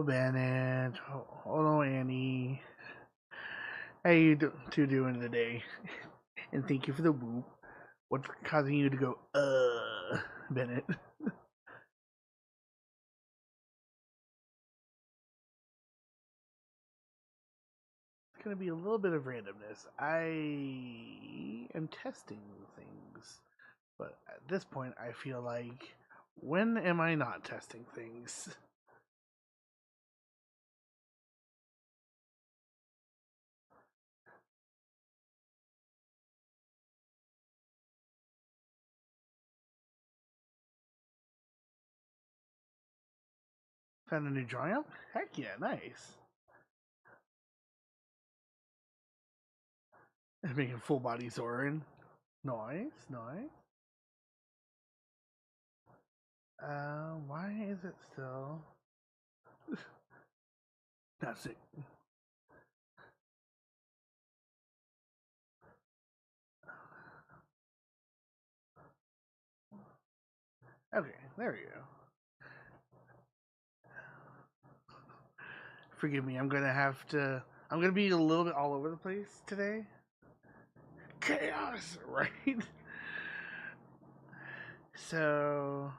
Bennett. Hello, Annie. How you two doing today? And thank you for the whoop. What's causing you to go, Bennett? It's gonna be a little bit of randomness. I am testing things, but at this point, I feel like, when am I not testing things? Found a new drawing up? Heck yeah, nice. Making full body Zorin. Nice, nice. Why is it still? That's it. Okay, there we go. Forgive me, I'm gonna have to. I'm gonna be a little bit all over the place today. Chaos, right? So,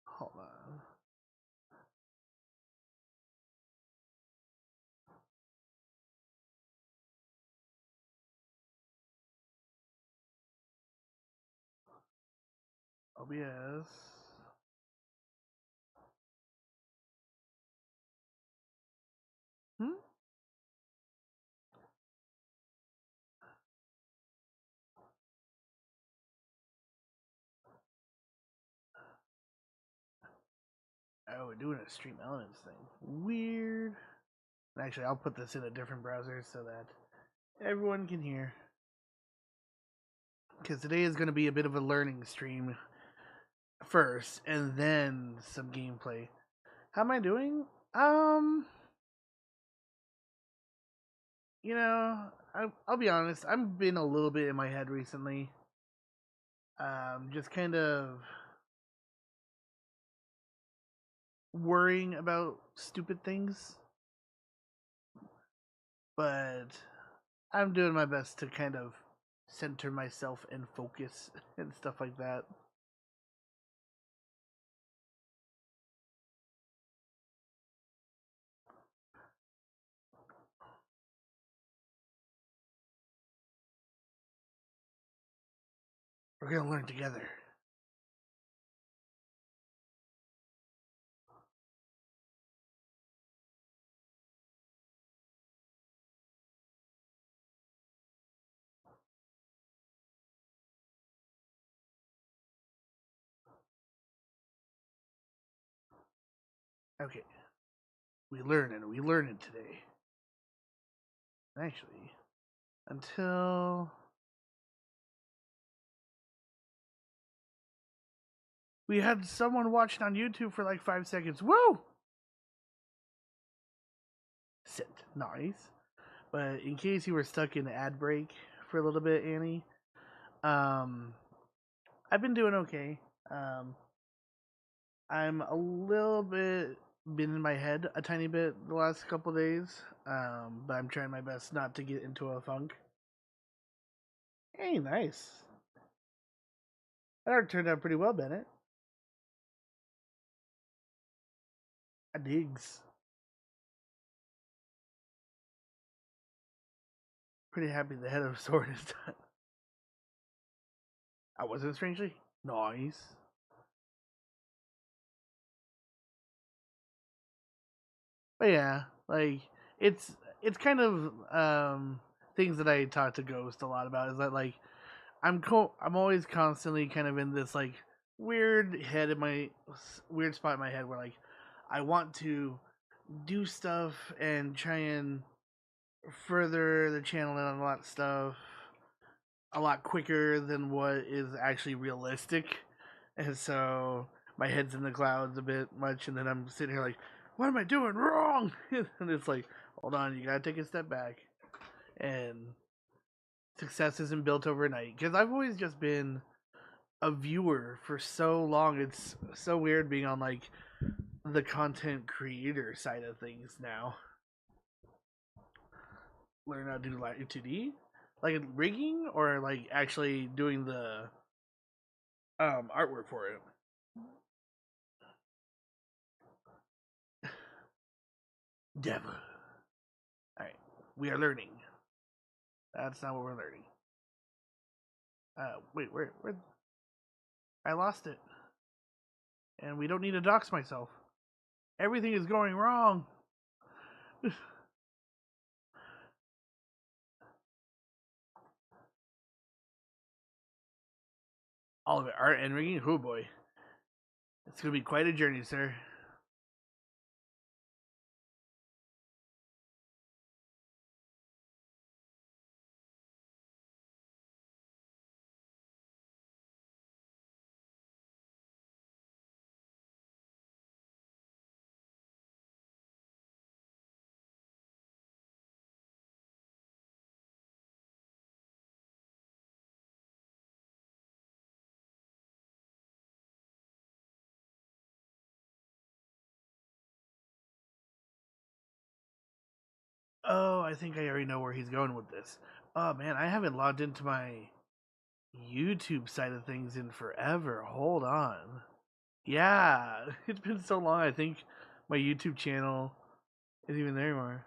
hold on. OBS. Hmm? Oh, we're doing a stream elements thing. Weird. Actually, I'll put this in a different browser so that everyone can hear. Because today is going to be a bit of a learning stream first, and then some gameplay. How am I doing? You know, I'll be honest. I've been a little bit in my head recently. Just kind of worrying about stupid things, but I'm doing my best to kind of center myself and focus and stuff like that. We're gonna learn together. Okay, we learn and we learn it today. Actually, until we had someone watching on YouTube for like 5 seconds. Woo! Sit. Nice. But in case you were stuck in ad break for a little bit, Annie, um, I've been doing okay. Um, I'm a little bit been in my head a tiny bit the last couple days, but I'm trying my best not to get into a funk. Hey, nice. That art turned out pretty well, Bennett. I digs. Pretty happy the head of sword is done. I wasn't strangely nice. But yeah, like it's kind of things that I talk to Ghost a lot about is that like I'm always constantly kind of in this like weird head in my weird spot in my head where like I want to do stuff and try and further the channel and a lot of stuff a lot quicker than what is actually realistic, and so my head's in the clouds a bit much, and then I'm sitting here like, what am I doing wrong? And it's like, hold on, you gotta take a step back, and success isn't built overnight because I've always just been a viewer for so long. It's so weird being on like the content creator side of things now. Learn how to do like 2D, like rigging, or like actually doing the artwork for it. Devil. All right, we are learning. That's not what we're learning. Wait, where? I lost it, and we don't need to dox myself. Everything is going wrong. All of it, art and rigging. Oh boy, it's gonna be quite a journey, sir. Oh, I think I already know where he's going with this. Oh man, I haven't logged into my YouTube side of things in forever. Hold on. Yeah, it's been so long. I think my YouTube channel isn't even there anymore.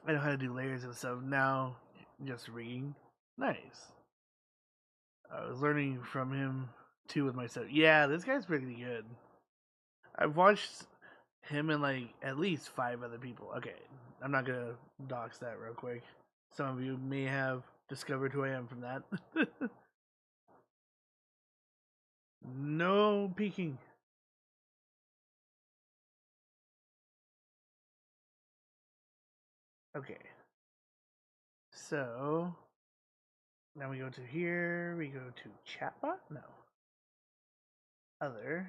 I know how to do layers and stuff now. Just rigging. Nice. I was learning from him too with myself. Yeah, this guy's pretty good. I've watched him and like at least 5 other people. Okay, I'm not gonna dox that real quick. Some of you may have discovered who I am from that. No peeking. Okay, so now we go to here. We go to chatbot. No, other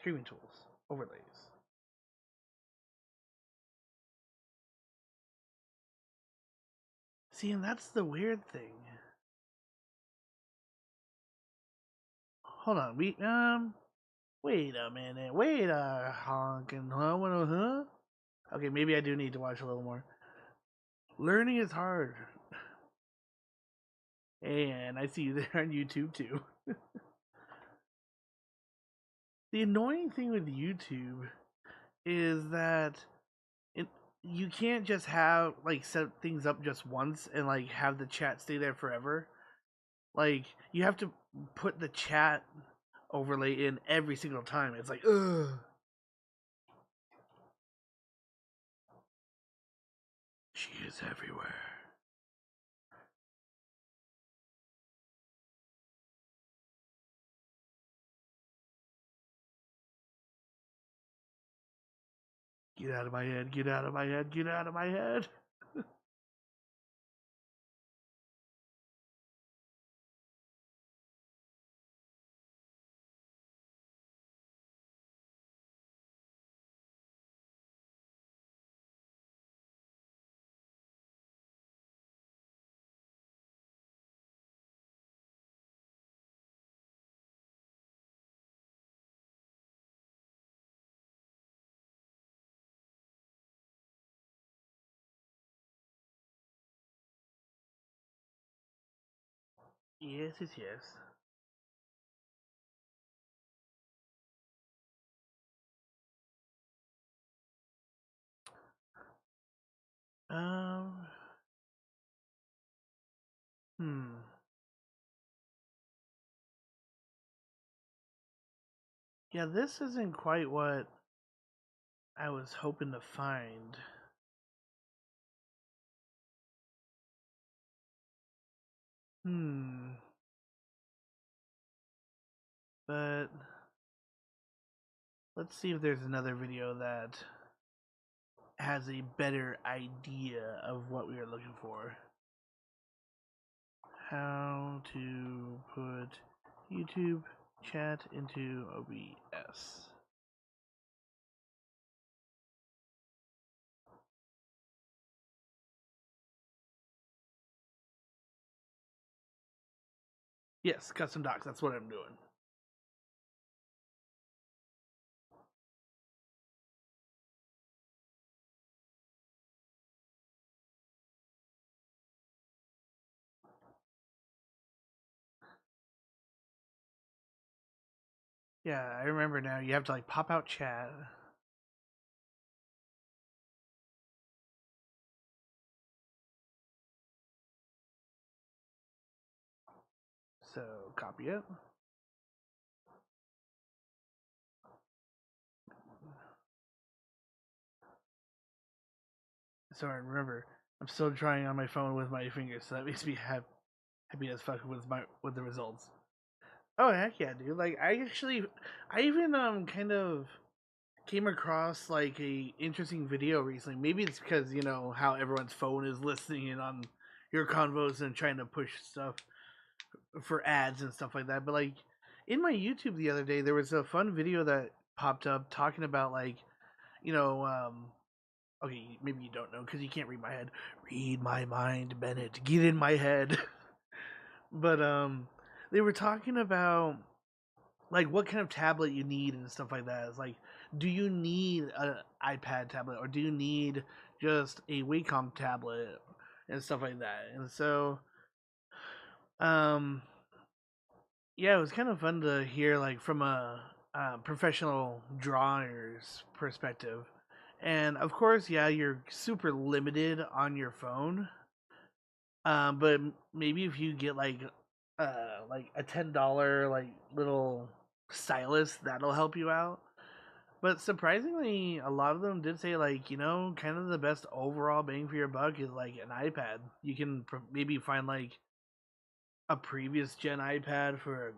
streaming tools, overlays. See, and that's the weird thing. Hold on, wait a minute, wait a honkin', huh? Okay, maybe I do need to watch a little more. Learning is hard. And I see you there on YouTube too. The annoying thing with YouTube is that it you can't just have like set things up just once and like have the chat stay there forever. Like you have to put the chat overlay in every single time. It's like, ugh. She is everywhere. Get out of my head, get out of my head, get out of my head. Yes, yes, yes. Um, hmm. Yeah, this isn't quite what I was hoping to find. Hmm. But let's see if there's another video that has a better idea of what we are looking for. How to put YouTube chat into OBS. Yes, custom docs. That's what I'm doing. Yeah, I remember now. You have to like pop out chat. So copy it. Sorry, remember, I'm still drawing on my phone with my fingers, so that makes me happy as fuck with the results. Oh heck yeah, dude! Like I even kind of came across like a interesting video recently. Maybe it's because you know how everyone's phone is listening in on your convos and trying to push stuff for ads and stuff like that. But like in my YouTube the other day, there was a fun video that popped up talking about like you know okay, maybe you don't know because you can't read my head. Read my mind, Bennett. Get in my head. But they were talking about like what kind of tablet you need and stuff like that. It's like, do you need an iPad tablet or do you need just a Wacom tablet and stuff like that? And so, um, yeah, it was kind of fun to hear like from a professional drawer's perspective. And of course, yeah, you're super limited on your phone. But maybe if you get like a $10 like little stylus, that'll help you out. But surprisingly, a lot of them did say like you know, kind of the best overall bang for your buck is like an iPad. You can maybe find like a previous gen iPad for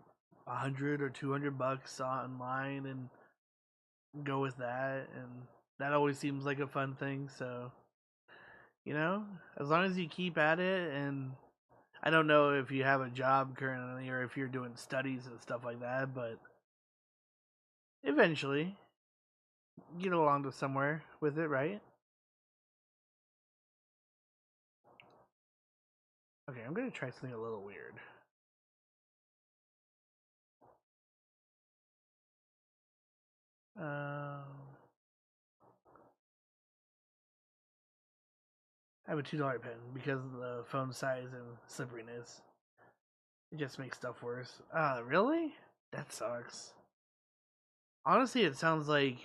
100 or 200 bucks online and go with that, and that always seems like a fun thing. So you know, as long as you keep at it and I don't know if you have a job currently or if you're doing studies and stuff like that, but eventually get along to somewhere with it, right? Okay, I'm gonna try something a little weird. Um, I have a $2 pen because of the phone size and slipperiness. It just makes stuff worse. Really? That sucks. Honestly, it sounds like.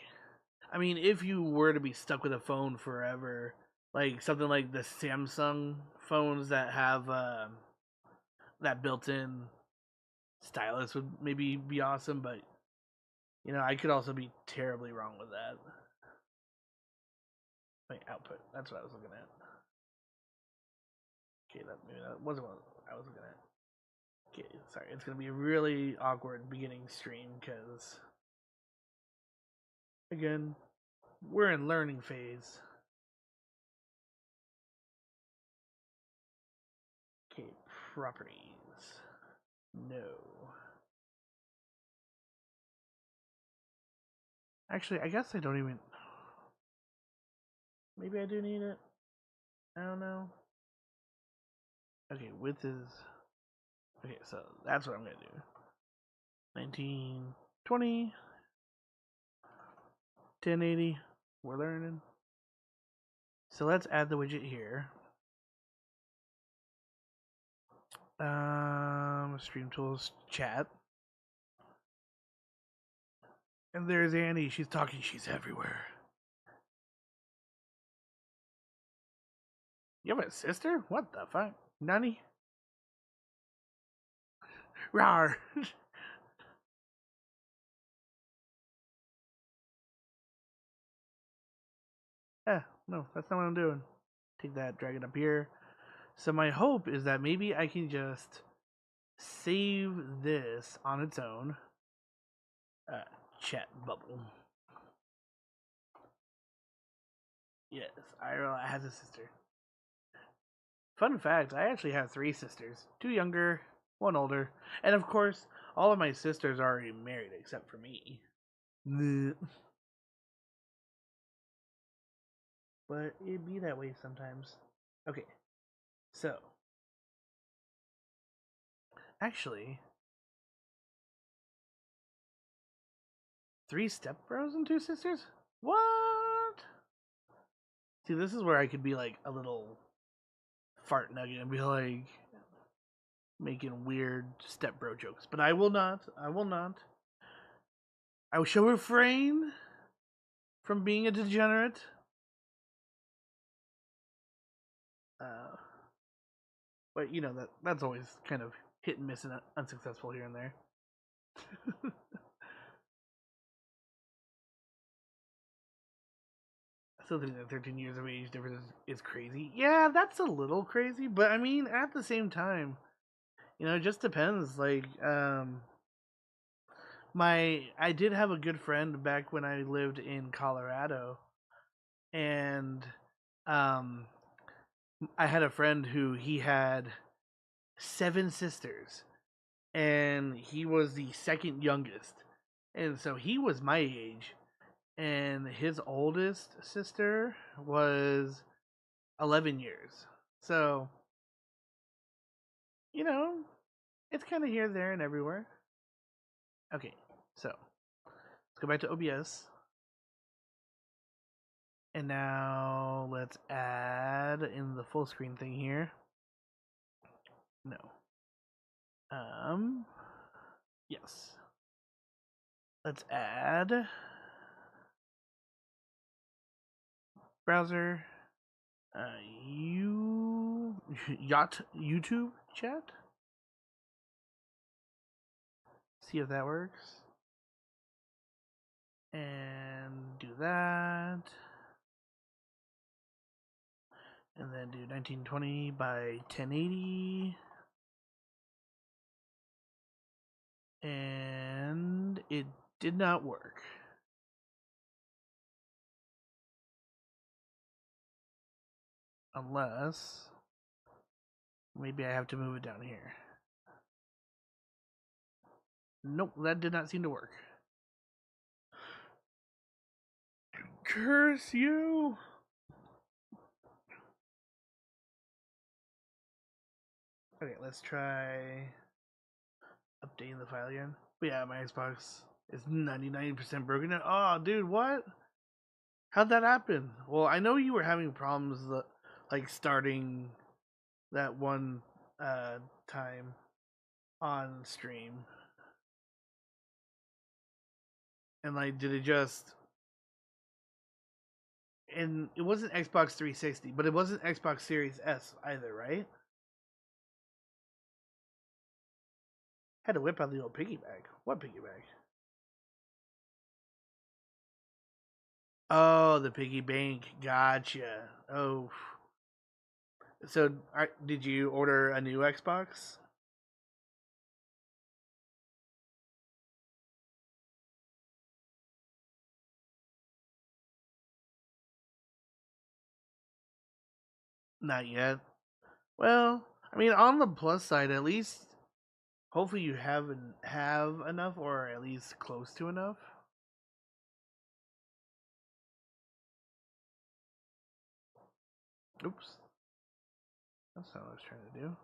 I mean, if you were to be stuck with a phone forever, like something like the Samsung phones that have that built-in stylus would maybe be awesome, but you know, I could also be terribly wrong with that. Like output, that's what I was looking at. Okay, that maybe that wasn't what I was looking at. Okay, sorry, it's gonna be a really awkward beginning stream because again, we're in learning phase. Okay, properties. No. Actually, I guess I don't even. Maybe I do need it. I don't know. Okay, width is. Okay, so that's what I'm gonna do. 19, 20, 1080. We're learning. So let's add the widget here. Stream tools, chat. And there's Annie. She's talking. She's everywhere. You have a sister? What the fuck? Nani? Rawr. No, that's not what I'm doing. Take that, drag it up here. So my hope is that maybe I can just save this on its own. Uh, Chat bubble. Yes, Ira has a sister. Fun fact, I actually have three sisters. Two younger, one older. And of course, all of my sisters are already married except for me. But it'd be that way sometimes. Okay, so actually, 3 stepbros and 2 sisters? What? See, this is where I could be like a little fart nugget and be like making weird stepbro jokes. But I will not. I will not. I shall refrain from being a degenerate. But you know that's always kind of hit and miss and unsuccessful here and there. I still think that 13 years of age difference is crazy. Yeah, that's a little crazy, but I mean, at the same time, it just depends. Like, I did have a good friend back when I lived in Colorado, and um, I had a friend who he had 7 sisters, and he was the second youngest, and so he was my age, and his oldest sister was 11 years. So, you know, it's kind of here, there, and everywhere. Okay, so let's go back to OBS. And now let's add in the full screen thing here. No. Yes. Let's add browser, YouTube chat. See if that works. And do that. And then do 1920 by 1080. And it did not work. Unless maybe I have to move it down here. Nope, that did not seem to work. Curse you! Okay, let's try updating the file again. But yeah, my Xbox is 99% broken. Oh, dude, what? How'd that happen? Well, I know you were having problems, like starting that one time on stream, and like, did it just? And it wasn't Xbox 360, but it wasn't Xbox Series S either, right? Had to whip out the old piggyback. What piggyback? Oh, the piggy bank. Gotcha. Oh. So, did you order a new Xbox? Not yet. Well, I mean, on the plus side, at least, hopefully you have enough, or at least close to enough. Oops, that's not what I was trying to do.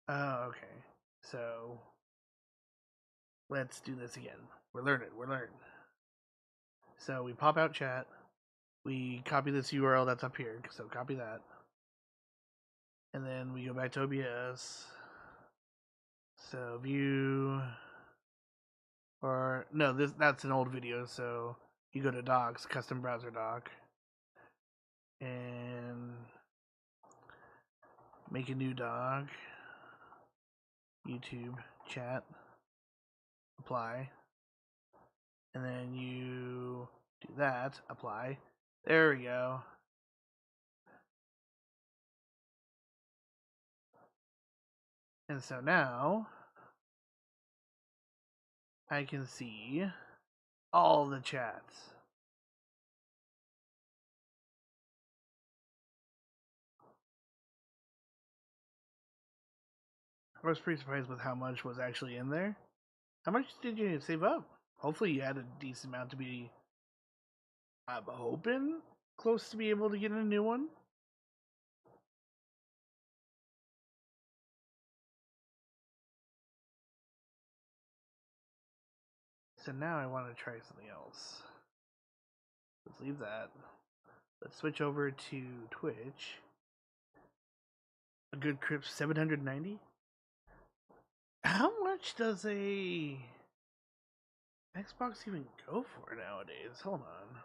Oh, okay. So let's do this again. We're learning. We're learning. So we pop out chat. We copy this URL that's up here. So copy that. And then we go back to OBS. So view, or no, that's an old video. So you go to docs, custom browser doc, and make a new doc. YouTube chat, apply, and then you do that, apply. There we go. And so now I can see all the chats. I was pretty surprised with how much was actually in there. How much did you save up? hopefully you had a decent amount to be. I'm hoping close to be able to get a new one. So now I want to try something else. Let's leave that. Let's switch over to Twitch. A good crisp 790. How much does a Xbox even go for nowadays? Hold on.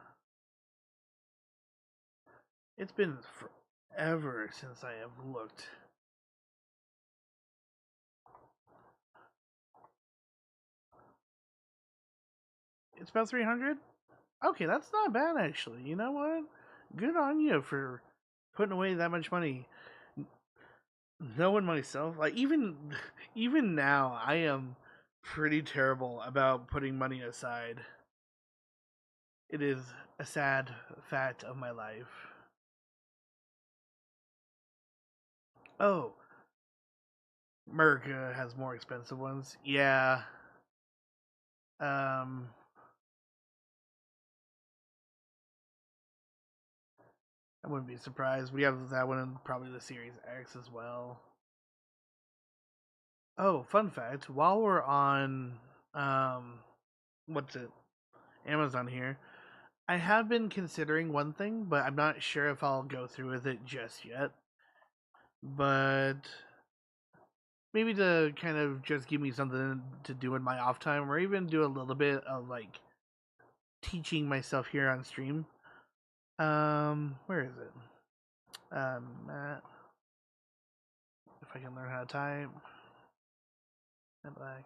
It's been forever since I have looked. It's about 300? Okay, that's not bad actually. You know what? Good on you for putting away that much money. Knowing myself, like even now, I am pretty terrible about putting money aside. It is a sad fact of my life. Oh, America has more expensive ones. Yeah. Um I wouldn't be surprised. We have that one and probably the Series X as well. Oh, fun fact, while we're on what's it? Amazon here. I have been considering one thing, but I'm not sure if I'll go through with it just yet. But maybe to kind of just give me something to do in my off time, or even do a little bit of like teaching myself here on stream. Where is it? Matt, if I can learn how to type. Black.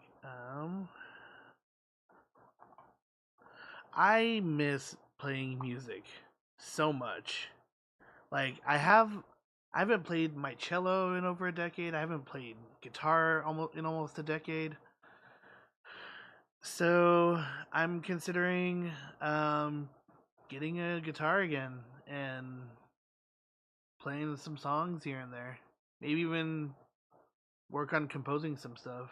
I miss playing music so much. Like I haven't played my cello in over a decade. I haven't played guitar almost a decade. So I'm considering getting a guitar again and playing some songs here and there. Maybe even work on composing some stuff.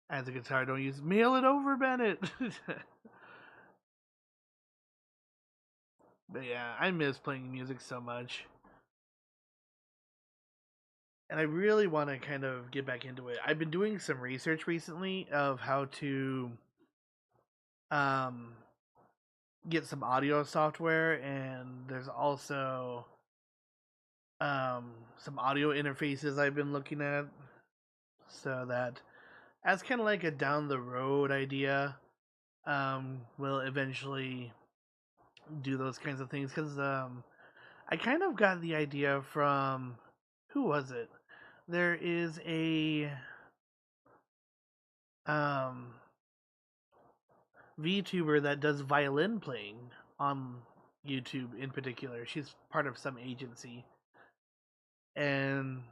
As a guitar, don't use mail it over, Bennett. But yeah, I miss playing music so much. And I really want to kind of get back into it. I've been doing some research recently of how to um get some audio software, and there's also some audio interfaces I've been looking at, so that as kind of like a down the road idea, we'll eventually do those kinds of things, because I kind of got the idea from, who was it? There is a um VTuber that does violin playing on YouTube in particular. She's part of some agency. And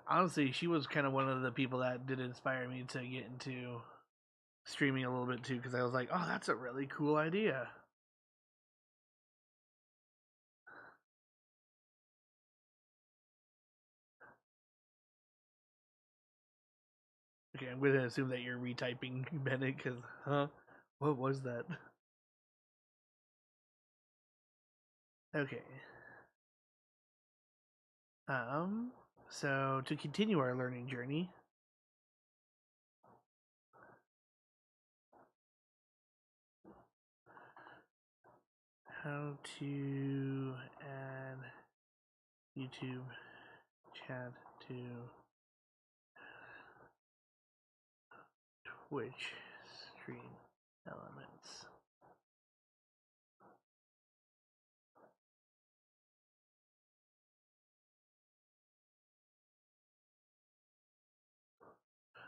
honestly, she was kind of one of the people that did inspire me to get into streaming a little bit too, because I was like, oh, that's a really cool idea. Okay, I'm going to assume that you're retyping Bennett, because, huh? What was that? Okay. Um, so to continue our learning journey, how to add YouTube chat to Twitch stream elements.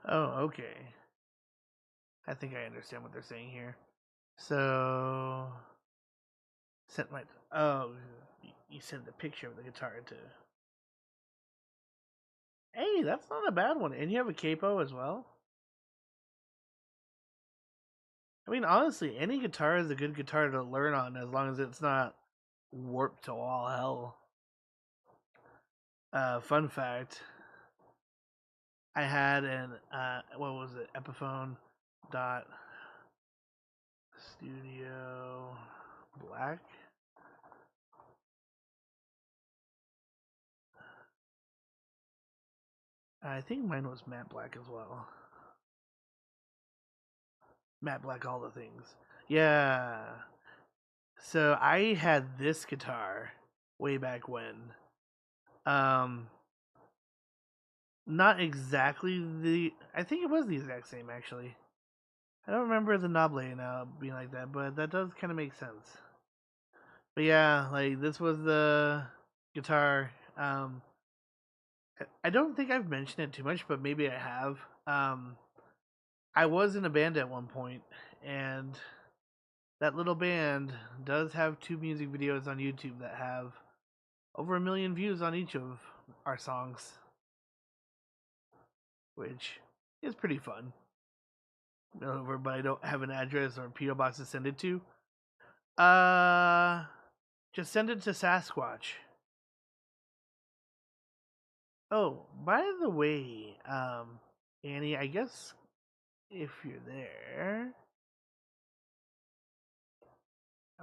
Oh, okay. I think I understand what they're saying here. So, sent my. Oh, you sent the picture of the guitar to. Hey, that's not a bad one. And you have a capo as well? I mean, honestly, any guitar is a good guitar to learn on as long as it's not warped to all hell. Fun fact, I had an, what was it, Epiphone dot studio black. I think mine was matte black as well. Matte black, all the things. Yeah. So I had this guitar way back when. Um, not exactly the. I think it was the exact same actually. I don't remember the knob layout being like that, but that does kind of make sense. But yeah, like this was the guitar. I don't think I've mentioned it too much, but maybe I have. I was in a band at one point, and that little band does have 2 music videos on YouTube that have over 1 million views on each of our songs, which is pretty fun. Over, but I don't have an address or a PO box to send it to. Uh, just send it to Sasquatch. Oh, by the way, Annie, I guess if you're there,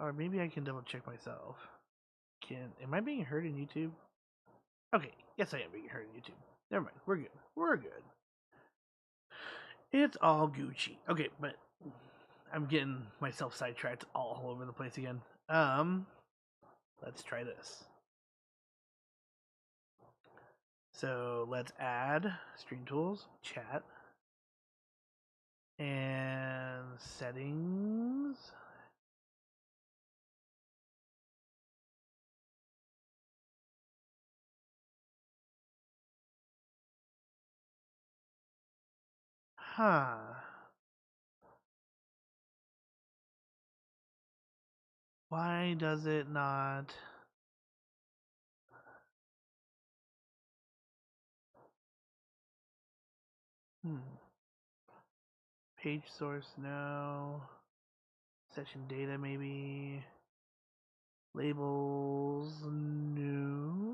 or maybe I can double check myself. Am I being heard in YouTube? Okay, yes, I am being heard in YouTube. Never mind, we're good. We're good. It's all Gucci. Okay, but I'm getting myself sidetracked all over the place again. Let's try this. So let's add Stream Tools, Chat, and Settings. Huh. Why does it not? Page source, no. Session data, maybe. Labels, no.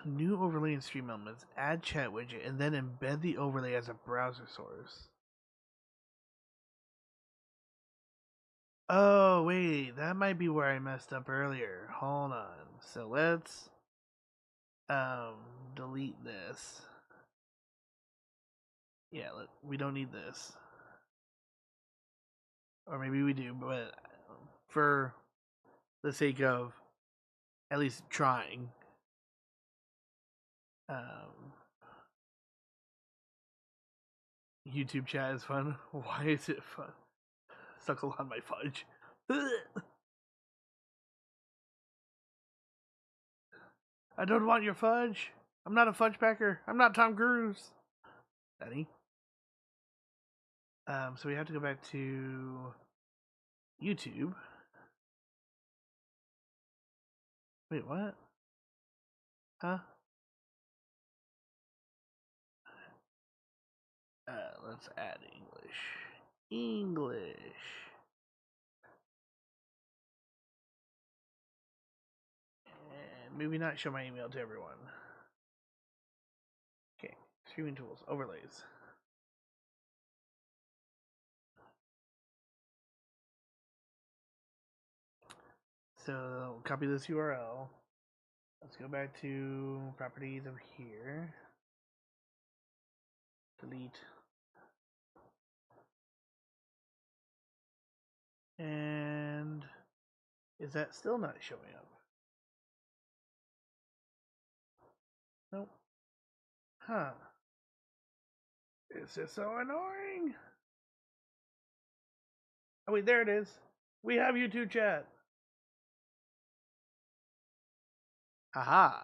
New overlay and stream elements. Add chat widget and then embed the overlay as a browser source. Oh, wait. That might be where I messed up earlier. Hold on. So let's delete this. Yeah, we don't need this. Or maybe we do, but for the sake of at least trying. YouTube chat is fun. Why is it fun? Suckle on my fudge. I don't want your fudge. I'm not a fudge packer. I'm not Tom Cruise. Daddy. So we have to go back to YouTube. Wait, what? Huh? Let's add English. English. And maybe not show my email to everyone. Okay. Streaming tools. Overlays. So copy this URL. Let's go back to properties over here. Delete. And is that still not showing up? Nope. Huh. Is this so annoying? Oh wait, there it is. We have YouTube chat. Haha.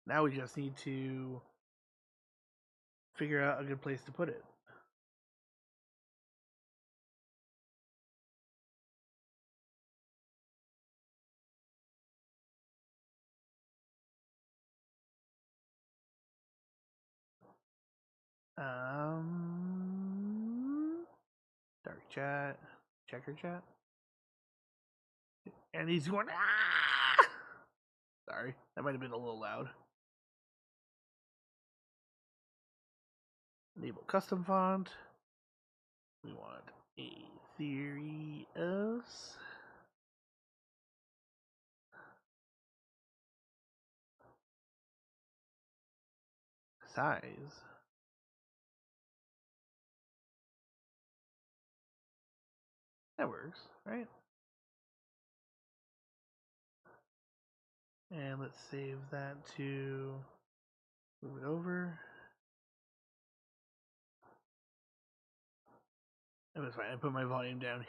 Now we just need to figure out a good place to put it. Dark chat, checker chat, and he's going. Ah! Sorry, that might have been a little loud. Enable custom font. We want a serious size. That works, right? And let's save that to move it over. It was fine. I put my volume down.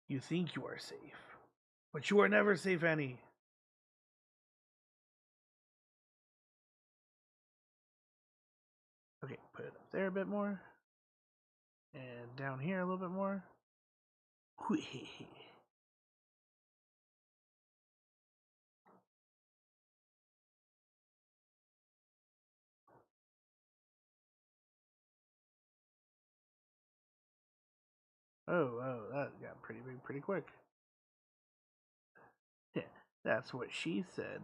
You think you are safe, but you are never safe, Annie. Okay, put it up there a bit more. And down here a little bit more. Oh, that got pretty big pretty quick. Yeah, that's what she said.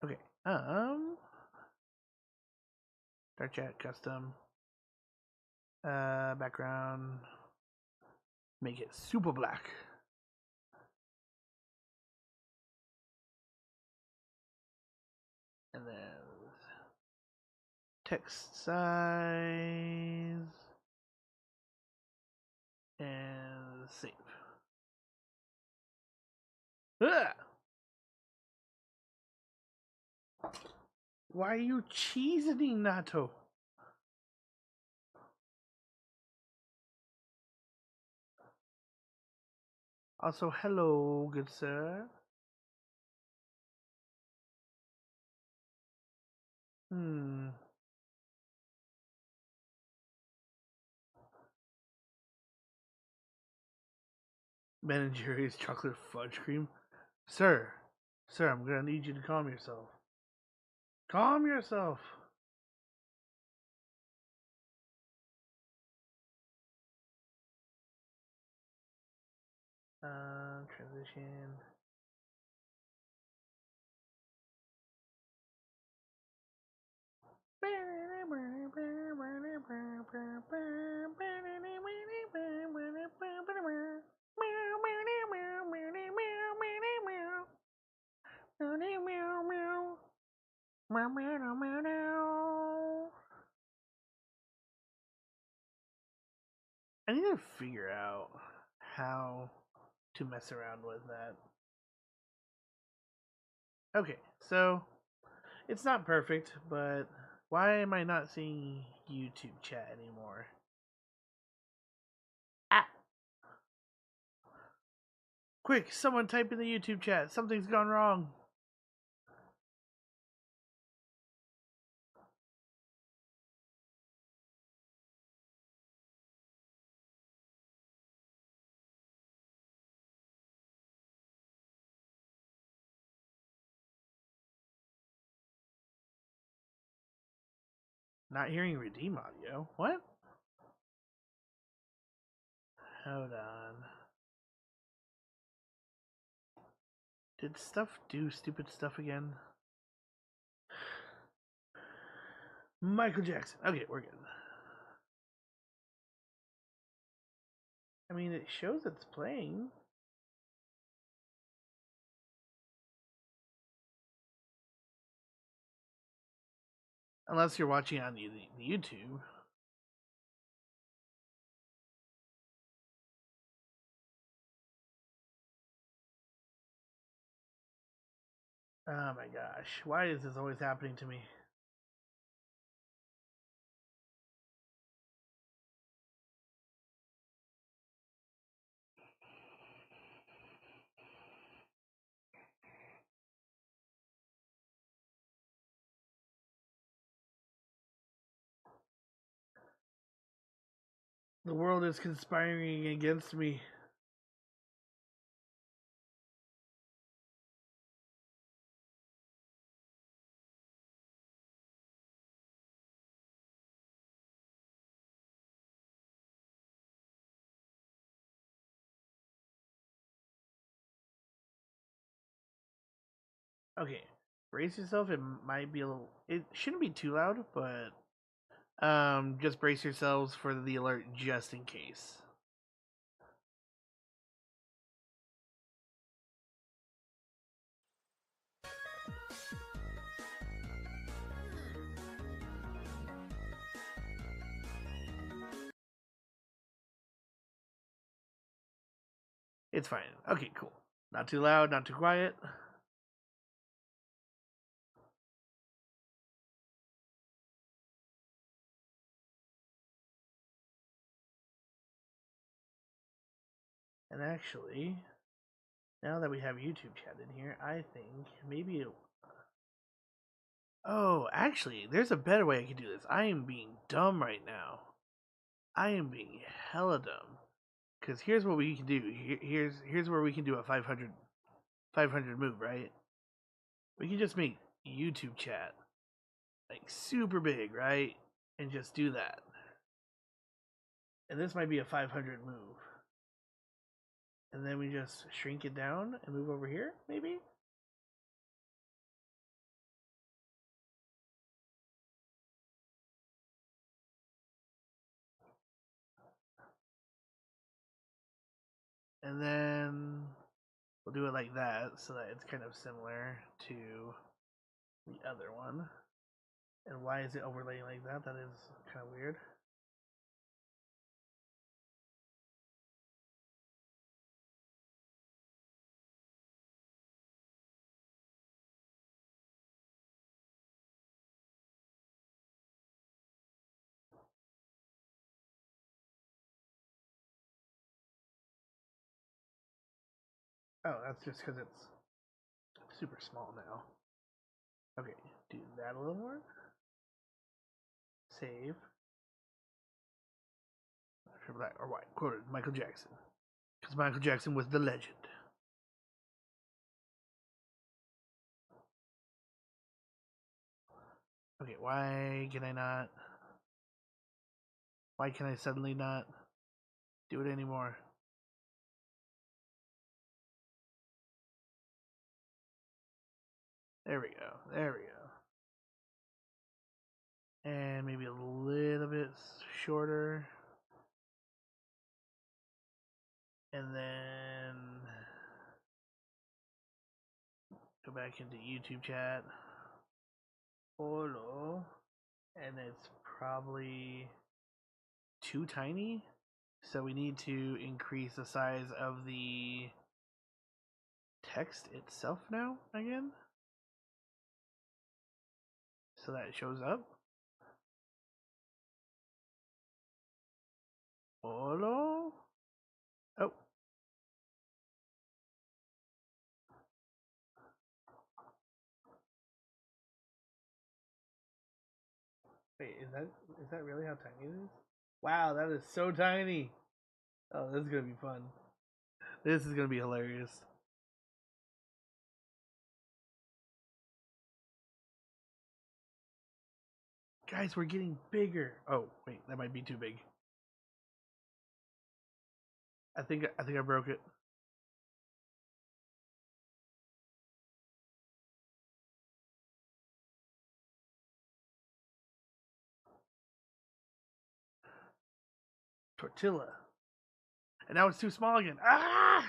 Okay, dark chat, custom, background, make it super black. And then text size and save. Ugh! Why are you cheesing, Nato? Also, hello, good sir. Ben and Jerry's chocolate fudge cream. Sir, I'm gonna need you to calm yourself. Calm yourself. Transition. I need to figure out how to mess around with that. Okay, so it's not perfect, but why am I not seeing YouTube chat anymore? Ah! Quick, someone type in the YouTube chat. Something's gone wrong. Not hearing redeem audio. What? Hold on. Did stuff do stupid stuff again? Michael Jackson. Okay, we're good. I mean, it shows it's playing. Unless you're watching on the YouTube. Oh my gosh. Why is this always happening to me? The world is conspiring against me. Okay, brace yourself. It might be a little. It shouldn't be too loud, but just brace yourselves for the alert just in case. It's fine. Okay, cool. Not too loud, not too quiet. And actually, now that we have YouTube chat in here, I think maybe it... Oh, actually, there's a better way I can do this. I am being dumb right now. I am being hella dumb. Because here's what we can do. Here's where we can do a 500 move, right? We can just make YouTube chat like super big, right? And just do that. And this might be a 500 move. And then we just shrink it down and move over here, maybe? And then we'll do it like that so that it's kind of similar to the other one. And why is it overlaying like that? That is kind of weird. Oh, that's just because it's super small now. Okay, do that a little more. Save. Black or white. Quoted Michael Jackson. Because Michael Jackson was the legend. Okay, why can I not? Why can I suddenly not do it anymore? There we go. There we go. And maybe a little bit shorter. And then go back into YouTube chat. Hello. And it's probably too tiny. So we need to increase the size of the text itself now again. So that it shows up. Hello. Oh. Wait, is that really how tiny it is? Wow, that is so tiny. Oh, this is gonna be fun. This is gonna be hilarious. Guys, we're getting bigger. Oh, wait, that might be too big. I think I broke it. Tortilla. And now it's too small again. Ah!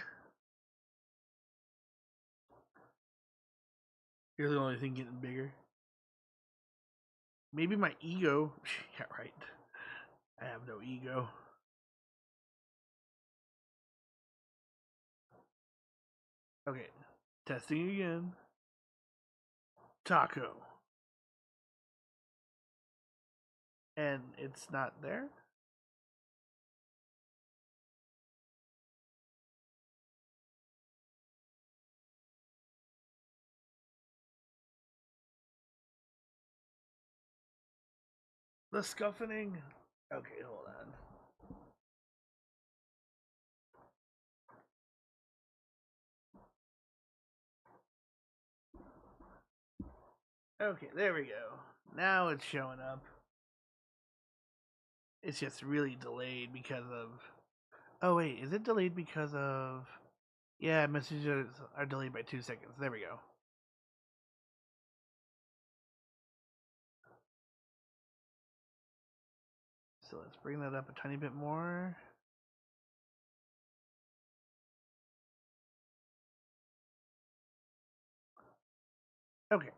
You're the only thing getting bigger. Maybe my ego. Yeah, right. I have no ego. Okay, testing again. Taco. And it's not there? The scuffling. Okay, hold on. Okay, there we go. Now it's showing up. It's just really delayed because of. Oh wait, is it delayed because of? Yeah, messages are delayed by 2 seconds. There we go. So let's bring that up a tiny bit more. Okay.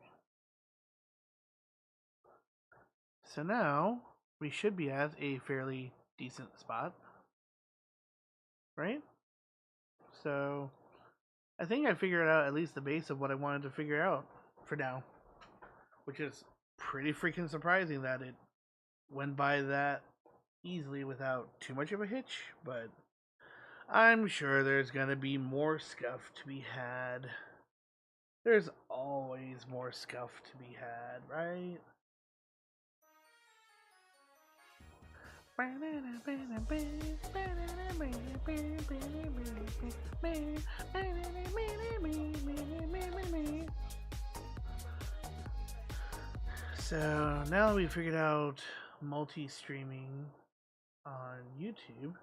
So now we should be at a fairly decent spot, right? So I think I figured out at least the base of what I wanted to figure out for now, which is pretty freaking surprising that it went by that easily without too much of a hitch, but I'm sure there's gonna be more scuff to be had. There's always more scuff to be had, right? So now that we figured out multi-streaming on YouTube,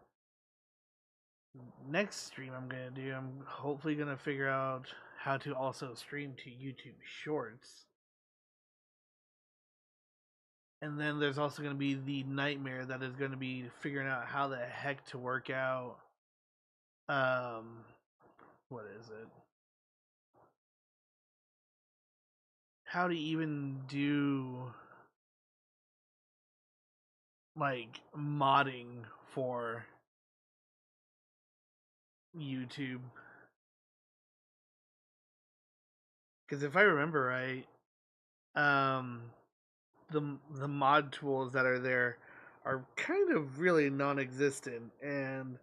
next stream I'm gonna do, I'm hopefully gonna figure out how to also stream to YouTube Shorts. And then there's also going to be the nightmare that is going to be figuring out how the heck to work out um what is it, how to even do like modding for YouTube, because if I remember right, um the the mod tools that are there are kind of really non-existent. And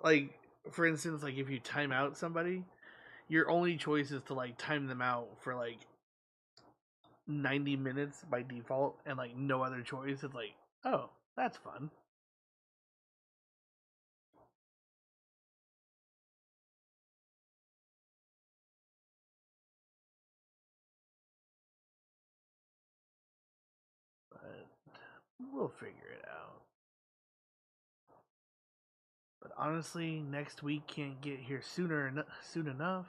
like, for instance, like if you time out somebody, your only choice is to like time them out for like 90 minutes by default and like no other choice. It's like, oh, that's fun. But we'll figure it out. But honestly, next week can't get here soon enough.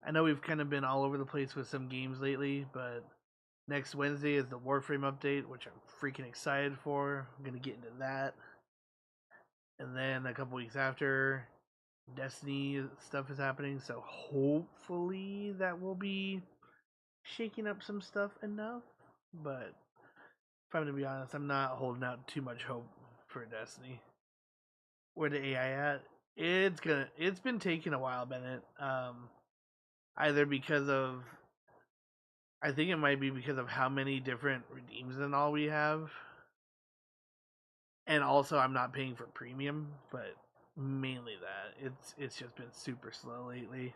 I know we've kind of been all over the place with some games lately, but next Wednesday is the Warframe update, which I'm freaking excited for. I'm gonna get into that. And then a couple weeks after, Destiny stuff is happening, so hopefully that will be shaking up some stuff enough. But if I'm to be honest, I'm not holding out too much hope for Destiny. Where the AI at? It's been taking a while, Bennett. Either because of, I think it might be because of how many different redeems and all we have, and also I'm not paying for premium, but mainly that it's just been super slow lately.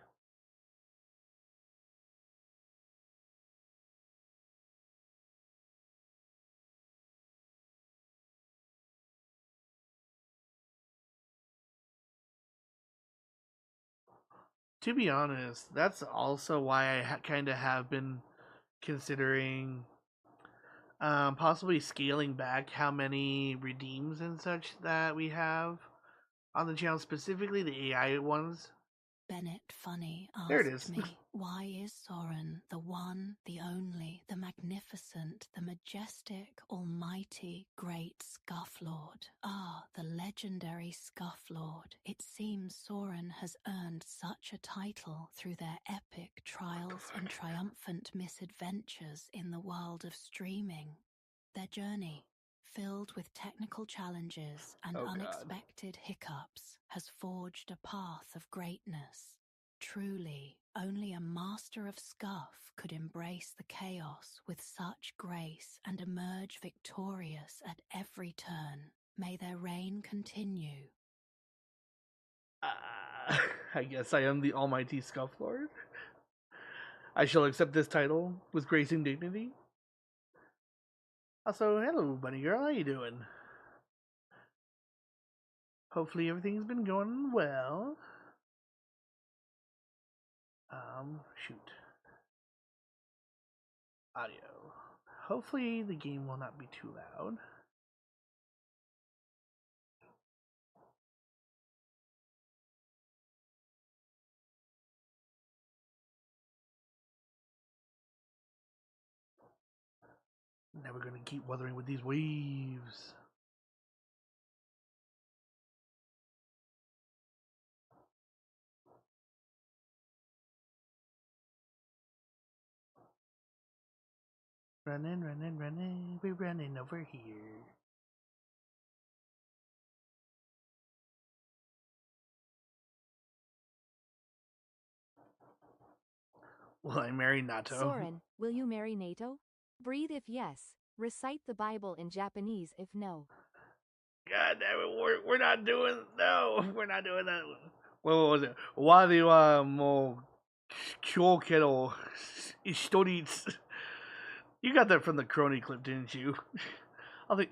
To be honest, that's also why I kind of have been considering possibly scaling back how many redeems and such that we have on the channel, specifically the AI ones. Bennett Funny There it asked is. me, why is Soren the one, the only, the magnificent, the majestic, almighty, great Scufflord? Ah, the legendary Scufflord. It seems Soren has earned such a title through their epic trials and triumphant misadventures in the world of streaming. Their journey, filled with technical challenges and unexpected hiccups, has forged a path of greatness. Truly, only a master of scuff could embrace the chaos with such grace and emerge victorious at every turn. May their reign continue. I guess I am the almighty Scufflord. I shall accept this title with grace and dignity. Also, hello, bunny girl. How you doing? Hopefully everything's been going well. Shoot. audio. Hopefully the game will not be too loud. Now we're gonna keep weathering with these waves. Running, running, running. We're running over here. Will I marry Nato? Soren, will you marry NATO? Breathe if yes. Recite the Bible in Japanese if no. God damn it, we're not doing we're not doing that. What was it? Wadi wa mo kyokero ishitoritsu. You got that from the Crony clip, didn't you? I think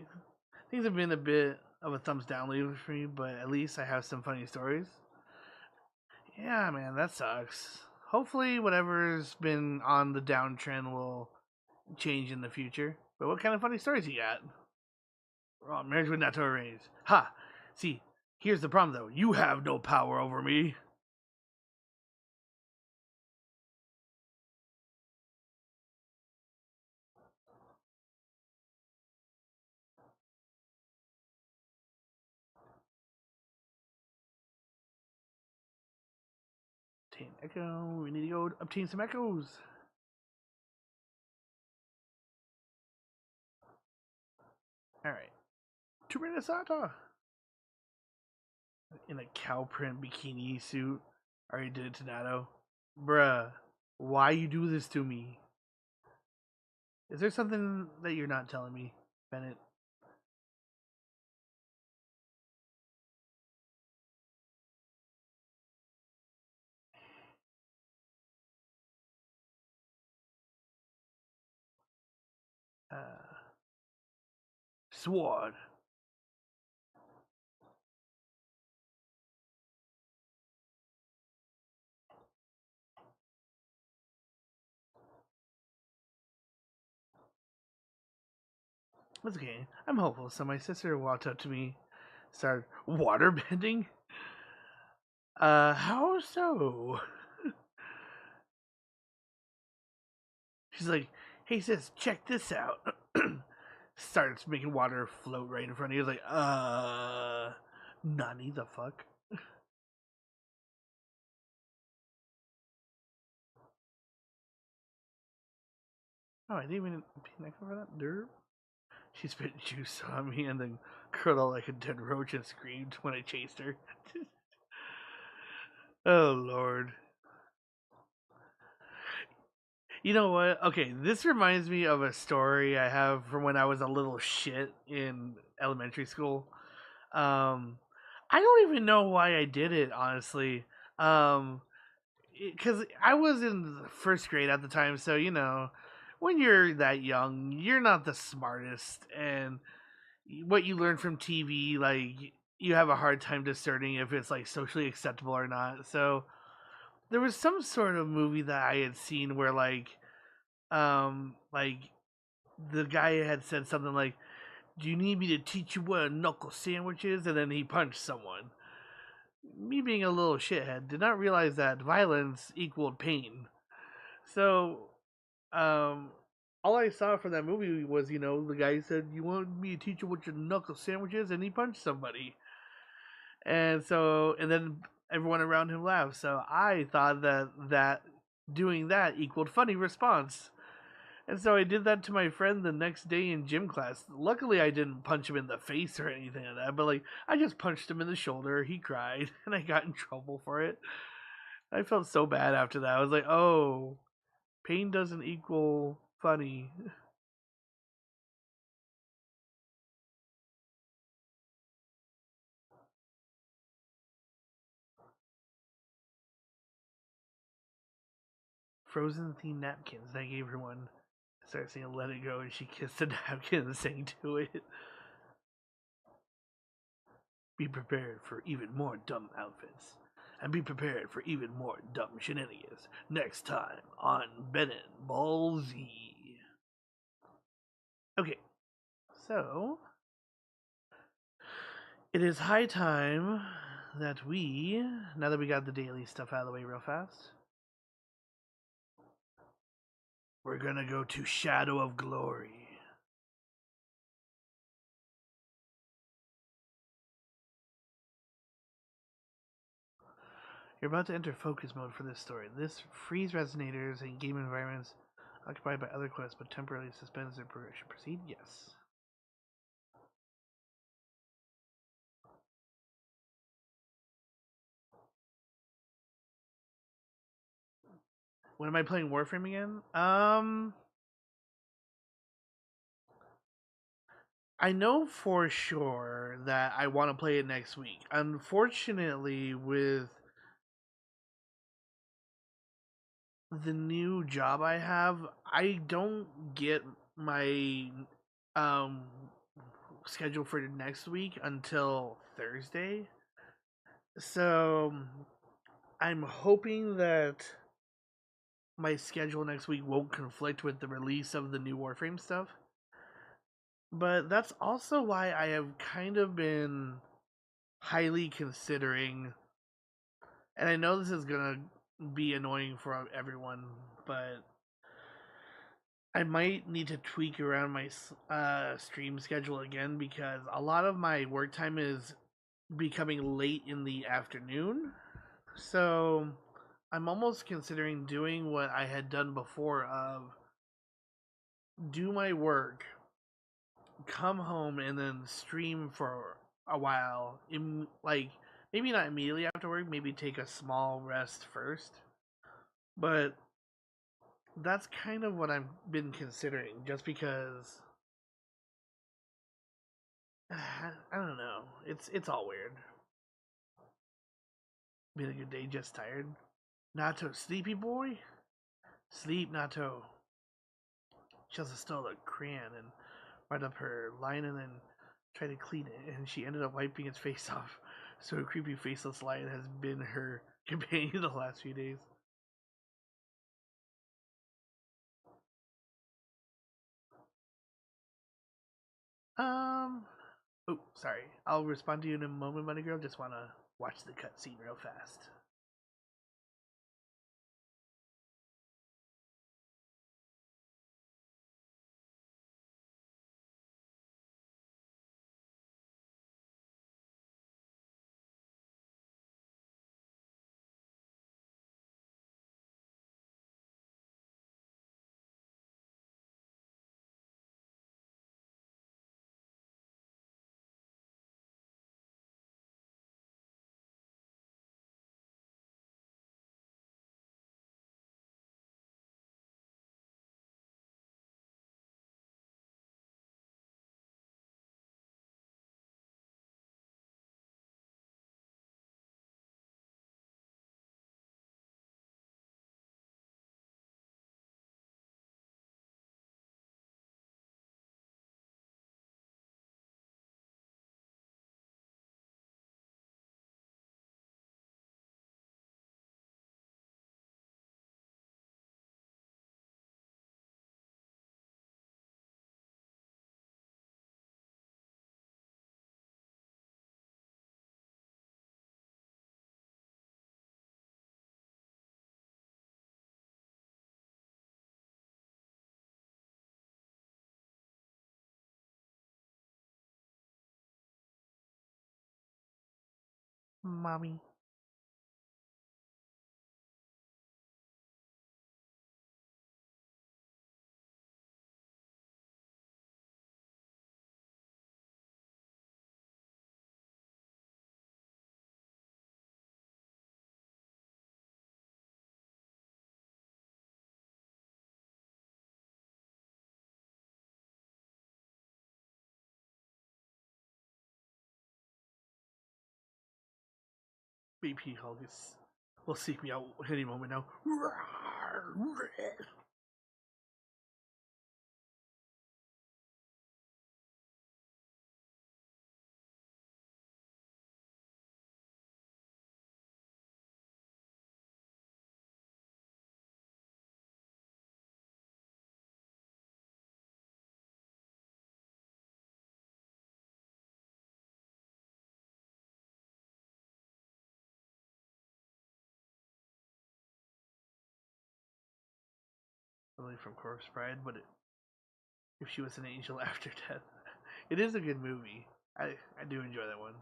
things have been a bit of a thumbs down lately for me, but at least I have some funny stories. Yeah, man, that sucks. Hopefully, whatever's been on the downtrend will change in the future. But what kind of funny stories you got? Oh, marriage would not to arrange. Ha! See, here's the problem though. You have no power over me. Obtain echo. We need to go obtain some echoes. Alright. Turinasata! In a cow print bikini suit. Already did it to Nato. Bruh, why you do this to me? Is there something that you're not telling me, Bennett? Sword. That's okay. I'm hopeful. So my sister walked up to me, started waterbending. How so? She's like, hey sis, check this out. Starts making water float right in front of you. Like, Nani the fuck? Oh, I didn't even connect for that. Derp. She spit juice on me and then curled up like a dead roach and screamed when I chased her. Oh lord. You know what? Okay, this reminds me of a story I have from when I was a little shit in elementary school. Um, I don't even know why I did it, honestly. Because I was in first grade at the time, so you know, when you're that young, you're not the smartest, and what you learn from TV, like you have a hard time discerning if it's like socially acceptable or not. So there was some sort of movie that I had seen where like the guy had said something like, "Do you need me to teach you what a knuckle sandwich is?" And then he punched someone. Me being a little shithead did not realize that violence equaled pain. So, um, all I saw from that movie was, you know, the guy said, "You want me to teach you what your knuckle sandwich is?" And he punched somebody. And then everyone around him laughed. So I thought that doing that equaled funny response. And so I did that to my friend the next day in gym class. Luckily, I didn't punch him in the face or anything like that, but like I just punched him in the shoulder. He cried, and I got in trouble for it. I felt so bad after that. I was like, oh, pain doesn't equal funny. Frozen themed napkins. I gave her one. I started singing "Let It Go," and she kissed the napkin and sang to it. Be prepared for even more dumb outfits. And be prepared for even more dumb shenanigans next time on Bennett Ball Z. Okay, so it is high time that now that we got the daily stuff out of the way real fast, we're gonna go to Shadow of Glory. You're about to enter focus mode for this story. This frees resonators in game environments occupied by other quests, but temporarily suspends their progression. Proceed? Yes. When am I playing Warframe again? I know for sure that I want to play it next week. Unfortunately, with the new job I have, I don't get my um schedule for next week until Thursday. So I'm hoping that my schedule next week won't conflict with the release of the new Warframe stuff. But that's also why I have kind of been highly considering, and I know this is gonna be annoying for everyone, but I might need to tweak around my stream schedule again because a lot of my work time is becoming late in the afternoon. So I'm almost considering doing what I had done before of do my work, come home, and then stream for a while. Like maybe not immediately after work, maybe take a small rest first. But that's kind of what I've been considering, just because I don't know. It's all weird. Been a good day, just tired. Nato, sleepy boy, sleep, Nato. She also stole a crayon and wiped up her line and then tried to clean it, and she ended up wiping its face off. So a creepy faceless lion has been her companion the last few days. Um. Oh, sorry. I'll respond to you in a moment, Money Girl. Just wanna watch the cutscene real fast. Mommy. BP Hulgus will seek me out any moment now. really from Corpse Bride, but if she was an angel after death, it is a good movie. I do enjoy that one.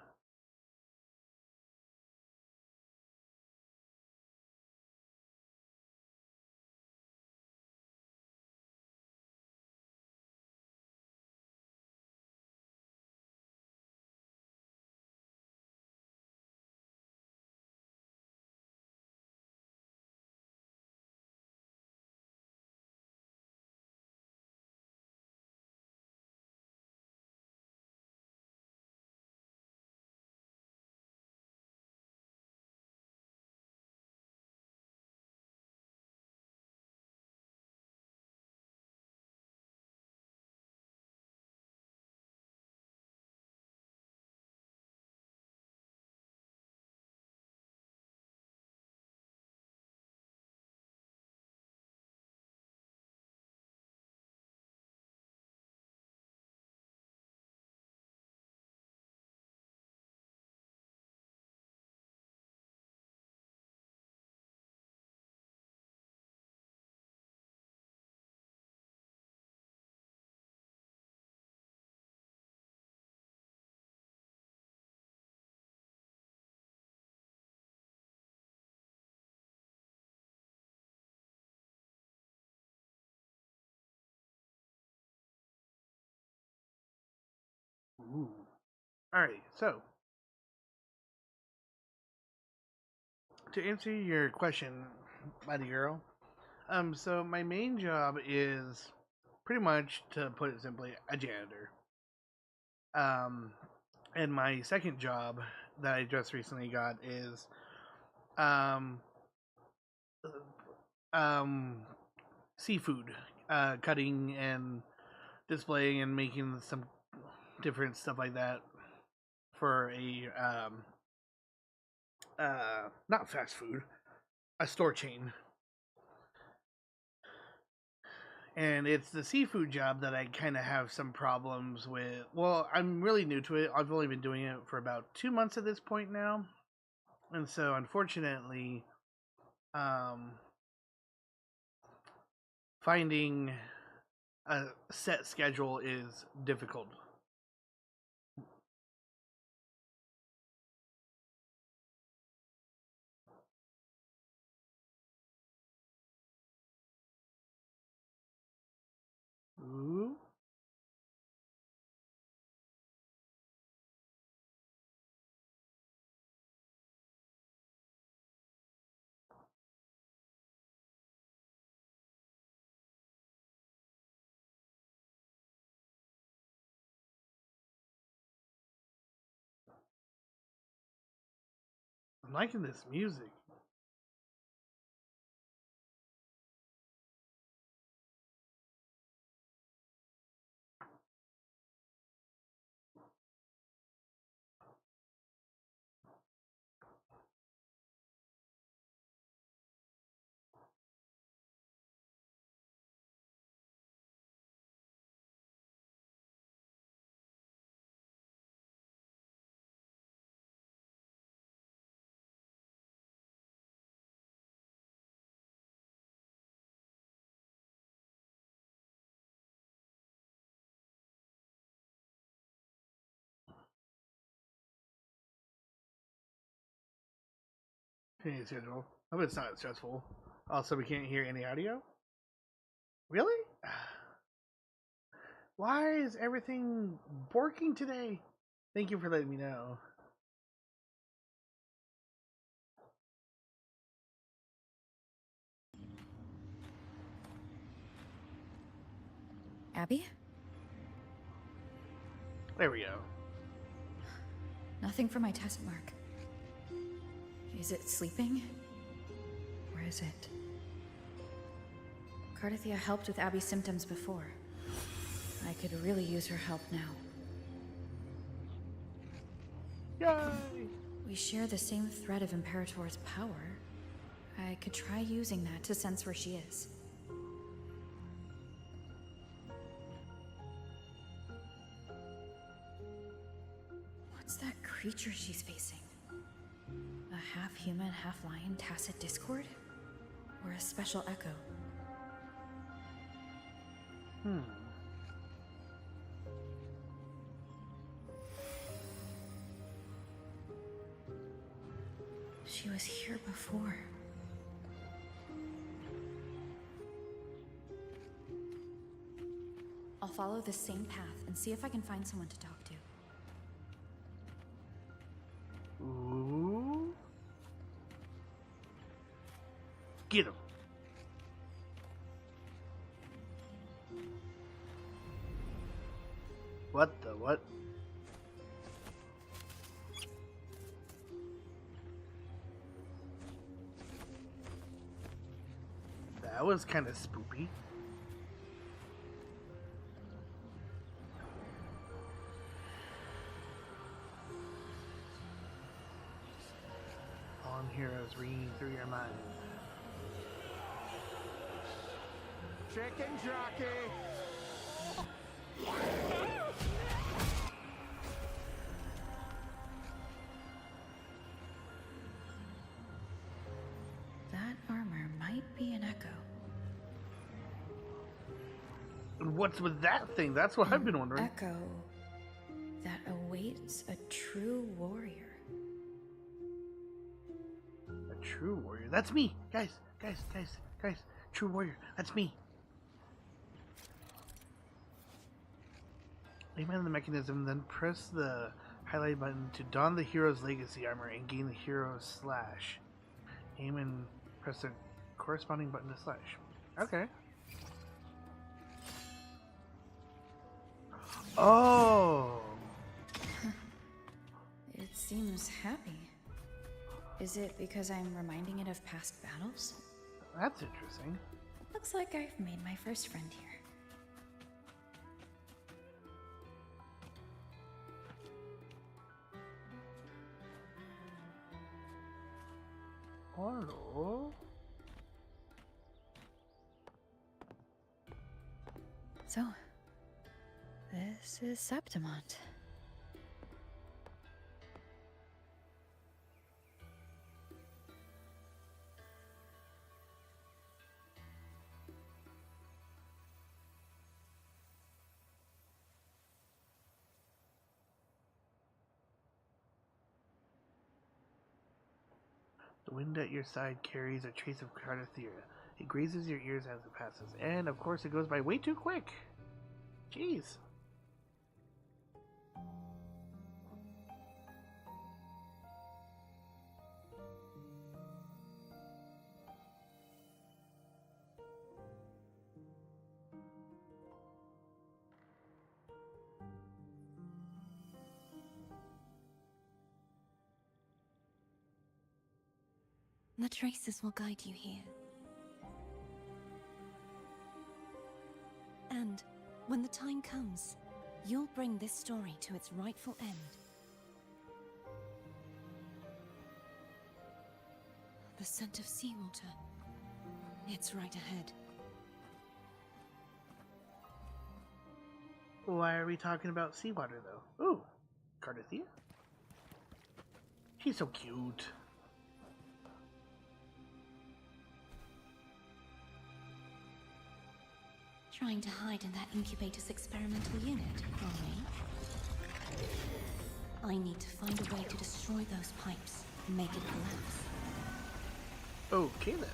Ooh. Alright, so to answer your question, mighty girl, so my main job is pretty much, to put it simply, a janitor. Um, and my second job that I just recently got is um, um, seafood, cutting and displaying and making some different stuff like that for a not fast food, a store chain. And it's the seafood job that I kind of have some problems with. Well, I'm really new to it. I've only been doing it for about 2 months at this point now, and so unfortunately, um, finding a set schedule is difficult. Ooh. I'm liking this music. Training schedule. I hope it's not stressful. Also, we can't hear any audio. Really? Why is everything working today? Thank you for letting me know. Abby? There we go. Nothing for my test mark. Is it sleeping? Or is it? Cardathia helped with Abby's symptoms before. I could really use her help now. Yay! We share the same thread of Imperator's power. I could try using that to sense where she is. What's that creature she's facing? A half-human, half-lion tacit discord? Or a special echo? Hmm. She was here before. I'll follow the same path and see if I can find someone to talk to. Ooh. Get him. What the what? That was kind of spoopy. Fallen heroes ringing through your mind. Chicken jockey! That armor might be an echo. What's with that thing? That's what I've been wondering. Echo that awaits a true warrior. A true warrior. That's me. Guys. True warrior. That's me. Aim on the mechanism, then press the highlight button to don the hero's legacy armor and gain the hero's slash. Aim and press the corresponding button to slash. Okay. Oh! It seems happy. Is it because I'm reminding it of past battles? That's interesting. Looks like I've made my first friend here. Hello? So, this is Septimont. The wind at your side carries a trace of Cardathea. It grazes your ears as it passes, and of course it goes by way too quick. Jeez. The traces will guide you here. And when the time comes, you'll bring this story to its rightful end. The scent of seawater. It's right ahead. Why are we talking about seawater, though? Ooh, Cardathea? She's so cute. Trying to hide in that incubator's experimental unit, are we? I need to find a way to destroy those pipes and make it collapse. Okay, then.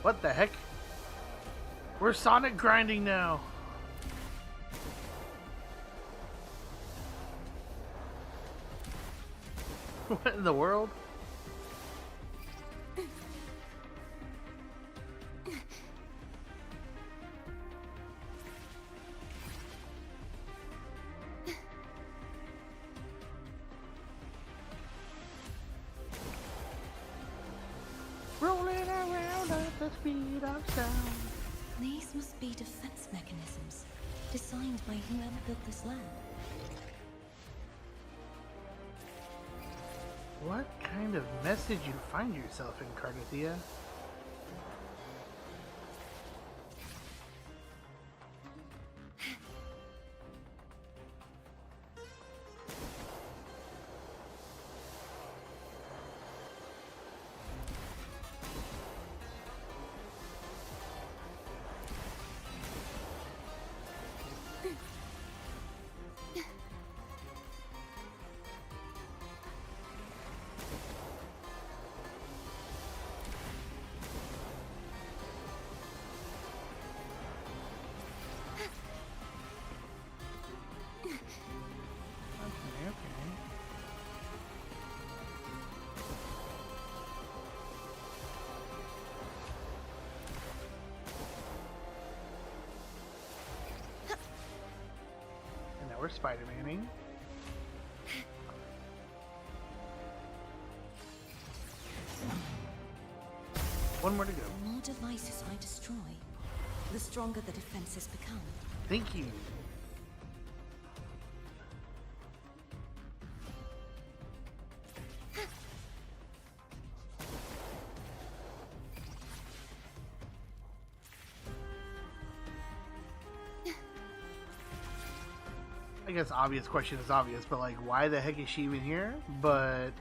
What the heck? We're Sonic grinding now. What in the world? Rolling around at the speed of sound. These must be defense mechanisms, designed by whoever built this land. What kind of mess did you find yourself in, Cardathea? Spider-Man-ing. One more to go. The more devices I destroy, the stronger the defenses become. Thank you. I guess obvious question is obvious, but like, why the heck is she even here? But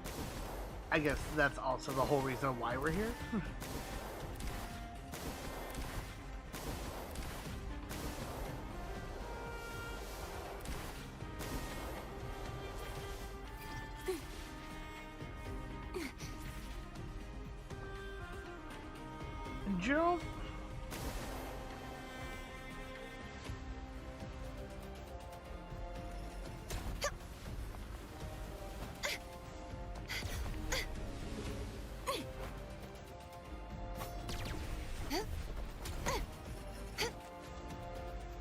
I guess that's also the whole reason why we're here. Gerald?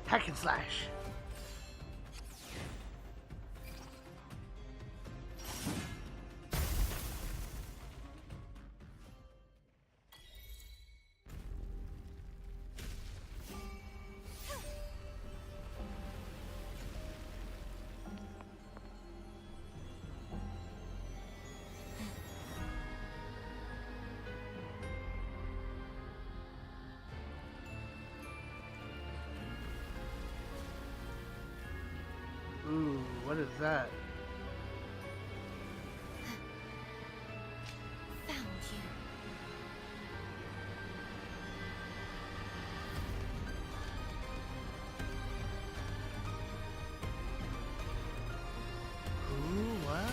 Hack and slash. Ooh, what is that? Found you. Ooh, what?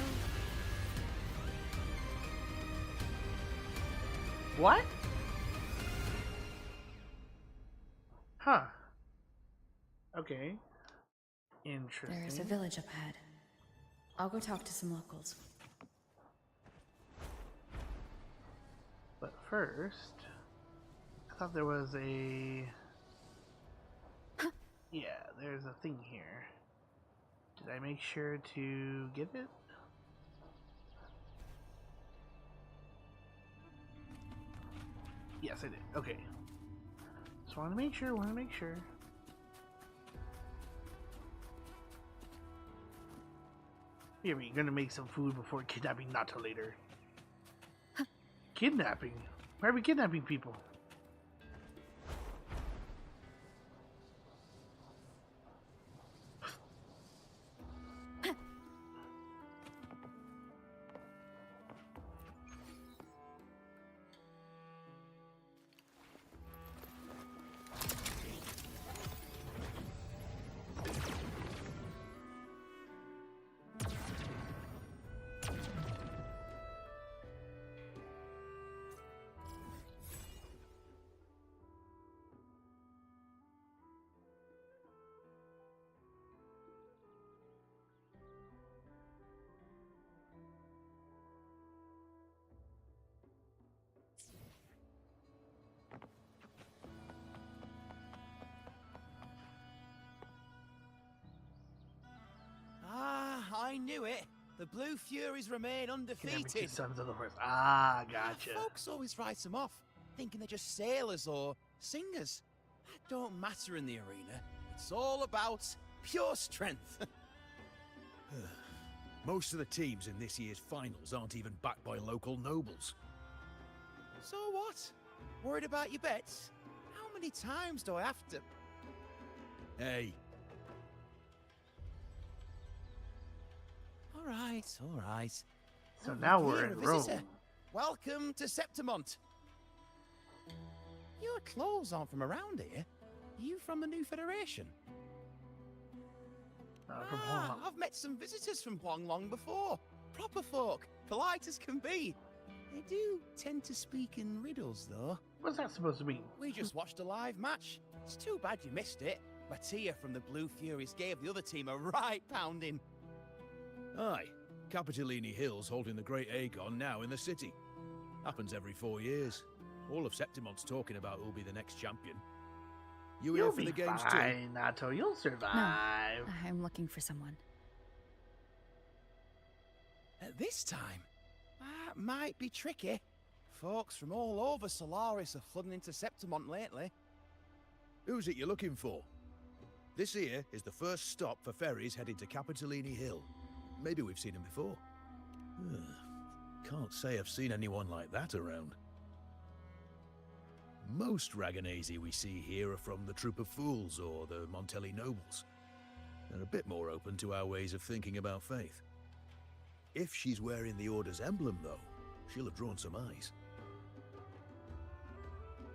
What? Huh. Okay. Interesting. There's a village up ahead. I'll go talk to some locals. But first, I thought there was a... Yeah, there's a thing here. Did I make sure to get it? Yes, I did. Okay. Just want to make sure, Here, we're gonna make some food before kidnapping Nato later. Kidnapping? Why are we kidnapping people? I knew it. The Blue Furies remain Kidnapping two undefeated. sons of the horse. Ah, gotcha. Folks always write them off, thinking they're just sailors or singers. That don't matter in the arena. It's all about pure strength. Most of the teams in this year's finals aren't even backed by local nobles. So what? Worried about your bets? How many times do I have to... Hey, All right. So now Here, we're a in visitor. Rome. Welcome to Septimont. Your clothes aren't from around here. You from the new Federation? From Hong I've met some visitors from Huanglong before. Proper folk, polite as can be. They do tend to speak in riddles, though. What's that supposed to mean? We just watched a live match. It's too bad you missed it. Mattia from the Blue Furies gave the other team a right pounding. aye. Capitolini Hill's holding the Great Aegon now in the city. Happens every 4 years. All of Septimont's talking about who'll be the next champion. You here You'll for be the games fine, Nato. You'll survive. I'm looking for someone. At this time? That might be tricky. Folks from all over Solaris are flooding into Septimont lately. Who's it you're looking for? This here is the first stop for ferries heading to Capitolini Hill. Maybe we've seen him before. Can't say I've seen anyone like that around. Most Raganesi we see here are from the Troop of Fools or the Montelli Nobles. They're a bit more open to our ways of thinking about faith. If she's wearing the Order's emblem, though, she'll have drawn some eyes.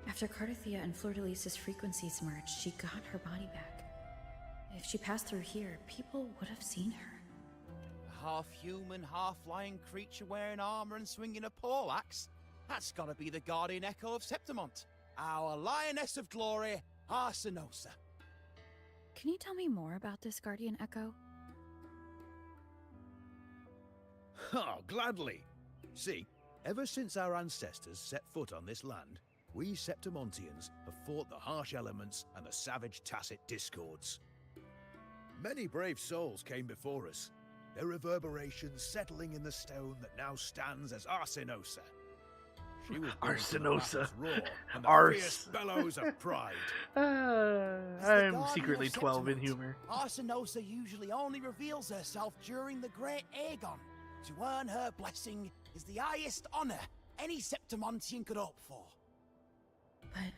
After Cardathia and Fleur-de-Lis's frequencies merged, she got her body back. If she passed through here, people would have seen her. A half-human, half-lion creature wearing armor and swinging a poleaxe? That's gotta be the Guardian Echo of Septimont. Our Lioness of Glory, Arsinosa. Can you tell me more about this Guardian Echo? Oh, gladly. See, ever since our ancestors set foot on this land, we Septimontians have fought the harsh elements and the savage Tacit discords. Many brave souls came before us, their reverberations settling in the stone that now stands as Arsinosa. She was born from the Arsinosa. battle's roar and the Ars. fierce bellows of pride. As the I'm Guardian secretly of 12 in Septimont, humor. Arsinosa usually only reveals herself during the Great Aegon. To earn her blessing is the highest honor any Septimontian could hope for. But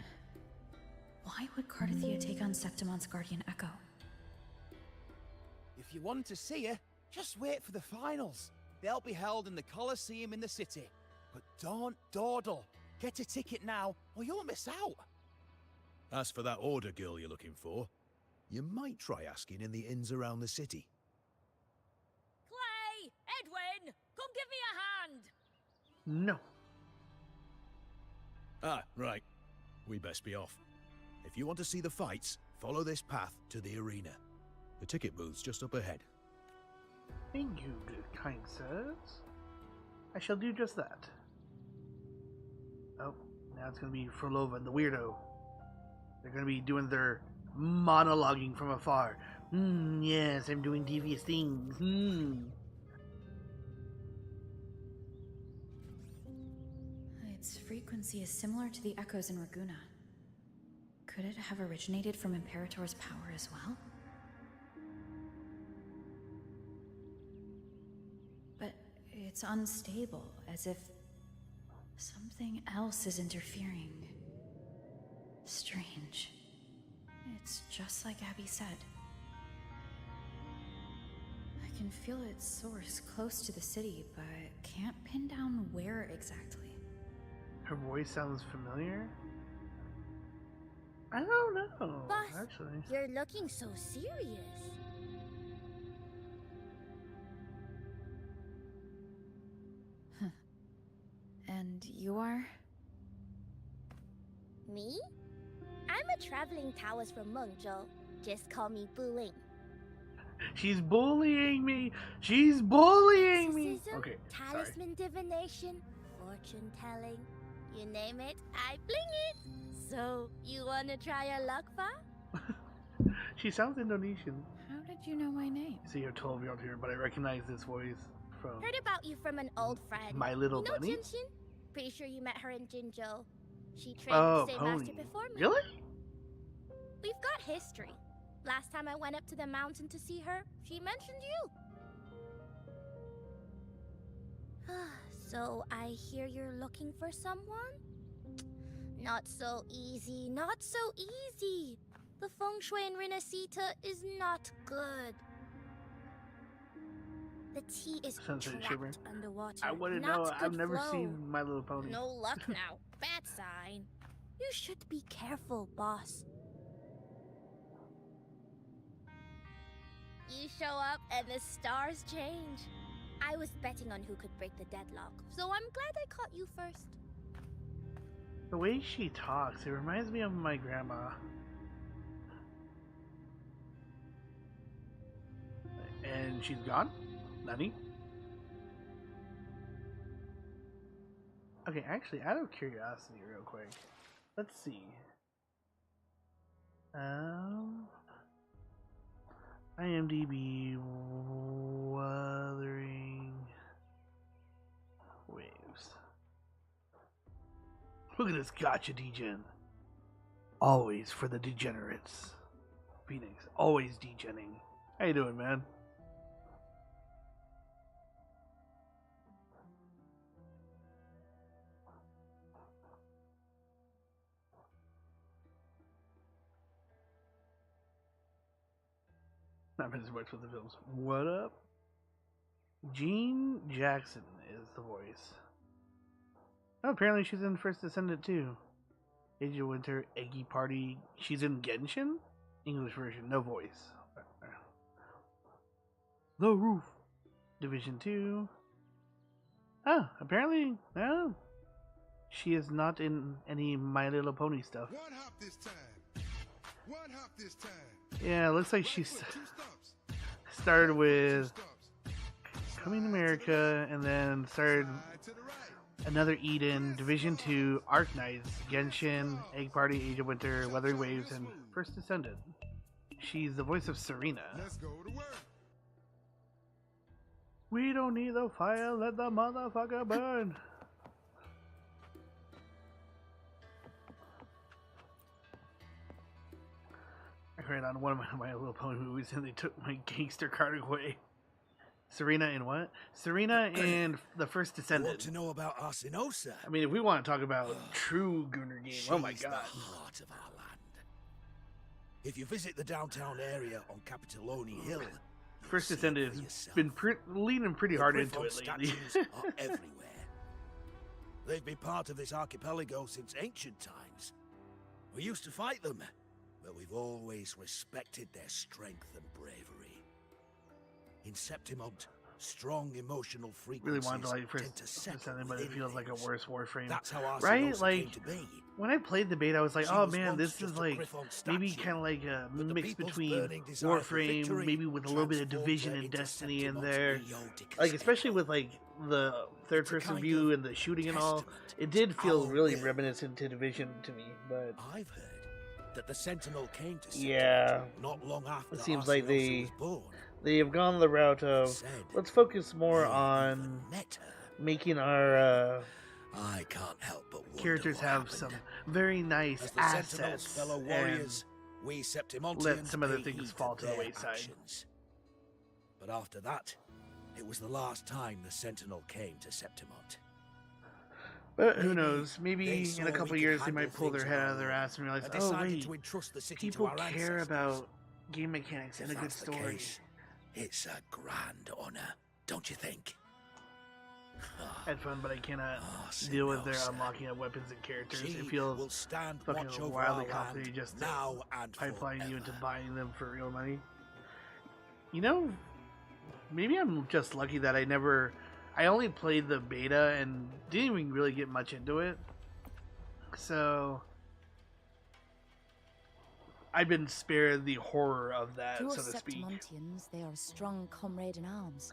why would Cardathia take on Septimont's Guardian Echo? If you want to see her, just wait for the finals. They'll be held in the Colosseum in the city. But don't dawdle. Get a ticket now, or you'll miss out. As for that Order girl you're looking for, you might try asking in the inns around the city. Clay! Edwin! Come give me a hand! No. Ah, right. We best be off. If you want to see the fights, follow this path to the arena. The ticket booth's just up ahead. Thank you, good kind sirs. I shall do just that. Oh, now it's gonna be Frolova and the weirdo. They're gonna be doing their monologuing from afar. Yes, I'm doing devious things. Its frequency is similar to the echoes in Raguna. Could it have originated from Imperator's power as well? But it's unstable, as if something else is interfering. Strange. It's just like Abby said. I can feel its source close to the city, but can't pin down where exactly. Her voice sounds familiar. I don't know, Boss, actually. you're looking so serious. And you are? Me? I'm a traveling Taoist from Mengzhou. Just call me Buling. She's bullying me. She's bullying me. Exorcism, Okay, sorry. talisman divination, fortune telling. You name it, I bling it. So, you wanna try your luck, Fa? She sounds Indonesian. How did you know my name? You see a 12-year-old here, but I recognize this voice from Heard about you from an old friend. My Little you know Bunny. Jinshin? Pretty sure you met her in Jinzhou. She trained Oh, the same master Pony. before me. Really? We've got history. Last time I went up to the mountain to see her, she mentioned you. So I hear you're looking for someone? Not so easy, not so easy. The feng shui in Renacita is not good. The tea is Sounds like Shiver. trapped underwater. I wouldn't not know. I've good never flow. seen My Little Pony. No luck now. Bad sign. You should be careful, boss. You show up and the stars change. I was betting on who could break the deadlock, so I'm glad I caught you first. The way she talks, it reminds me of my grandma. And she's gone? Nani? Okay, actually, out of curiosity, real quick, let's see. IMDb, Wuthering. Look at this gotcha, degen. Always for the degenerates. Phoenix, always degenning. How you doing, man? Not finished much with the films. What up? Jean Jackson is the voice. Oh, apparently she's in First Descendant too. Age of Winter, Eggy Party. She's in Genshin? English version, no voice. The Roof. Division 2. Oh, apparently, no. She is not in any My Little Pony stuff. One hop this time. One hop this time. Yeah, it looks like she started with Coming to America and then started Another Eden, Division 2, Arc Knights, Genshin, Egg Party, Age of Winter, Wuthering Waves, and First Descendant. She's the voice of Serena. Let's go to work. We don't need the fire, let the motherfucker burn. I cried on one of my Little Pony movies and they took my gangster card away. Serena in what? Serena in the First Descendant. Want to know about Arsinosa? I mean, if we want to talk about true Gunner game, oh my She's god. the heart of our land. If you visit the downtown area on Capitoloni Hill, First you'll see Descendant for has yourself. been leaning pretty The hard into Griffon it lately. statues are everywhere. They've been part of this archipelago since ancient times. We used to fight them, but we've always respected their strength and bravery. In Septimont, strong emotional Really frequencies wanted to like First tend to settle Descendant, but it within feels like a things. worse Warframe. That's how Arsinosa Right? came Like, to be. when I played the beta, I was like, She oh was man, once this just is a like Griffon maybe statue, kind of like a but the mix people's between burning desire for Warframe, victory maybe with a little bit of transformed Division her and into Destiny in Septimont's there. Leodic Like, especially staple. with like the third person kind view of and the shooting and all. testament It did to feel our really will. reminiscent to Division to me, but I've heard that the Sentinel came to yeah, Septimont not long after it seems like Arsinosa was born. they have gone the route of Said let's focus more they on even met her. making our I can't help but wonder characters what have happened. some very nice As the Sentinel's assets fellow and warriors, we Septimontians let some other pay things heed fall to the their wayside. actions. But after that, it was the last time the Sentinel came to Septimont. But who Maybe knows? they Maybe saw in a we couple could years they handle might pull their things head on out our of their own ass and realize, and oh decided wait, to entrust the city people to our care ancestors. about game mechanics and If a good that's the story. case, it's a grand honor, don't you think? Had fun, but I cannot Oh, deal with their Sinosa. unlocking of weapons and characters. She It feels will stand fucking watch over wildly our complicated land just to now and pipeline you into forever. buying them for real money. You know, maybe I'm just lucky that I only played the beta and didn't even really get much into it. So I've been spared the horror of that, To so us to speak. Septimontians, they are a strong comrade in arms.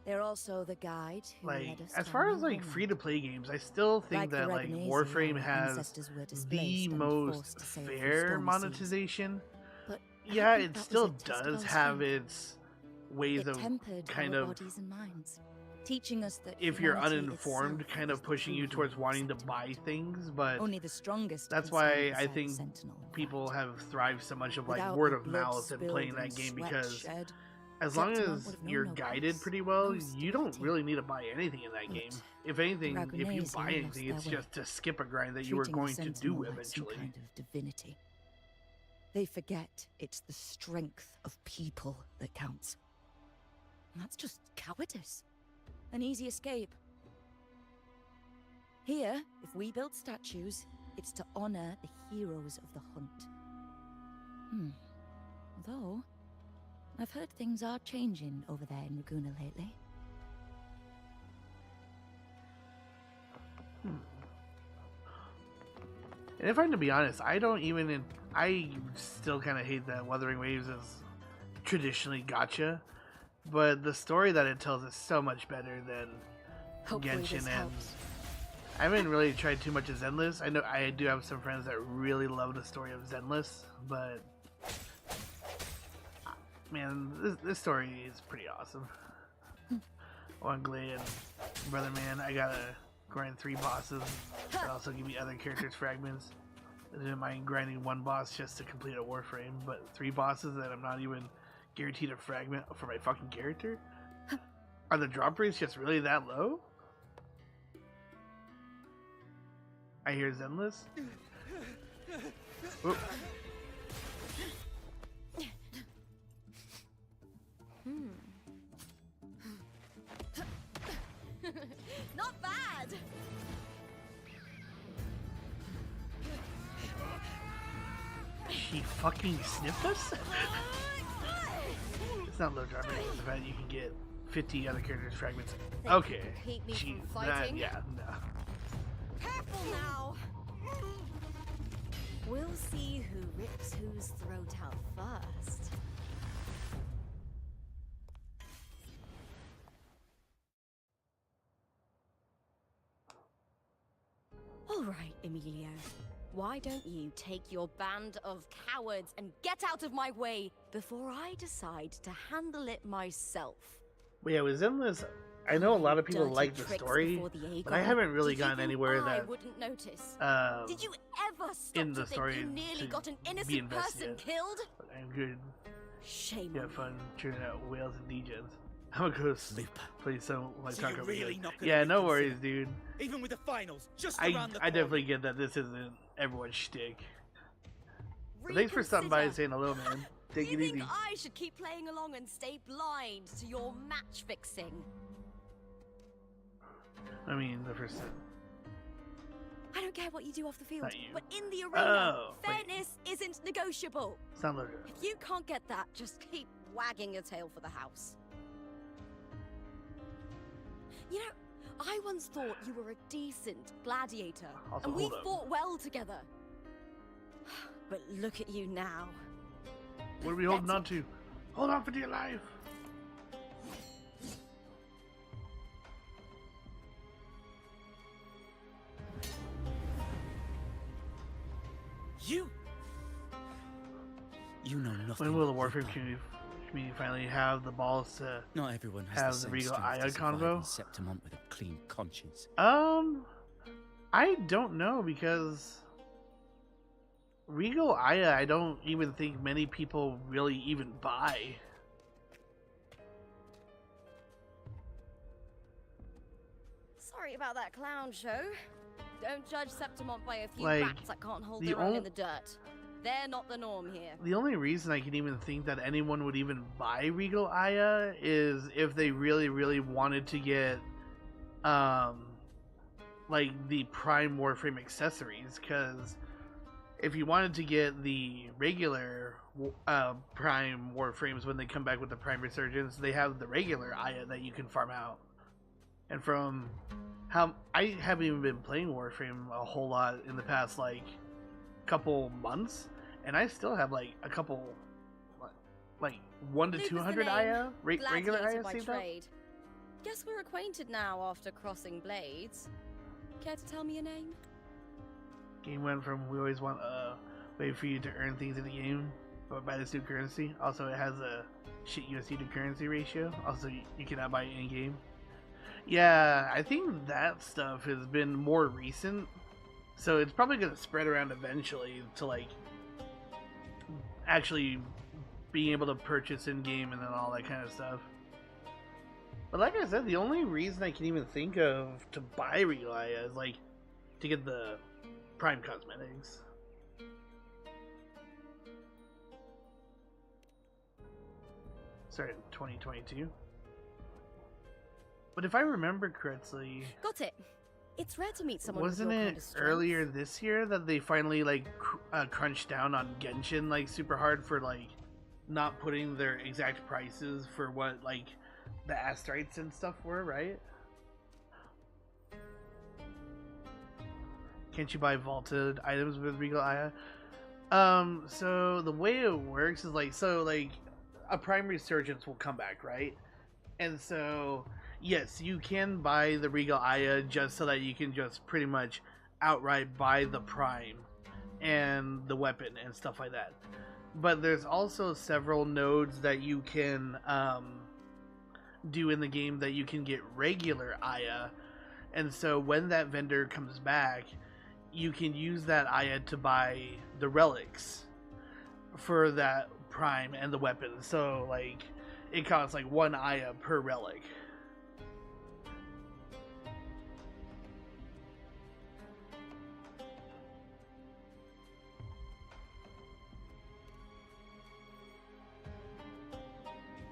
They're also the guide who Like, led us as to far our as new like homeland. free to play games, I still think Like the that like Reganese, Warframe our has ancestors were the displaced and most forced to sail through fair stormy seas. monetization. But I Yeah, think it that was still a test of does our have strength. its ways It of tempered kind our of, bodies and minds, teaching us that if you're humanity uninformed, itself kind is of the pushing true you towards hero of wanting to Septimont. buy things, but Only the strongest that's can stand why I beside the think Sentinel in people fight. have thrived so much of like Without word the of blood mouth and playing spilled that and game sweat because shed, as long Septimont as would have known you're no guided peace, pretty well, no you don't stability. really need to buy anything in that But game. If anything, if you Ragonese buy lost anything, their it's way, just to skip a grind that you were treating the going to Sentinel do like some eventually. kind of divinity. They forget it's the strength of people that counts. And that's just cowardice. An easy escape. Here, if we build statues, it's to honor the heroes of the hunt. Although, I've heard things are changing over there in Raguna lately. And if I'm to be honest, I still kind of hate that Wuthering Waves is traditionally gotcha, but the story that it tells is so much better than Hopefully this Genshin, and helps. I haven't really tried too much of Zenless. I know I do have some friends that really love the story of Zenless, but man, this story is pretty awesome. Wangley and Brother Man, I gotta grind 3 bosses. It also give me other characters' fragments. I didn't mind grinding 1 boss just to complete a Warframe, but 3 bosses that I'm not even guaranteed a fragment for my fucking character? Are the drop rates just really that low? I hear Zenless. Oop. Not bad! She fucking sniffed us? It's not low drop rate, it's the fact you can get 50 other characters' fragments. Okay. Keep me Jeez, from fighting. yeah, no. Careful now! We'll see who rips whose throat out first. All right, Emilio. Why don't you take your band of cowards and get out of my way before I decide to handle it myself? But yeah, with Zenless, I know a lot of people Dirty like the tricks story, before the but I Aegon. haven't really Did you gotten think anywhere I that wouldn't notice. Did you ever stop in the to story think you nearly to got an be innocent invested person in. killed? But I'm good. Shame You on have you. fun churning out whales and degens. I'm gonna go play some like So talk you're over really here. not gonna Yeah, no reconsider? worries, dude. Even with the finals, just I around the I corner. definitely get that this isn't everyone's shtick. But thanks for stopping by and Reconsider. saying hello, man. Take You it think easy. I should keep playing along and stay blind to your match fixing? I mean, the first time. I don't care what you do off the field, Not you. but in the arena, Oh, wait. fairness isn't negotiable. Sound like If you can't get that, just keep wagging your tail for the house. You know, I once thought you were a decent gladiator, Also, and we hold up. fought well together. But look at you now. What are we holding on to? Hold on for dear life. You know nothing. When will the of Warframe people. community finally have the balls to? Not everyone has have the the same Regal strength Aya to survive convo? in Septimont with a clean conscience. I don't know because Regal Aya, I don't even think many people really even buy. Sorry about that clown show. Don't judge Septimont by a few Like, rats that can't hold the their own ol- in the dirt. They're not the norm here. The only reason I can even think that anyone would even buy Regal Aya is if they really, really wanted to get, like the Prime Warframe accessories. Because if you wanted to get the regular Prime Warframes when they come back with the Prime Resurgence, they have the regular Aya that you can farm out. And from how I haven't even been playing Warframe a whole lot in the past like couple months, and I still have like a couple, like 1 to Luke is the 200 name. Aya regular Gladiator Aya by saved up. trade. Guess we're acquainted now after crossing blades. Care to tell me your name? Game went from we always want wait for you to earn things in the game, but buy this new currency. Also, it has a shit USD to currency ratio. Also, you cannot buy it in game. Yeah, I think that stuff has been more recent, so it's probably going to spread around eventually to like actually being able to purchase in game and then all that kind of stuff. But like I said, the only reason I can even think of to buy Regal Aya is like to get the Prime cosmetics. Started in 2022. But if I remember correctly, Got it. It's rare to meet someone wasn't with your it kind of strength. earlier this year that they finally like crunched down on Genshin like super hard for like not putting their exact prices for what like the Astrites and stuff were, right? Can't you buy vaulted items with Regal Aya? So the way it works is like, so like a Prime Resurgence will come back, right? And so yes, you can buy the Regal Aya just so that you can just pretty much outright buy the Prime and the weapon and stuff like that. But there's also several nodes that you can do in the game that you can get regular Aya, And so when that vendor comes back, you can use that Aya to buy the relics for that prime and the weapons. So like it costs like 1 Aya per relic.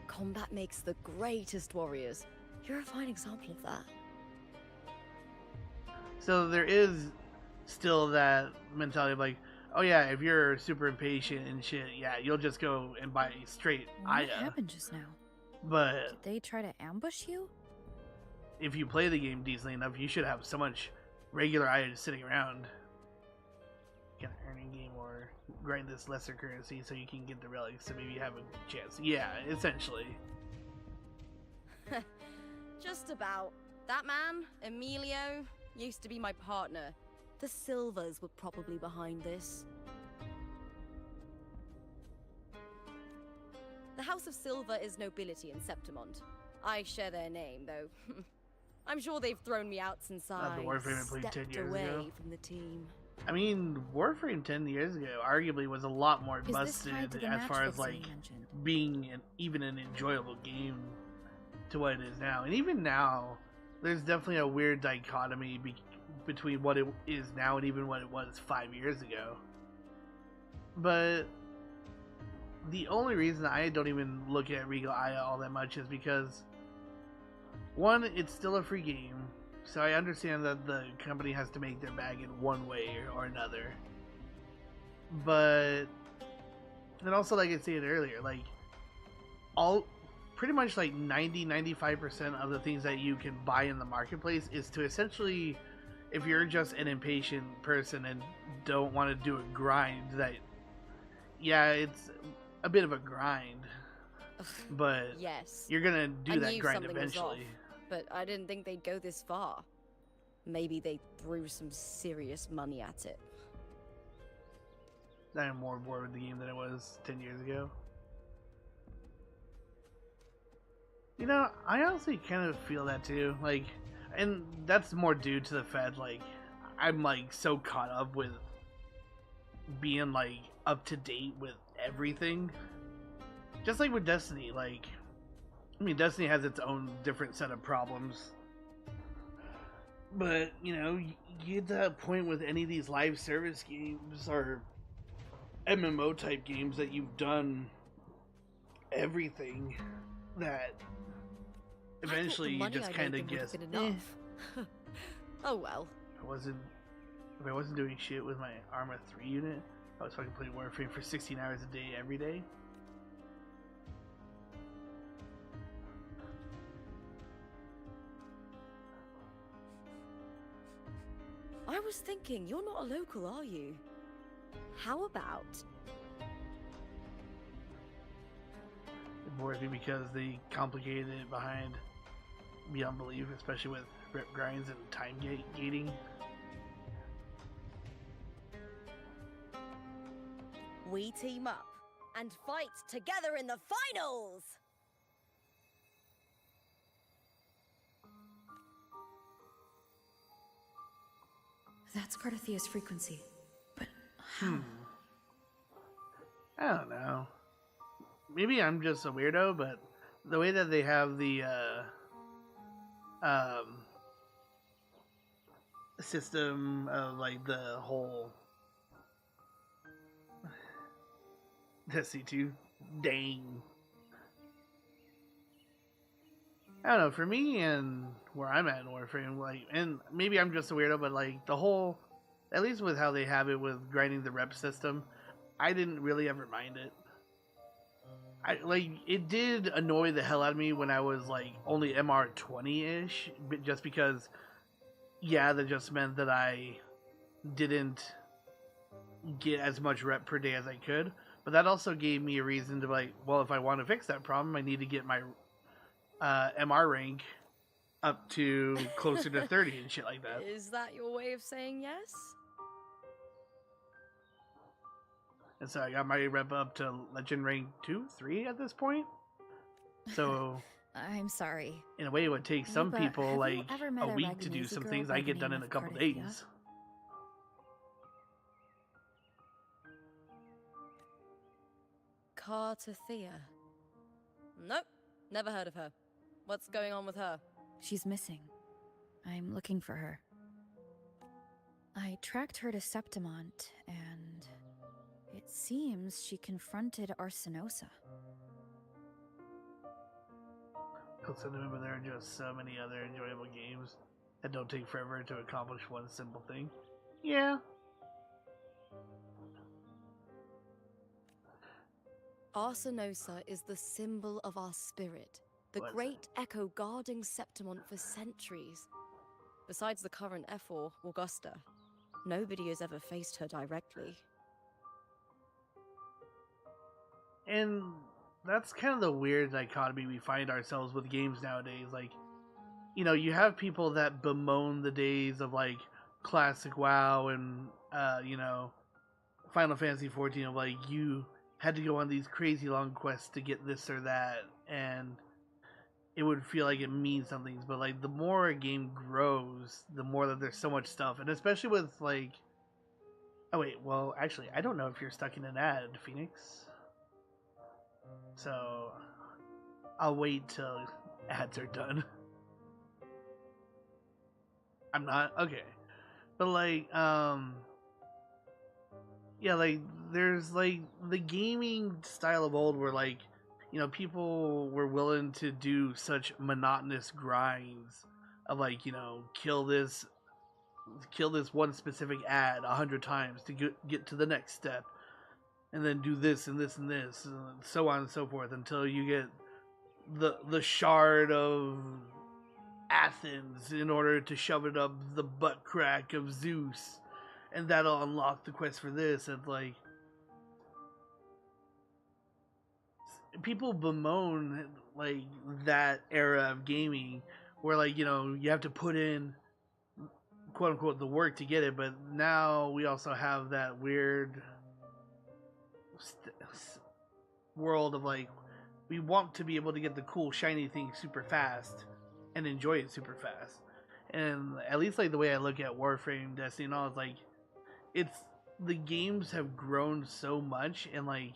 Combat makes the greatest warriors. You're a fine example of that. So there is still that mentality of like, oh yeah, if you're super impatient and shit, yeah, you'll just go and buy straight What Aya. happened just now? But Did they try to ambush you? if you play the game decently enough, you should have so much regular Aya just sitting around. Get an earning game or grind this lesser currency so you can get the relics, so maybe you have a chance. Yeah, essentially. Just about. That man, Emilio, used to be my partner. The Silvers were probably behind this. The House of Silver is nobility in Septimont. I share their name, though. I'm sure they've thrown me out since I the Warframe I played 10 stepped years away ago. from the team. I mean, Warframe 10 years ago arguably was a lot more Is this tied to busted the as match far as fixing like you mentioned? being even an enjoyable game to what it is now. And even now, there's definitely a weird dichotomy between what it is now and even what it was 5 years ago. But the only reason I don't even look at Regal Aya all that much is because, one, it's still a free game, so I understand that the company has to make their bag in one way or another. But, and also like I said earlier, like, pretty much like 90-95% of the things that you can buy in the marketplace is to essentially, if you're just an impatient person and don't want to do a grind, that, yeah, it's a bit of a grind, but Yes. you're gonna do I that knew grind something was off, eventually. but I didn't think they'd go this far. Maybe they threw some serious money at it. I am more bored with the game than I was 10 years ago. You know, I honestly kind of feel that too. Like, and that's more due to the fact, like, I'm like so caught up with being like up to date with everything. Just like with Destiny, like, I mean, Destiny has its own different set of problems. But, you know, you get to that point with any of these live service games or MMO type games that you've done everything that eventually you just kind of guess. Enough. Oh well. If I wasn't doing shit with my Arma 3 unit, I was fucking playing Warframe for 16 hours a day every day. I was thinking, you're not a local, are you? How about... It bores me because they complicated it behind beyond belief, especially with rep grinds and time gating. We team up and fight together in the finals! That's Carthathia's frequency. But how? I don't know. Maybe I'm just a weirdo, but the way that they have the system of like the whole Destiny 2, dang. I don't know, for me and where I'm at in Warframe, like, and maybe I'm just a weirdo, but like the whole, at least with how they have it with grinding the rep system, I didn't really ever mind it. It did annoy the hell out of me when I was like only MR 20-ish, just because, yeah, that just meant that I didn't get as much rep per day as I could. But that also gave me a reason to be like, well, if I want to fix that problem, I need to get my MR rank up to closer to 30 and shit like that. Is that your way of saying yes? And so I got my rep up to legend rank 2, 3 at this point. So I'm sorry. In a way, it would take some But people have you like ever a met a week to do Ragnazi some girl things by I the get done name in a of couple Cardathia? days. Cartathea. Nope, never heard of her. What's going on with her? She's missing. I'm looking for her. I tracked her to Septimont, and it seems she confronted Arsenosa. Also, remember there are just so many other enjoyable games that don't take forever to accomplish one simple thing. Yeah. Arsenosa is the symbol of our spirit, the What's great echo guarding Septimont for centuries. Besides the current Ephor, Augusta, nobody has ever faced her directly. And that's kind of the weird dichotomy we find ourselves with games nowadays. Like, you know, you have people that bemoan the days of like classic WoW and you know, Final Fantasy 14 of like you had to go on these crazy long quests to get this or that, and it would feel like it means something. But like the more a game grows, the more that there's so much stuff, and especially with like, oh wait, well actually I don't know if you're stuck in an ad, Phoenix. So I'll wait till ads are done. I'm not? Okay. But like, yeah, like there's like the gaming style of old where like, you know, people were willing to do such monotonous grinds of like, you know, kill this one specific ad 100 times to get to the next step, and then do this and this and this, and so on and so forth until you get the shard of Athens in order to shove it up the butt crack of Zeus, and that'll unlock the quest for this. And like, people bemoan like that era of gaming where like, you know, you have to put in quote unquote the work to get it, but now we also have that weird world of like, we want to be able to get the cool shiny thing super fast and enjoy it super fast. And at least like the way I look at Warframe, Destiny and all, is like, it's, the games have grown so much, and like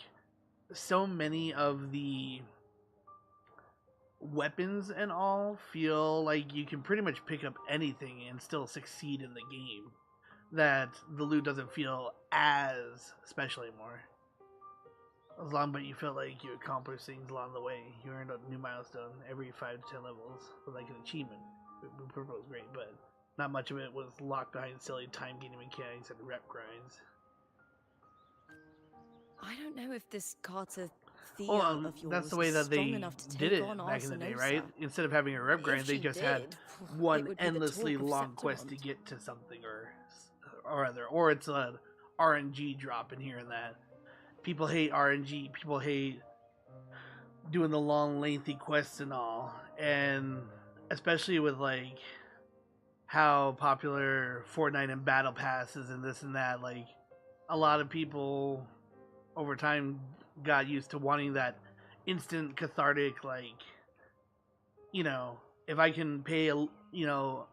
so many of the weapons and all feel like you can pretty much pick up anything and still succeed in the game, that the loot doesn't feel as special anymore. As long as you feel like you accomplish things along the way. You earned a new milestone every 5 to 10 levels with like an achievement. Purple was great, but not much of it was locked behind silly time gating mechanics and rep grinds. I don't know if this Cartathea Well, of yours that's the way is that strong they enough to did take it on back in the day, Arsenosa. right? Instead of having a rep grind, If they she just did, had it one would be the endlessly talk of long quest to Septimont. get to something, or other, or it's a RNG drop in here and that. People hate RNG. People hate doing the long, lengthy quests and all, and especially with like how popular Fortnite and Battle Passes and this and that. Like, a lot of people over time got used to wanting that instant cathartic, like, you know, if I can pay a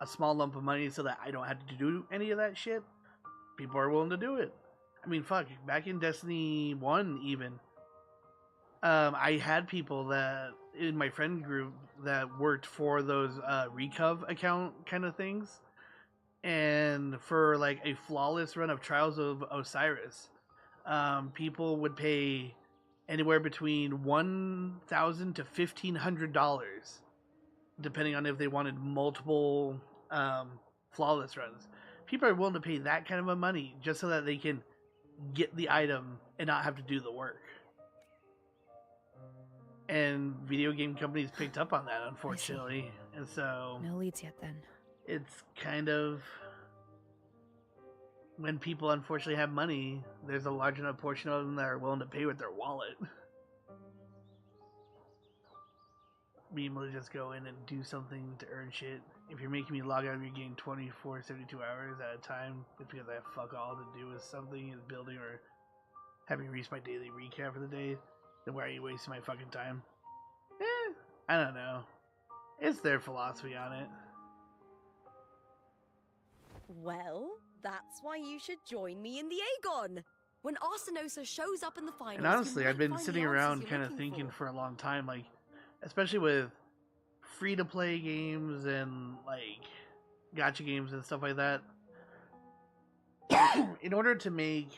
small lump of money so that I don't have to do any of that shit, people are willing to do it. I mean, fuck, back in Destiny 1 even, I had people that in my friend group that worked for those Recov account kind of things, and for like a flawless run of Trials of Osiris, people would pay anywhere between $1,000 to $1,500, depending on if they wanted multiple flawless runs. People are willing to pay that kind of a money just so that they can get the item and not have to do the work. And video game companies picked up on that, unfortunately. And so No leads yet then. it's kind of, when people unfortunately have money, there's a large enough portion of them that are willing to pay with their wallet. Being able to just go in and do something to earn shit. If you're making me log out of your game 24, 72 hours at a time, it's because I have fuck all to do with something in building or having reached my daily recap for the day, then why are you wasting my fucking time? I don't know. it's their philosophy on it. Well, that's why you should join me in the Aegon. When Arsenosa shows up in the finals, And honestly, you I've might been find the sitting answers around you're kind of looking thinking for. for a long time, like, especially with free-to-play games and, like, gacha games and stuff like that. In order to make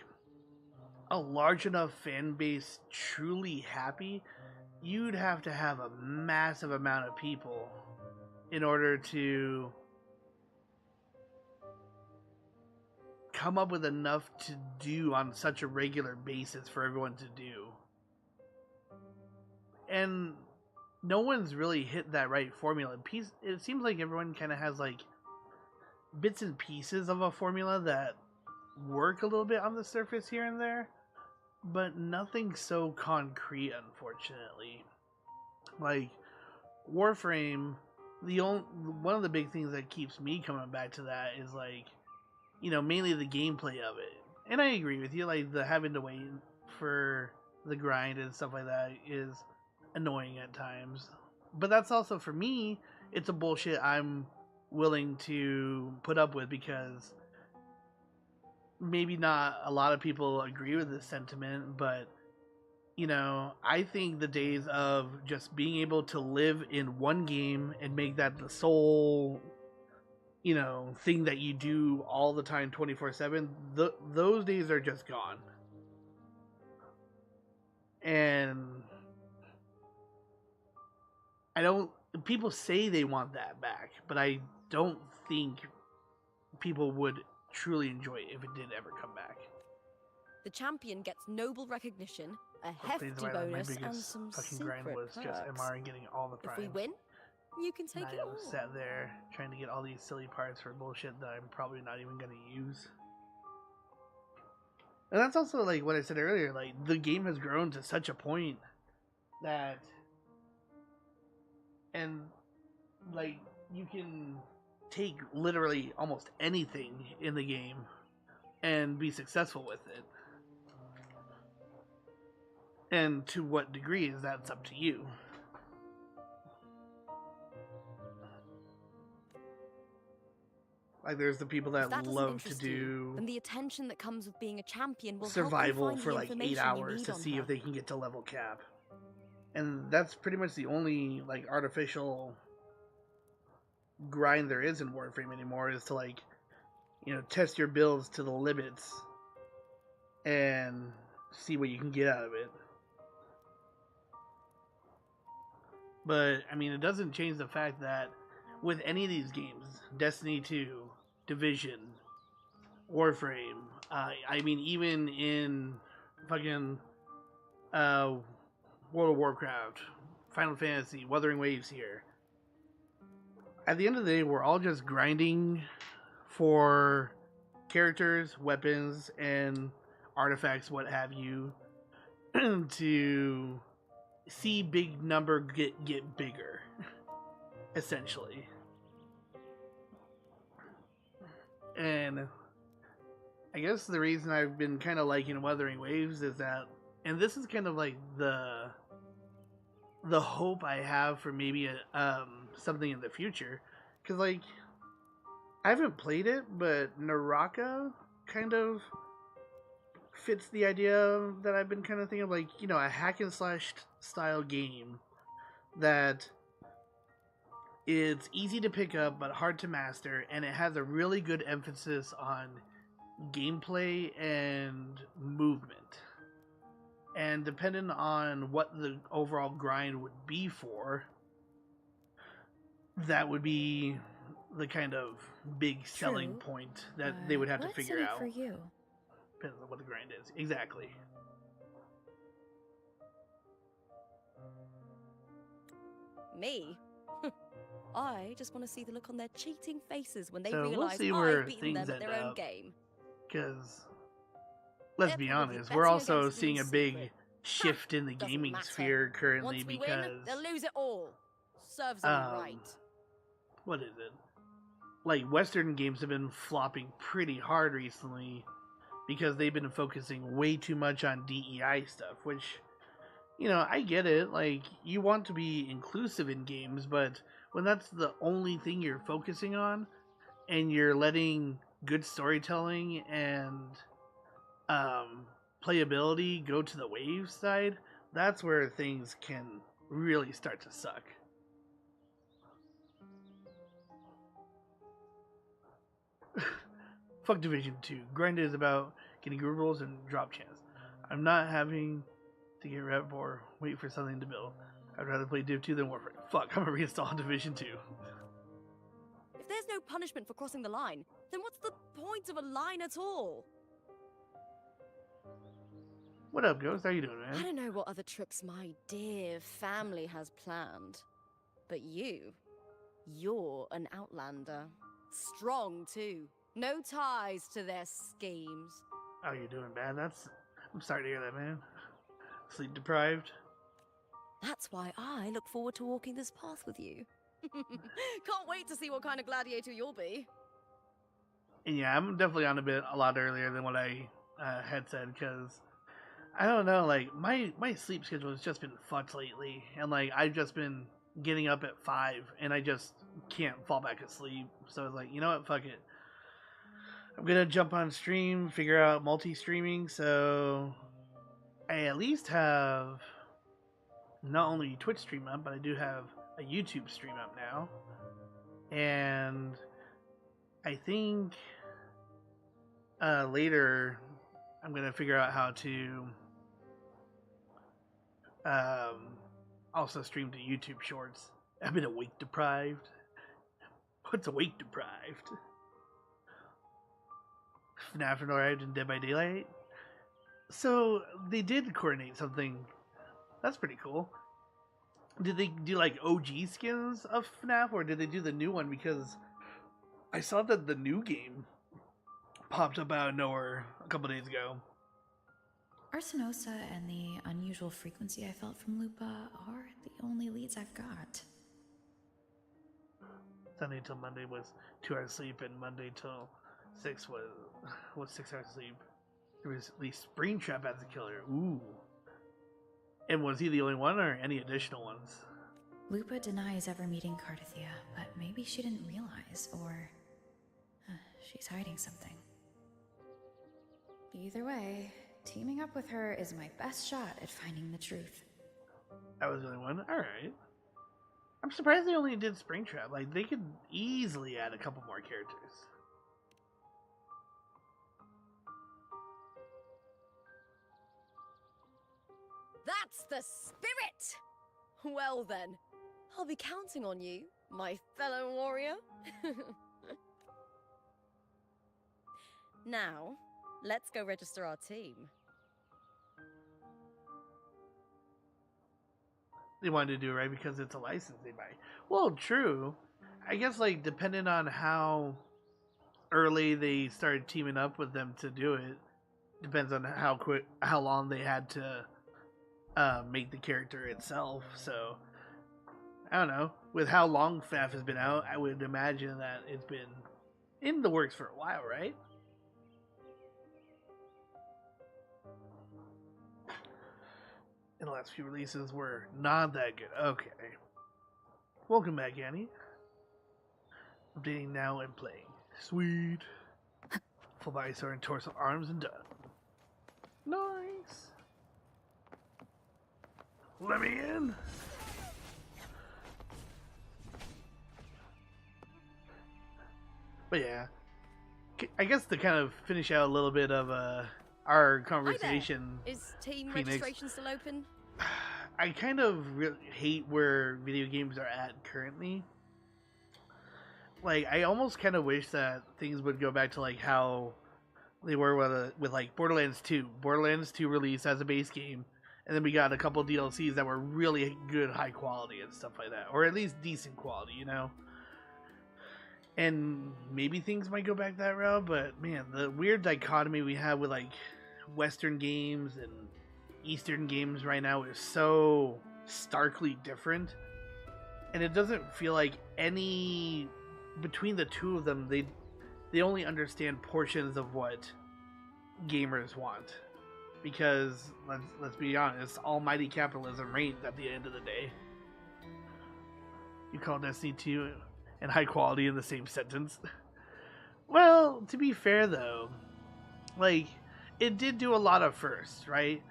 a large enough fan base truly happy, you'd have to have a massive amount of people in order to come up with enough to do on such a regular basis for everyone to do. And no one's really hit that right formula. It seems like everyone kind of has like bits and pieces of a formula that work a little bit on the surface here and there, but nothing so concrete, unfortunately. Like Warframe, one of the big things that keeps me coming back to that is like, you know, mainly the gameplay of it. And I agree with you, like the having to wait for the grind and stuff like that is annoying at times. But that's also, for me, it's a bullshit I'm willing to put up with, because maybe not a lot of people agree with this sentiment, but you know, I think the days of just being able to live in one game and make that the sole, you know, thing that you do all the time 24/7, those days are just gone. And I don't, people say they want that back, but I don't think people would truly enjoy it if it did ever come back. The champion gets noble recognition, a hefty My bonus, and biggest some fucking secret grind was just perks. MR and getting all the If primes. we win, you can take and it I all. sat there trying to get all these silly parts for bullshit that I'm probably not even going to use. And that's also like what I said earlier, like the game has grown to such a point that, and like you can take literally almost anything in the game and be successful with it. And to what degree is that's up to you. Like there's the people If that doesn't love to interest do you, then the attention that comes with being a champion will survival help you for find like the 8 information you hours need to on see her. if they can get to level cap. And that's pretty much the only like artificial grind there is in Warframe anymore, is to like, you know, test your builds to the limits and see what you can get out of it. But I mean, it doesn't change the fact that with any of these games, Destiny 2, Division, Warframe, I mean, even in fucking World of Warcraft, Final Fantasy, Wuthering Waves here, at the end of the day, we're all just grinding for characters, weapons, and artifacts, what have you, to see big number get bigger, essentially. And I guess the reason I've been kind of liking Wuthering Waves is that, and this is kind of like the hope I have for maybe something in the future, because like I haven't played it, but Naraka kind of fits the idea that I've been kind of thinking of, like, you know, a hack and slash style game that it's easy to pick up but hard to master, and it has a really good emphasis on gameplay and movement. And depending on what the overall grind would be for, that would be the kind of big selling point that they would have to figure out. For you? Depends on what the grind is. Exactly. Me? I just want to see the look on their cheating faces when they So we'll realise see where I've beaten things them at their end own up. game. Because, let's They're be probably honest, betting we're also against me seeing in a big secret. shift in the Doesn't gaming matter. sphere currently, Once we because win, they'll lose it all. Serves them right. what is it? Like, Western games have been flopping pretty hard recently because they've been focusing way too much on DEI stuff, which, you know, I get it. Like, you want to be inclusive in games, but when that's the only thing you're focusing on, and you're letting good storytelling and playability go to the wave side, that's where things can really start to suck. Fuck Division 2. Grind is about getting group rolls and drop chance. I'm not having to get rep or wait for something to build. I'd rather play Div 2 than Warframe. Fuck, I'm gonna reinstall Division 2. If there's no punishment for crossing the line, then what's the point of a line at all? What up, Ghost? How you doing, I man? don't know what other tricks my dear family has planned, but you're an outlander. Strong, too. No ties to their schemes. How you doing, man? I'm sorry to hear that, man. Sleep deprived? That's why I look forward to walking this path with you. Can't wait to see what kind of gladiator you'll be. And yeah, I'm definitely on a lot earlier than what I had said, because I don't know, like, my sleep schedule has just been fucked lately, and like I've just been getting up at 5 and I just can't fall back asleep. So it's like, you know what, fuck it. I'm gonna jump on stream, figure out multi-streaming, so I at least have not only Twitch stream up, but I do have a YouTube stream up now. And I think later I'm gonna figure out how to also stream to YouTube Shorts. I've been awake deprived. What's awake deprived? FNAF arrived in Dead by Daylight. So they did coordinate something. That's pretty cool. Did they do like OG skins of FNAF, or did they do the new one? Because I saw that the new game popped up out of nowhere a couple days ago. Arsenosa and the unusual frequency I felt from Lupa are the only leads I've got. Sunday till Monday was 2 hours sleep, and Monday till 6 was 6 hours sleep. There was at least Springtrap as a killer. Ooh. And was he the only one, or any additional ones? Lupa denies ever meeting Cardathia, but maybe she didn't realize, or she's hiding something. Either way, teaming up with her is my best shot at finding the truth. I was the only one? Alright. I'm surprised they only did Springtrap. Like, they could easily add a couple more characters. That's the spirit! Well then, I'll be counting on you, my fellow warrior. Now, let's go register our team. They wanted to do it right because it's a license they buy. Well, true. I guess, like, depending on how early they started teaming up with them to do it, depends on how long they had to make the character itself. So I don't know. With how long FNAF has been out, I would imagine that it's been in the works for a while, right? And the last few releases were not that good. Okay. Welcome back, Annie. Updating now and playing. Sweet. Full body sword and torso, arms, and done. Nice. Let me in. But yeah, I guess to kind of finish out a little bit of our conversation. Is team Phoenix, registration still open? I kind of really hate where video games are at currently. Like, I almost kind of wish that things would go back to like how they were with like Borderlands 2. Borderlands 2 released as a base game, and then we got a couple DLCs that were really good, high quality and stuff like that, or at least decent quality, you know. And maybe things might go back that route, but man, the weird dichotomy we have with like Western games and Eastern games right now is so starkly different, and it doesn't feel like any between the two of them they only understand portions of what gamers want, because let's be honest, almighty capitalism reigns at the end of the day. you call Destiny 2 and high quality in the same sentence. Well, to be fair though, like, it did do a lot of firsts, right?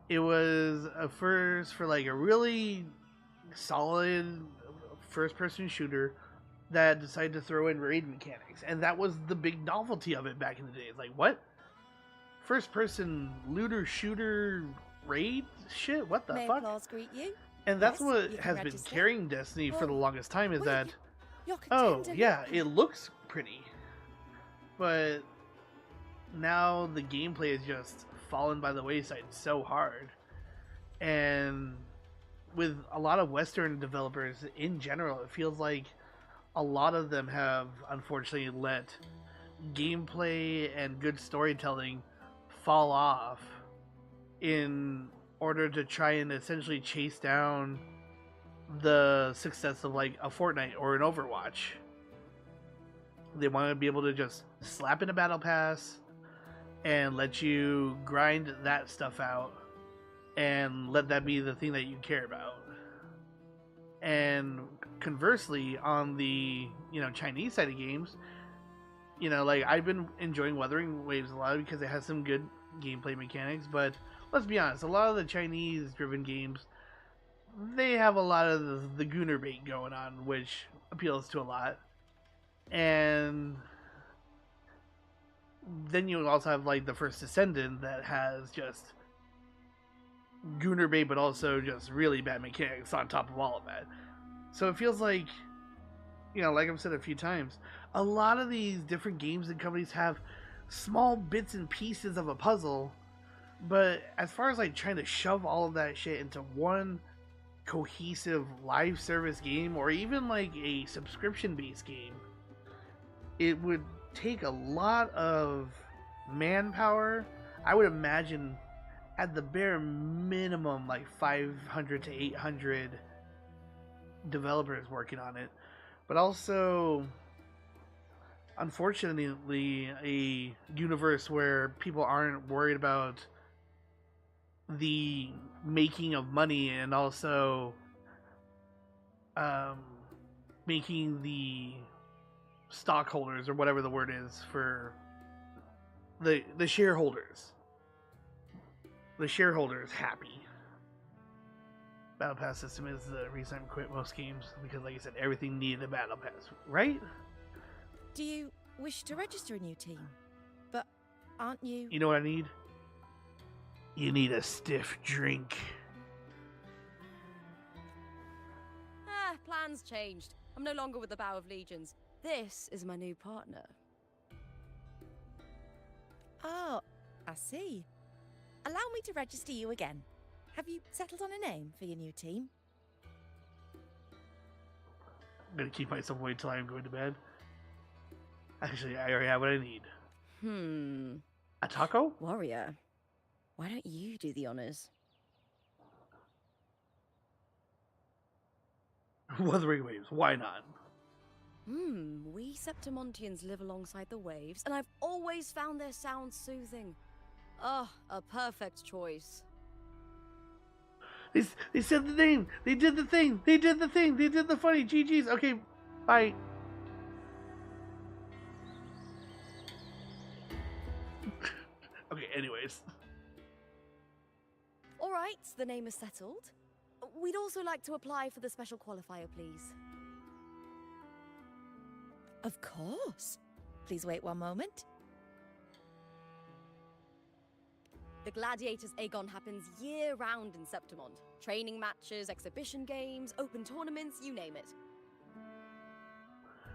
It was a first for like a really solid first person shooter that decided to throw in raid mechanics, and that was the big novelty of it back in the day. It's like, what? First person looter shooter raid shit? What the May fuck? applause greet you? And that's Yes, what you can has been register. carrying Destiny for the Well, longest time is wait, that, You're oh, contender, yeah, look. it looks pretty. But now the gameplay has just fallen by the wayside so hard. And with a lot of Western developers in general, it feels like a lot of them have unfortunately let gameplay and good storytelling fall off in order to try and essentially chase down the success of like a Fortnite or an Overwatch. They want to be able to just slap in a battle pass and let you grind that stuff out and let that be the thing that you care about. And conversely, on the Chinese side of games, like I've been enjoying Wuthering Waves a lot because it has some good gameplay mechanics. But let's be honest, a lot of the Chinese-driven games, they have a lot of the Gooner bait going on, which appeals to a lot. And then you also have like the First Descendant that has just Gooner bait, but also just really bad mechanics on top of all of that. So it feels like, like I've said a few times, a lot of these different games and companies have small bits and pieces of a puzzle, but as far as like trying to shove all of that shit into one cohesive live service game or even like a subscription based game, it would take a lot of manpower. I would imagine at the bare minimum like 500 to 800 developers working on it, but also unfortunately a universe where people aren't worried about the making of money and also making the stockholders, or whatever the word is for the shareholders happy. Battle pass system is the reason I quit most games, because like I said, everything needed a battle pass, right? Do you wish to register a new team? But aren't you... You know what I need? You need a stiff drink. Plans changed. I'm no longer with the Bow of Legions. This is my new partner. Oh, I see. Allow me to register you again. Have you settled on a name for your new team? I'm gonna keep myself away till I'm going to bed. Actually, I already have what I need. A taco? Warrior, why don't you do the honors? Wuthering Waves, why not? We Septimontians live alongside the waves, and I've always found their sound soothing. Oh, a perfect choice. They said the name. They did the thing. They did the thing. They did the funny. GG's. Okay, bye. Okay, anyways. All right, the name is settled. We'd also like to apply for the special qualifier, please. Of course. Please wait one moment. The Gladiators Aegon happens year-round in Septimont. Training matches, exhibition games, open tournaments, you name it.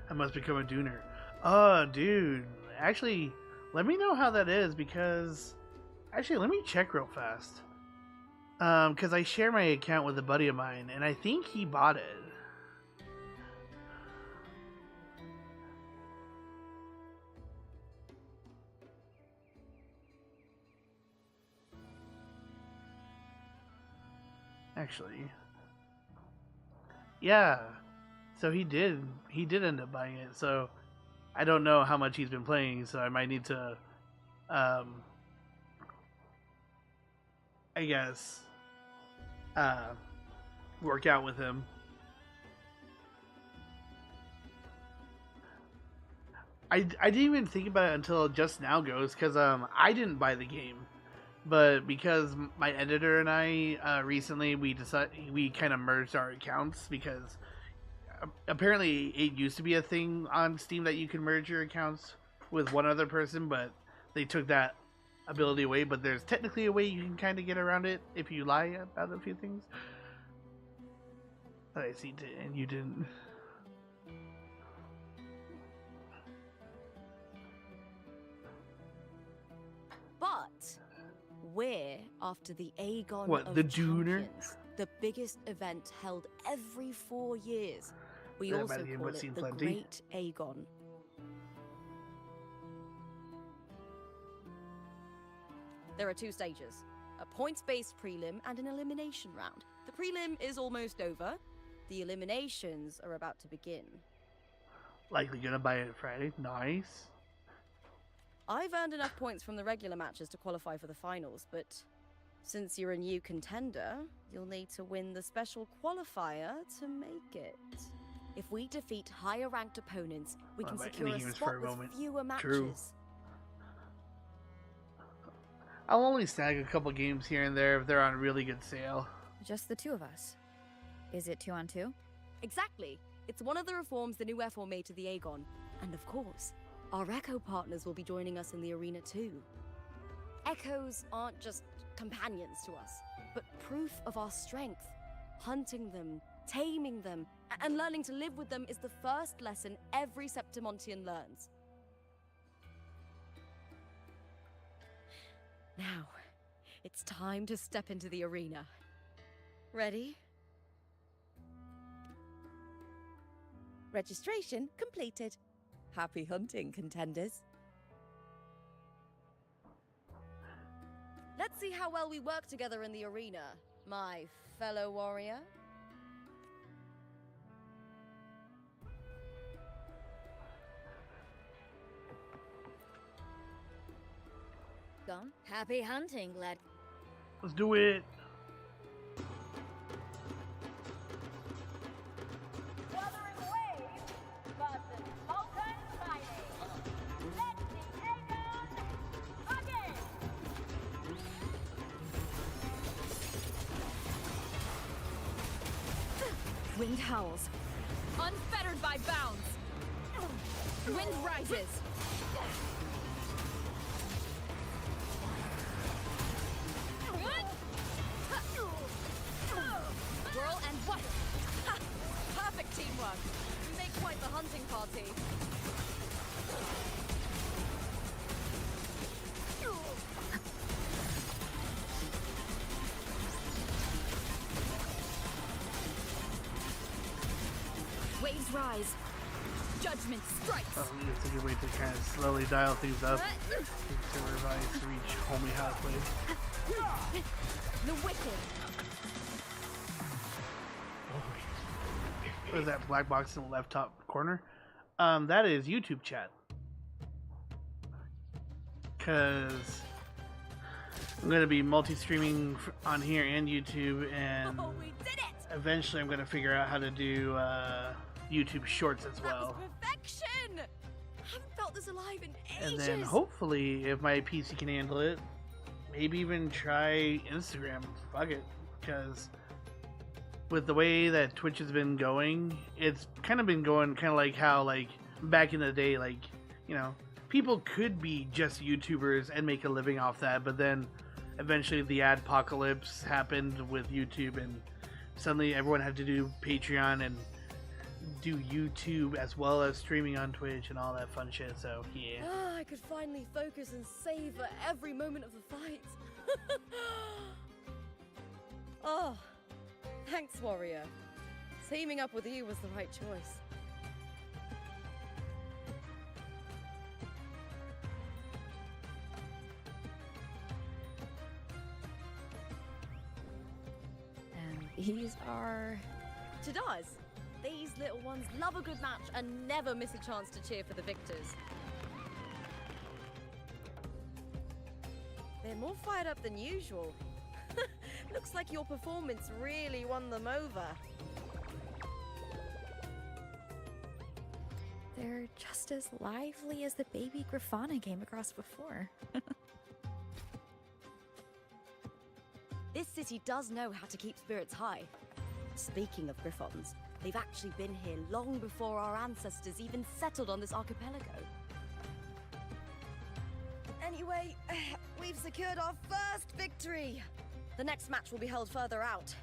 I must become a Dooner. Oh, dude. Actually, let me know how that is, because... Actually, let me check real fast. Because I share my account with a buddy of mine, and I think he bought it. Actually, yeah. So he did end up buying it. So I don't know how much he's been playing. So I might need to, I guess, work out with him. I didn't even think about it until just now, Ghost, because I didn't buy the game, but because my editor and I recently we kind of merged our accounts because apparently it used to be a thing on Steam that you can merge your accounts with one other person, but they took that ability away. But there's technically a way you can kind of get around it if you lie about a few things. I see, and you didn't. But we're after the Aegon What, of the Dooner? Champions, the biggest event held every 4 years. We That also might be call what's it seen the plenty. Great Aegon. There are 2 stages, a points-based prelim and an elimination round. The prelim is almost over. The eliminations are about to begin. Likely gonna buy it Friday. Nice. I've earned enough points from the regular matches to qualify for the finals, but since you're a new contender, you'll need to win the special qualifier to make it. If we defeat higher ranked opponents, we can secure a spot with fewer matches. True. I'll only snag a couple games here and there if they're on really good sale. Just the 2 of us. Is it 2 on 2? Exactly. It's one of the reforms the new FO made to the Aegon. And of course, our Echo partners will be joining us in the arena too. Echoes aren't just companions to us, but proof of our strength. Hunting them, taming them, and learning to live with them is the first lesson every Septimontian learns. Now, it's time to step into the arena. Ready? Registration completed. Happy hunting, contenders. Let's see how well we work together in the arena, my fellow warrior. Gone. Happy hunting, lad. Let's do it. Wuthering Waves versus Multistream. Let the Aegon begin! Wind howls. Unfettered by bounds. Wind rises. Whirl and what? Perfect teamwork. We make quite the hunting party. Waves rise. Judgment strikes. Oh, it's a good way to kind of slowly dial things up to revise to reach homie halfway. The wicked. What is that black box in the left top corner? That is YouTube chat. Cause I'm gonna be multi-streaming on here and YouTube, and We did it! eventually I'm gonna figure out how to do YouTube Shorts as well. That was perfection! I haven't felt this alive in ages. And then hopefully, if my PC can handle it, maybe even try Instagram. Fuck it, because with the way that Twitch has been going, it's kind of been going kind of like how, like, back in the day, like, you know, people could be just YouTubers and make a living off that, but then eventually the adpocalypse happened with YouTube, and suddenly everyone had to do Patreon and do YouTube as well as streaming on Twitch and all that fun shit, so yeah. I could finally focus and savor every moment of the fight. Oh, thanks, warrior. Teaming up with you was the right choice. And these are... Chadars, these little ones love a good match and never miss a chance to cheer for the victors. They're more fired up than usual. Looks like your performance really won them over. They're just as lively as the baby Grafana came across before. This city does know how to keep spirits high. Speaking of Griffons, they've actually been here long before our ancestors even settled on this archipelago. Anyway, we've secured our first victory. The next match will be held further out.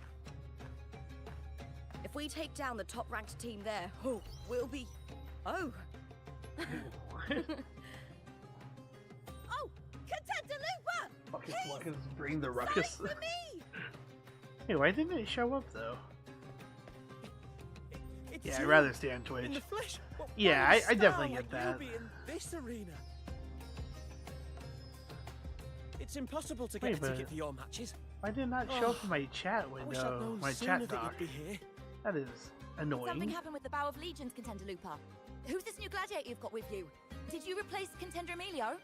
If we take down the top-ranked team there, we'll be... Oh! Oh! Contender Looper! Fucking bring the ruckus. For me! Hey, why didn't it show up though? It's Yeah, I'd you, rather stay on Twitch. in the flesh. Yeah, Why would a I definitely star get like that. you be in this arena? It's impossible to get Wait, a but ticket for your matches. Why did it not show up in my chat I wish I'd window? known My sooner chat that doc. you'd be here. That is Something annoying. happened with the Bow of Legions, Contender Looper. Who's this new gladiator you've got with you? Did you replace Contender Emilio?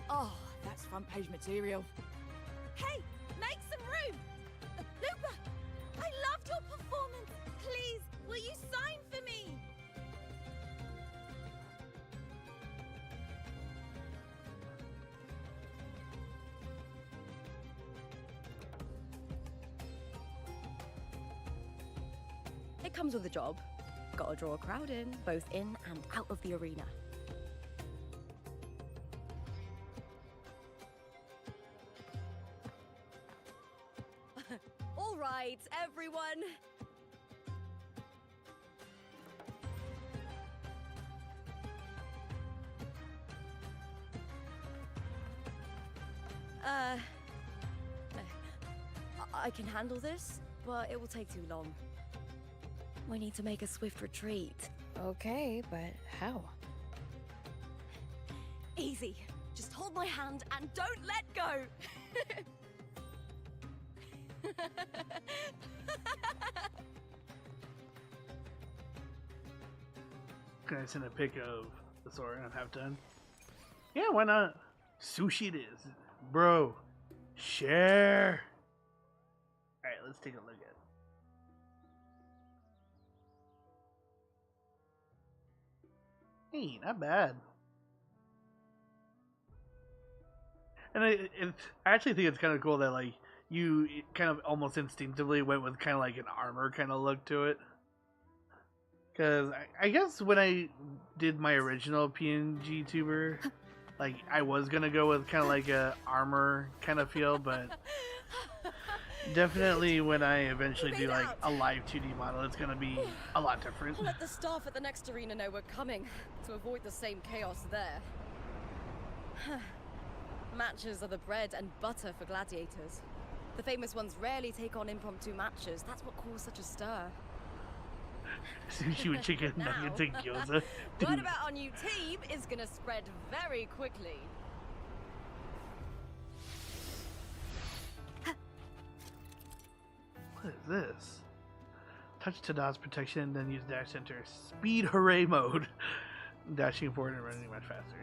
Oh, that's front page material. Hey, make some room! Looper, I loved your performance. Please, will you sign for me? It comes with a job. Gotta draw a crowd in, both in and out of the arena. All right, everyone. I can handle this, but it will take too long. We need to make a swift retreat. Okay, but how? Easy. Just hold my hand and don't let go. Can I send a pic of the sword I'm half done? Yeah, why not? Sushi it is. Bro, share. Alright, let's take a look at it. Hey, not bad. And I actually think it's kind of cool that like you kind of almost instinctively went with kind of like an armor kind of look to it. Because I guess when I did my original PNG tuber, like I was gonna go with kind of like a armor kind of feel, but definitely when I eventually do like a live 2D model, it's gonna be a lot different. I'll let the staff at the next arena know we're coming to avoid the same chaos there. Matches are the bread and butter for gladiators. The famous ones rarely take on impromptu matches. That's what caused such a stir. Sushi with chicken nuggets and gyoza. Word Dude, about our new team is gonna spread very quickly. what is this? Touch to dodge protection, then use dash enter. Speed hooray mode. Dashing forward and running much faster.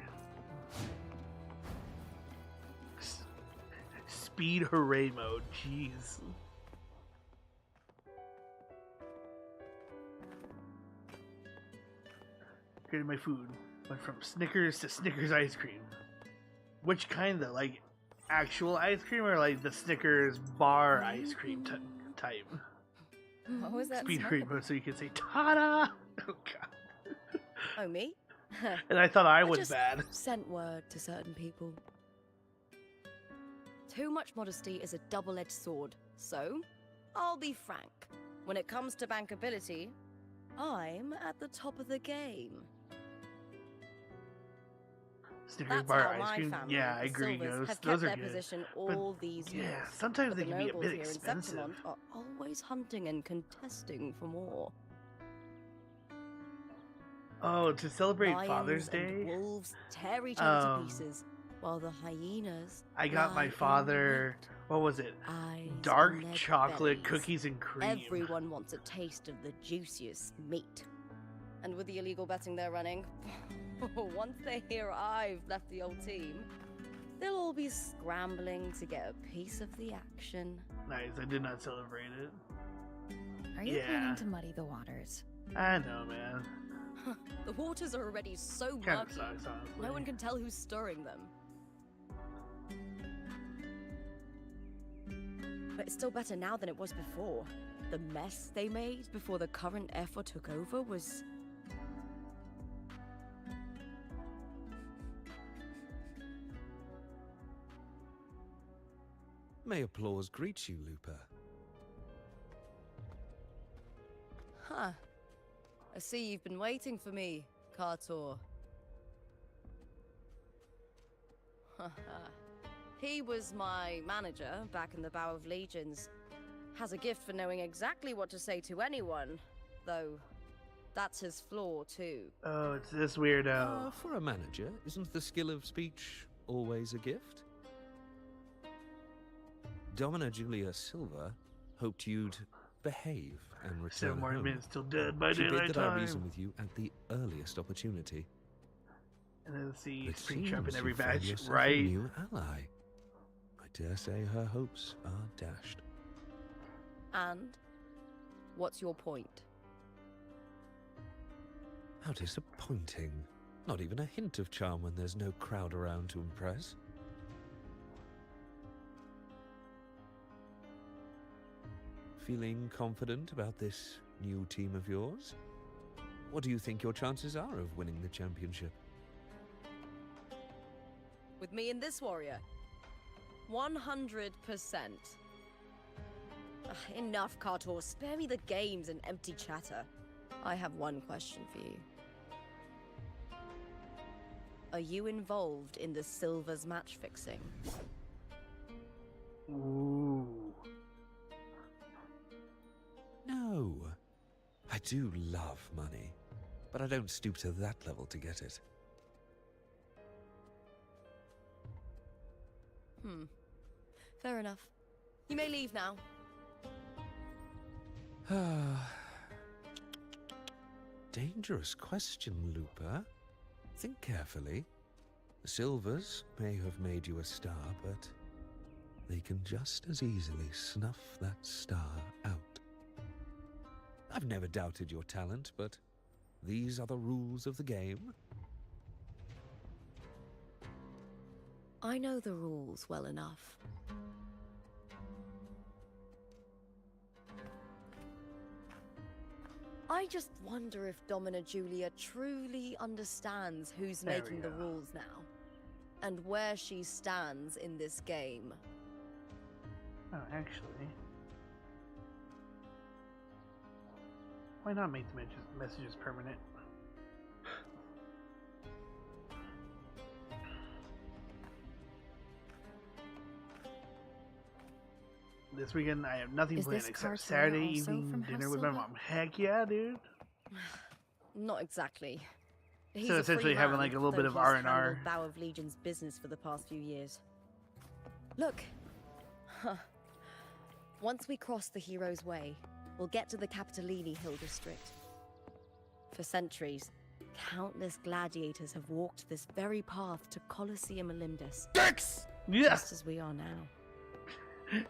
Speed hooray mode. Jeez. Created my food. Went from Snickers to Snickers ice cream. Which kind though? Like actual ice cream or like the Snickers bar ice cream type? What was that? Speed smell? hooray mode so you can say ta-da! Oh god. Oh, me? And I thought I was just bad. sent word to certain people. Too much modesty is a double-edged sword, so I'll be frank. When it comes to bankability, I'm at the top of the game. Snickers That's bar how ice my cream. family, Yeah, I the agree, Silvers, Ghost. have Those kept are their good. position But, all these years. yeah, sometimes But they the can be a nobles bit here in expensive. Septimont are always hunting and contesting for more. Oh, to celebrate Lions Father's and Day, wolves tear each other to Um, pieces, while the hyenas I got lie my in father. wait, What was it? eyes Dark on their chocolate bellies. cookies and cream. Everyone wants a taste of the juiciest meat. And with the illegal betting they're running, once they hear I've left the old team, they'll all be scrambling to get a piece of the action. Nice. I did not celebrate it. Are you Yeah. planning to muddy the waters? I know, man. The waters are already so Kind of murky. sucks, honestly. No one can tell who's stirring them. But it's still better now than it was before. The mess they made before the current effort took over was... May applause greet you, Looper. Huh. I see you've been waiting for me, Kartor. He was my manager back in the Bow of Legions. Has a gift for knowing exactly what to say to anyone, though that's his flaw too. Oh, it's this weirdo. For a manager, isn't the skill of speech always a gift? Domina Julia Silva hoped you'd behave and return 7 more home. minutes till dead by She bid daylight that I reason time. with you at the earliest opportunity. And then see It Springtrap in seems every you found batch, yourself a right? new ally. I dare say her hopes are dashed. And what's your point? How disappointing. Not even a hint of charm when there's no crowd around to impress. Feeling confident about this new team of yours? What do you think your chances are of winning the championship? With me and this warrior? 100%. Enough, Kartor. Spare me the games and empty chatter. I have one question for you. Are you involved in the Silver's match fixing? Ooh. No. I do love money, but I don't stoop to that level to get it. Fair enough. You may leave now. Dangerous question, Looper. Think carefully. The Silvers may have made you a star, but they can just as easily snuff that star out. I've never doubted your talent, but these are the rules of the game. I know the rules well enough. I just wonder if Domina Julia truly understands who's There we making the go. rules now, and where she stands in this game. Oh, actually. Why not make the messages permanent? This weekend, I have nothing Is planned this except Kartor Saturday also evening from dinner House with my Silver? mom. Heck yeah, dude! Not exactly. He's So a essentially free having, man, like, a little bit though of he's R&R. handled Bow of Legion's business for the past few years. Look. Once we cross the Hero's Way, we'll get to the Capitolini Hill district. For centuries, countless gladiators have walked this very path to Colosseum Olympus. Dicks! Just Yes! as we are now.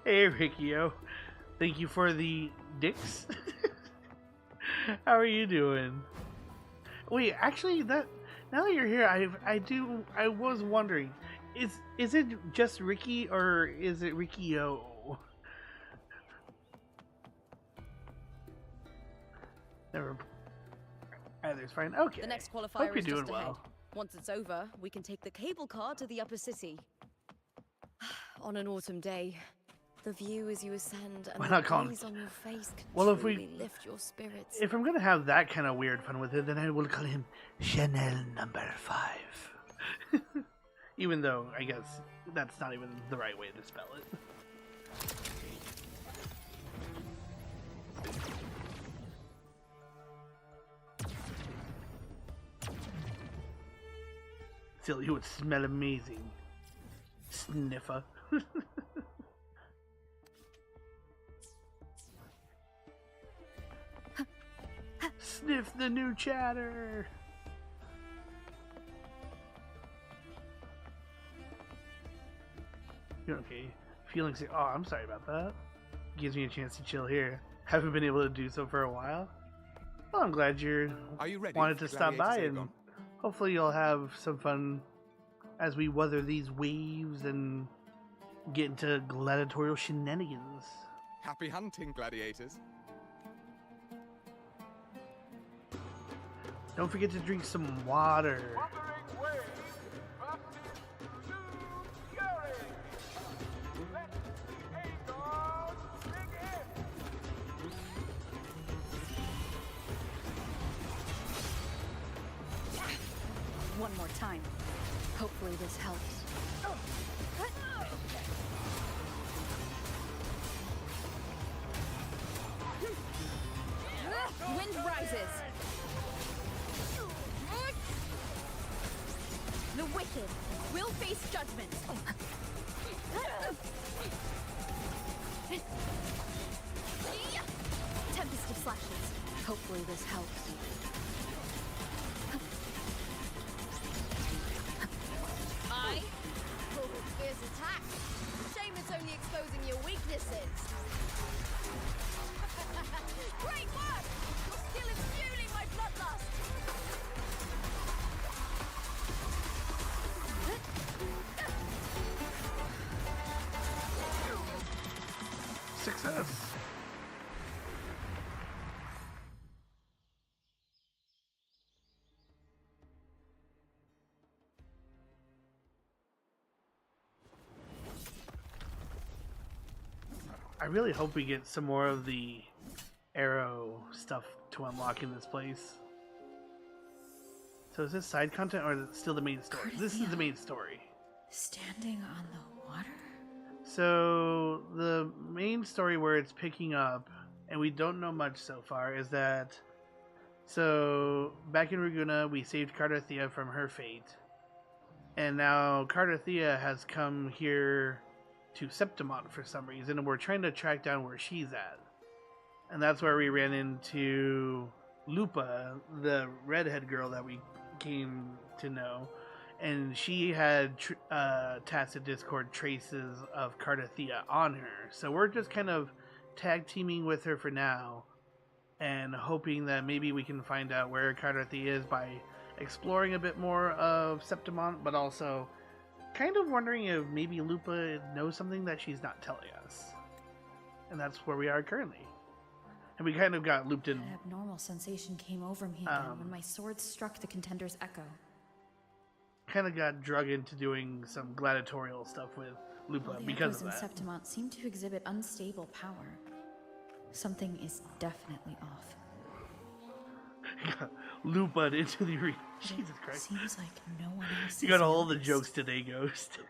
Hey, Riccio. Thank you for the dicks. How are you doing? Wait, actually, now that you're here, I was wondering, is it just Ricky or is it Riccio? Never. Either's fine. Okay. The next Hope qualifier you're is doing just ahead. well. Once it's over, we can take the cable car to the upper city. On an autumn day, the view as you ascend and Why the not call him- breeze on your face can Well, if truly we- lift your spirits. If I'm gonna have that kind of weird fun with it, then I will call him Chanel number 5. Even though I guess that's not even the right way to spell it. Still, you would smell amazing. Sniffer. Sniff the new chatter. You're okay. Feeling sick. Oh, I'm sorry about that. Gives me a chance to chill here. Haven't been able to do so for a while. Well, I'm glad you Are you ready wanted for to stop by, Gladiators and Aegon? hopefully you'll have some fun as we weather these waves and get into gladiatorial shenanigans. Happy hunting, gladiators. Don't forget to drink some water. Wuthering Waves versus Wuthering. Let the Aegon begin. One more time. Hopefully this helps. Wind rises. The wicked will face judgment. Tempest of slashes. Hopefully this helps. I. Oh, fierce attack. Shame it's only exposing your weaknesses. Great work! Your skill is fueling my bloodlust. Success. I really hope we get some more of the arrow stuff to unlock in this place. So is this side content or is it still the main story? This is the main story. Standing on the water? So the main story where it's picking up, and we don't know much so far, is that so back in Raguna we saved Cardathea from her fate, and now Cardathea has come here to Septimont for some reason, and we're trying to track down where she's at, and that's where we ran into Lupa, the redhead girl that we came to know. And she had Tacit Discord traces of Cardathea on her. So we're just kind of tag teaming with her for now and hoping that maybe we can find out where Cardathea is by exploring a bit more of Septimont, but also kind of wondering if maybe Lupa knows something that she's not telling us. And that's where we are currently. And we kind of got looped in. An abnormal sensation came over me again when my sword struck the contender's echo. Kind of got drug into doing some gladiatorial stuff with Lupa The because echoes of in that. Septimont seem to exhibit unstable power. Something is definitely off. Lupa into the arena. Jesus Christ. Seems like no one else You has got all the noticed. jokes today, Ghost.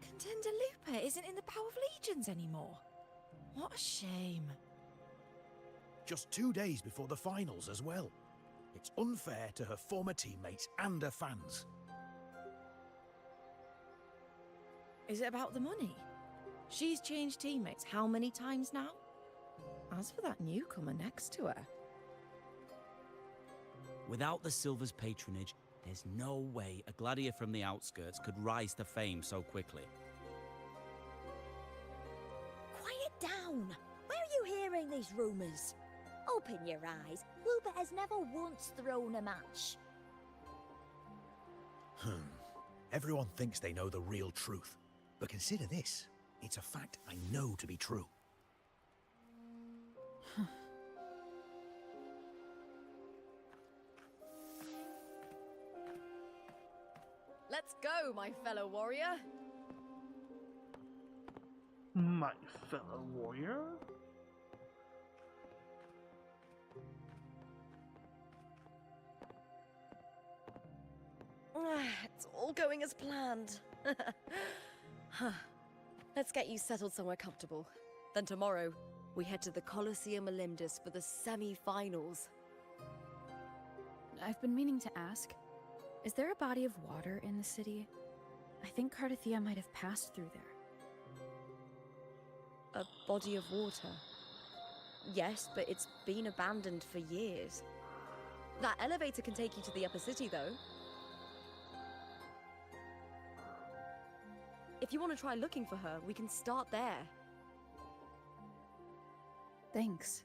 Contender Lupa isn't in the Power of Legions anymore. What a shame. Just 2 days before the finals as well. It's unfair to her former teammates and her fans. Is it about the money? She's changed teammates how many times now? As for that newcomer next to her, Without the Silver's patronage, there's no way a gladiator from the outskirts could rise to fame so quickly. Quiet down! Where are you hearing these rumours? Open your eyes. Lupa has never once thrown a match. Everyone thinks they know the real truth. But consider this. It's a fact I know to be true. Let's go, my fellow warrior. My fellow warrior? It's all going as planned. Let's get you settled somewhere comfortable. Then tomorrow, we head to the Colosseum Olympus for the semi-finals. I've been meaning to ask, is there a body of water in the city? I think Cardathea might have passed through there. A body of water? Yes, but it's been abandoned for years. That elevator can take you to the upper city, though. If you want to try looking for her, we can start there. Thanks.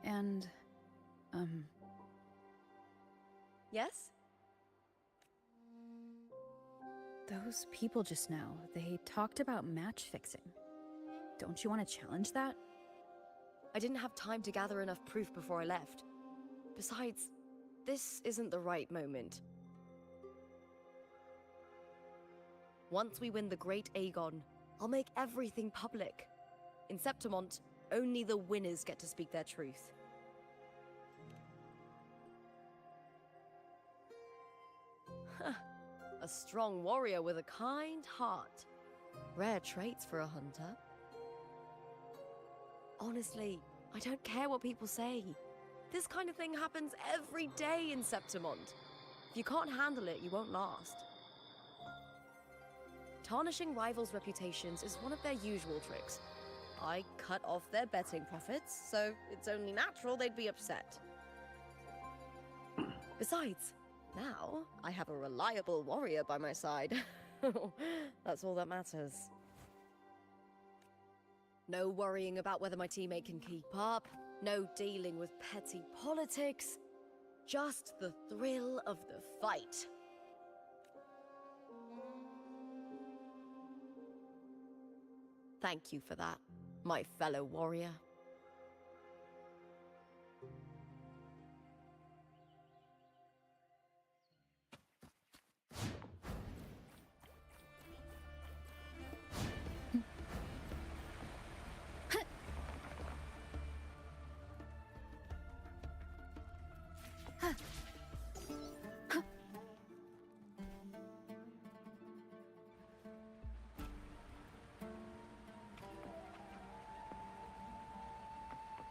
And, Yes? those people just now, they talked about match fixing. Don't you want to challenge that? I didn't have time to gather enough proof before I left. Besides, this isn't the right moment. Once we win the Great Aegon, I'll make everything public. In Septimont, only the winners get to speak their truth. A strong warrior with a kind heart. Rare traits for a hunter. Honestly, I don't care what people say. This kind of thing happens every day in Septimont. If you can't handle it, you won't last. Tarnishing rivals' reputations is one of their usual tricks. I cut off their betting profits, so it's only natural they'd be upset. Besides, now I have a reliable warrior by my side. That's all that matters. No worrying about whether my teammate can keep up. No dealing with petty politics. Just the thrill of the fight. Thank you for that, my fellow warrior.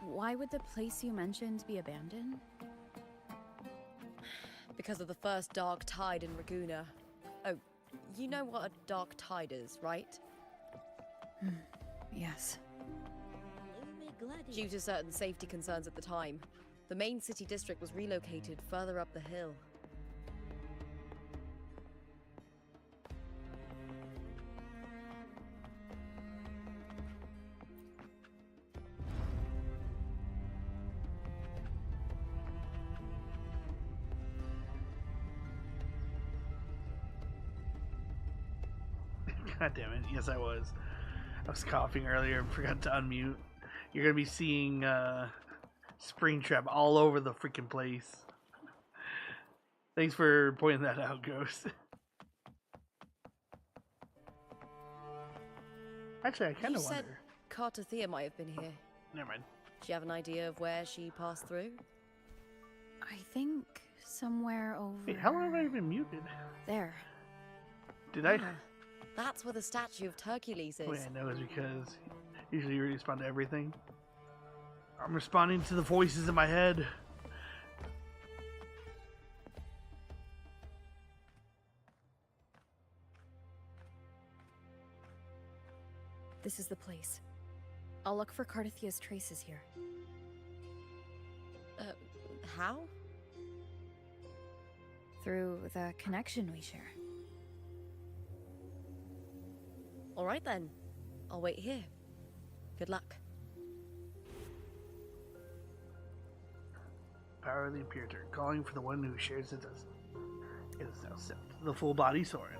Why would the place you mentioned be abandoned? Because of the first dark tide in Raguna. Oh, you know what a dark tide is, right? Yes. Due to certain safety concerns at the time, the main city district was relocated further up the hill. God damn it. Yes, I was. I was coughing earlier and forgot to unmute. You're going to be seeing Springtrap all over the freaking place. Thanks for pointing that out, Ghost. Actually, I kind of wonder. You said Cartothea might have been here. Never mind. Do you have an idea of where she passed through? I think somewhere over... Wait, how long have I been muted? There. Did I? That's where the statue of Hercules is. Wait, I know it's because usually you respond to everything. I'm responding to the voices in my head. This is the place. I'll look for Cartothea's traces here. How? Through the connection we share. All right then. I'll wait here. Good luck. Power of the Imperator, calling for the one who shares it as it is now set. The full body Soren.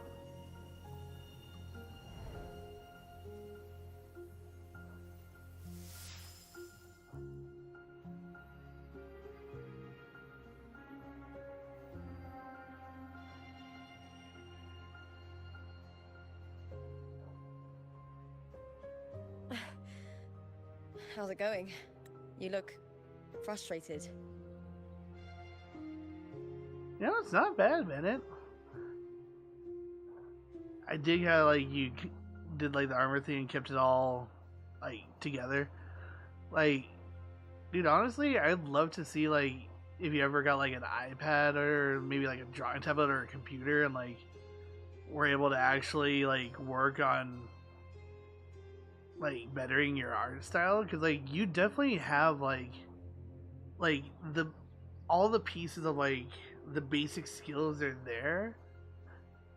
How's it going? You look frustrated. Yeah, it's not bad, Bennett. I dig how like you did like the armor thing and kept it all like together. Like, dude, honestly, I'd love to see like if you ever got like an iPad or maybe like a drawing tablet or a computer and like were able to actually like work on like bettering your art style, because like you definitely have like the all the pieces of like the basic skills are there,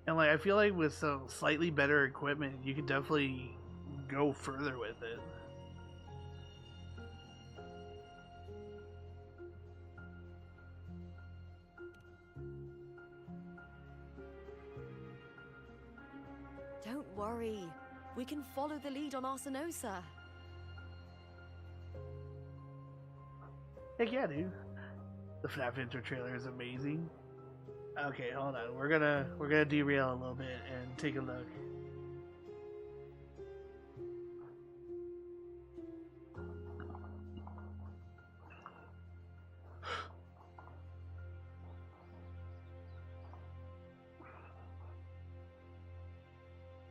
and like I feel like with some slightly better equipment you could definitely go further with it. worry. We can follow the lead on Arsenosa. Heck yeah, dude. The FNAF intro trailer is amazing. Okay, hold on. We're gonna derail a little bit and take a look.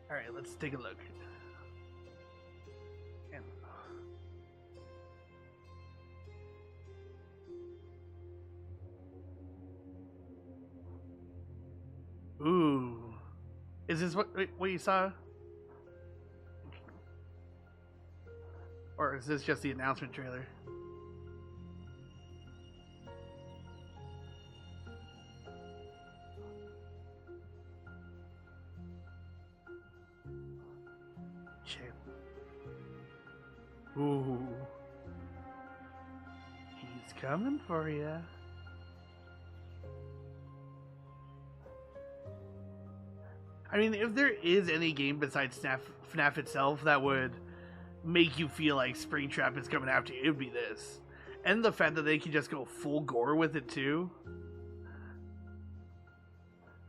All right, let's take a look. And ooh, is this what you saw, or is this just the announcement trailer? Shit. Ooh, he's coming for you. I mean, if there is any game besides FNAF itself that would make you feel like Springtrap is coming after you, it would be this. And the fact that they can just go full gore with it too.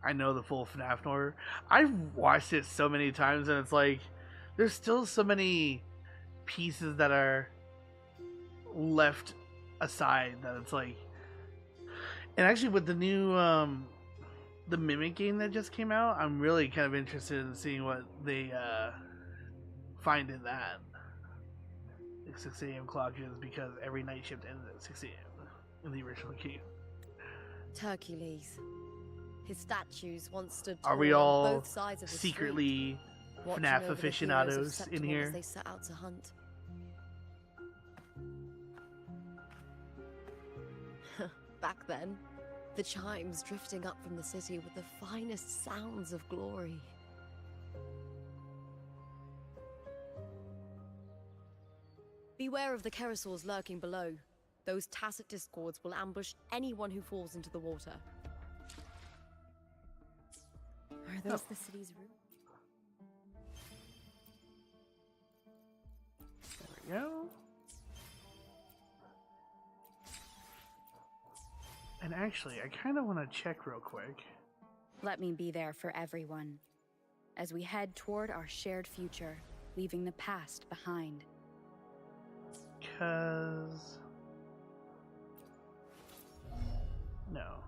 I know the full FNAF lore. I've watched it so many times and it's like, there's still so many pieces that are left aside that it's like... And actually with the new... the Mimic game that just came out, I'm really kind of interested in seeing what they find in that. The 6 a.m. clock is because every night shift ended at 6 a.m. in the original game. Hercules. His statues once stood Are tall we on all both sides of the secretly street, watching FNAF over the heroes of aficionados in Septimon here? as they set out to hunt. Back then, the chimes drifting up from the city with the finest sounds of glory. Beware of the Kerosaurs lurking below. Those tacit discords will ambush anyone who falls into the water. Are those the city's roots? There we go. And actually, I kind of want to check real quick. Let me be there for everyone as we head toward our shared future, leaving the past behind. Because... no.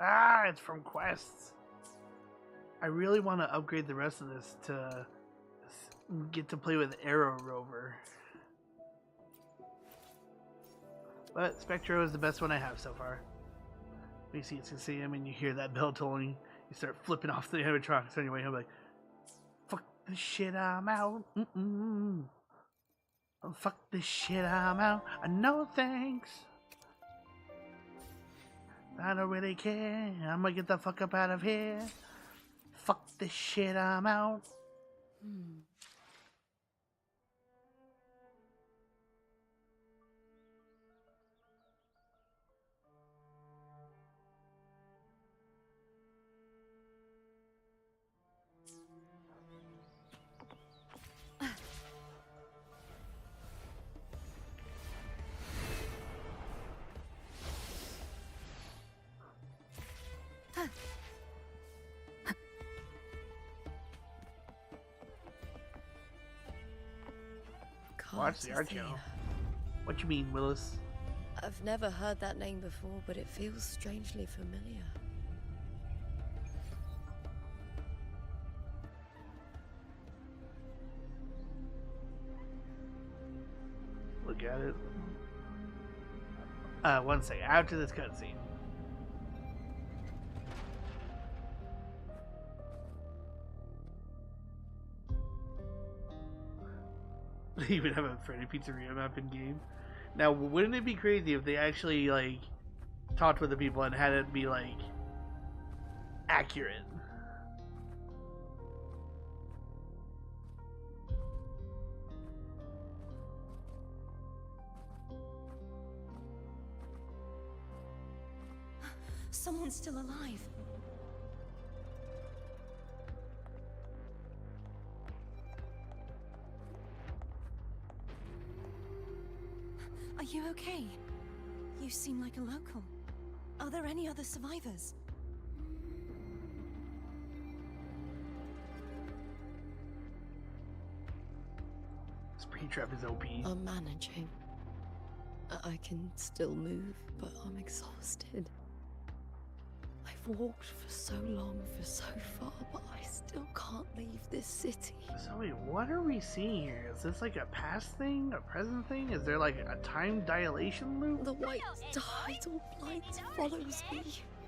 Ah, it's from quests. I really want to upgrade the rest of this to get to play with Arrow Rover. But Spectro is the best one I have so far. You see it's 6 a.m. and you hear that bell tolling, you start flipping off the animatronics on your way home like, fuck this shit, I'm out. Oh, fuck this shit, I'm out. No thanks. I don't really care. I'm gonna get the fuck up out of here. Fuck this shit, I'm out. Watch the art channel. What you mean, Willis? I've never heard that name before, but it feels strangely familiar. Look at it. One second. After this cutscene. They even have a Freddy Pizzeria map in game. Now, wouldn't it be crazy if they actually like talked with the people and had it be like accurate? Someone's still alive. Are you okay? You seem like a local. Are there any other survivors? Speed trap is OP. I'm managing. I can still move, but I'm exhausted. I've walked for so long, for so far, but I still can't leave this city. So wait, what are we seeing here? Is this like a past thing, a present thing? Is there like a time dilation loop? The white tidal light follows me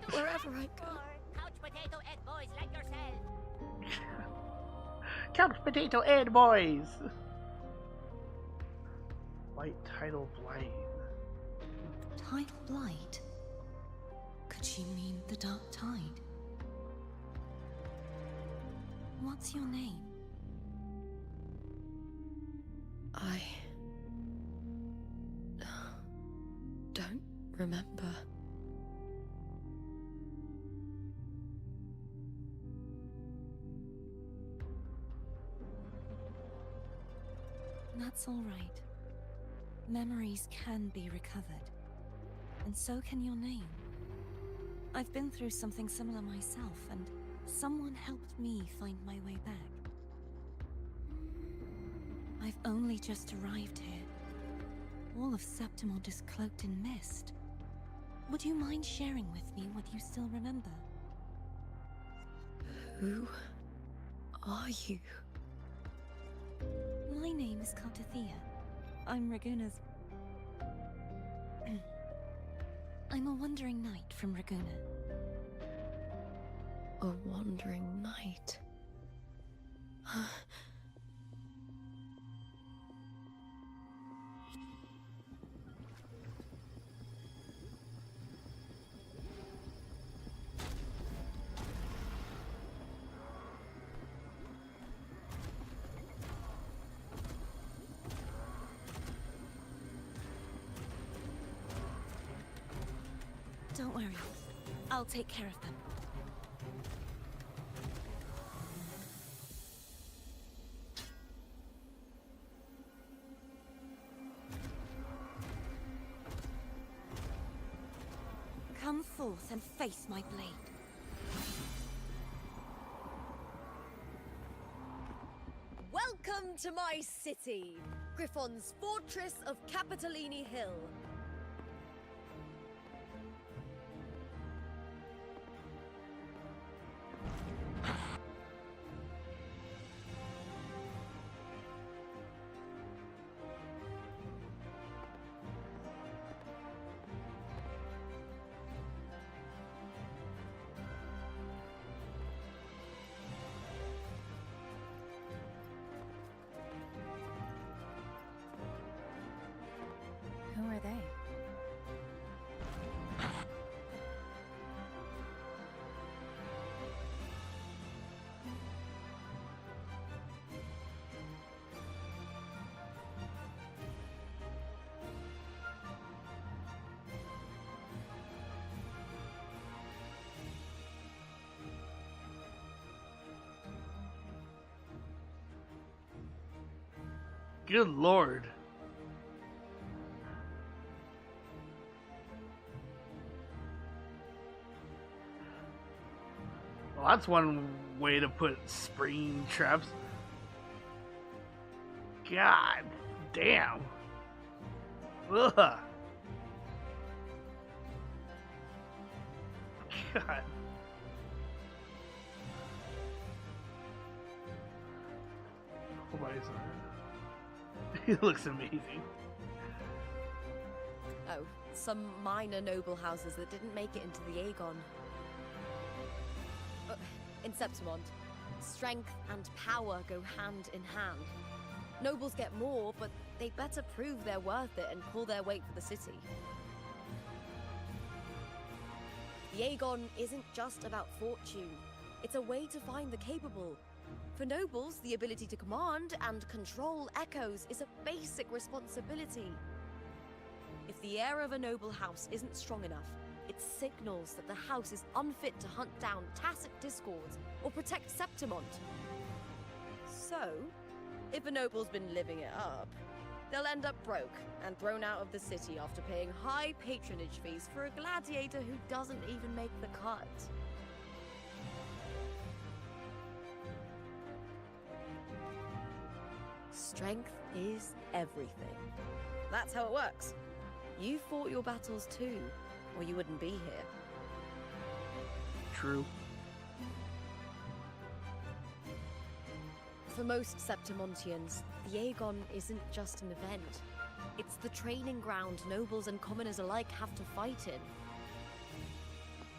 wherever I go. Couch potato head boys like yourself. Couch potato head boys! White tidal blight. Tidal blight? Could she mean the dark tide? What's your name? I don't remember. That's all right. Memories can be recovered. And so can your name. I've been through something similar myself, and someone helped me find my way back. I've only just arrived here. All of Septimont is cloaked in mist. Would you mind sharing with me what you still remember? Who are you? My name is Cartathea. I'm Raguna's... I'm a wandering knight from Raguna. A wandering knight. Don't worry. I'll take care of them. Come forth and face my blade. Welcome to my city, Griffon's fortress of Capitolini Hill. Who are they? Good lord. Well, that's one way to put spring traps. God damn. Ugh. God. Oh my god. He looks amazing. Oh, some minor noble houses that didn't make it into the Aegon. In Septimont, strength and power go hand in hand. Nobles get more, but they better prove they're worth it and pull their weight for the city. The Aegon isn't just about fortune. It's a way to find the capable. For nobles, the ability to command and control echoes is a basic responsibility. If the heir of a noble house isn't strong enough, It signals that the house is unfit to hunt down tacit discords or protect Septimont. So, if a noble's been living it up, they'll end up broke and thrown out of the city after paying high patronage fees for a gladiator who doesn't even make the cut. Strength is everything. That's how it works. You fought your battles too, or you wouldn't be here. True. For most Septimontians, the Aegon isn't just an event. It's the training ground nobles and commoners alike have to fight in.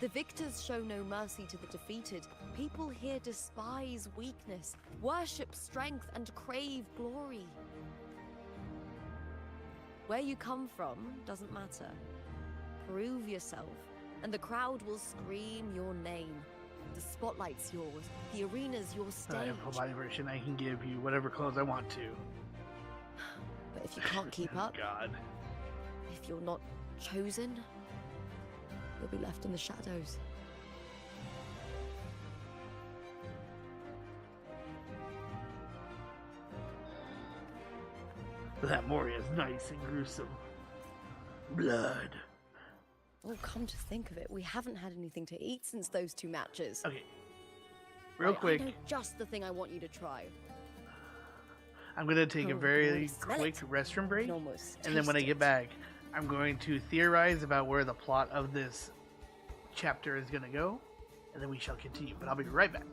The victors show no mercy to the defeated. People here despise weakness, worship strength, and crave glory. Where you come from doesn't matter. Prove yourself, and the crowd will scream your name. The spotlight's yours, the arena's your stage. I have a body version. I can give you whatever clothes I want to. But if you can't keep up, God. if you're not chosen, you'll be left in the shadows. That Moria is nice and gruesome. Blood. Oh, come to think of it, we haven't had anything to eat since those 2 matches. Okay. Real quick. I know just the thing I want you to try. I'm going to take a very quick restroom break. And then when I get back, I'm going to theorize about where the plot of this chapter is going to go. And then we shall continue. But I'll be right back.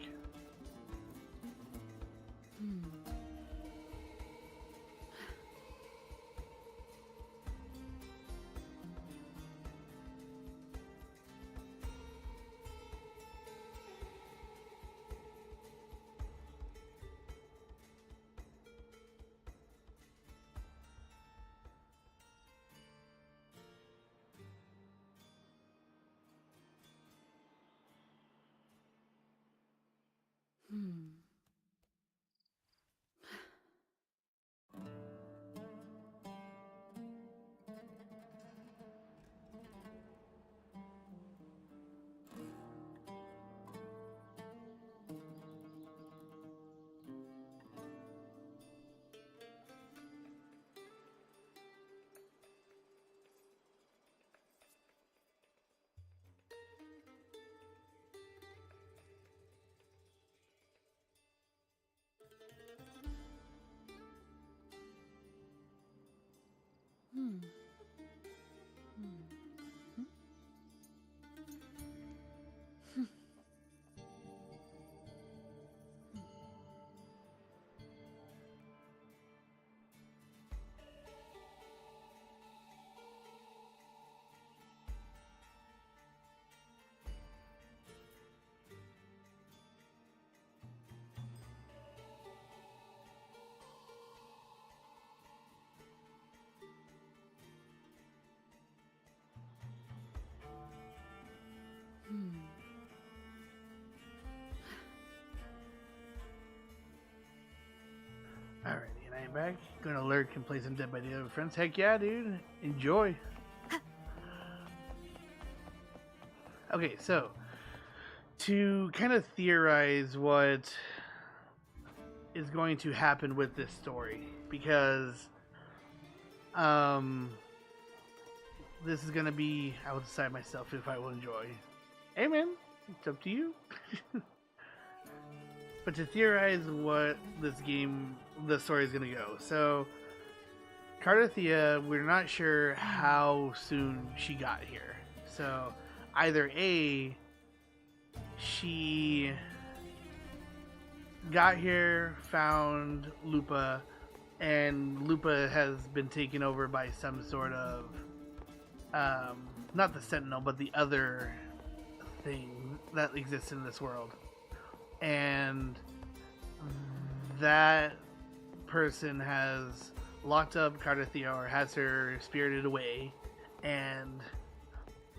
Alrighty, and I am back. Gonna lurk and play some Dead by Daylight with friends. Heck yeah, dude. Enjoy. Okay, so to kind of theorize what is going to happen with this story, because this is gonna be, I will decide myself if I will enjoy. Hey man, it's up to you. But to theorize what this game, the story is going to go. So, Cardathia, we're not sure how soon she got here. So, either A, she got here, found Lupa, and Lupa has been taken over by some sort of, not the Sentinel, but the other thing that exists in this world. And that person has locked up Cardathia or has her spirited away, and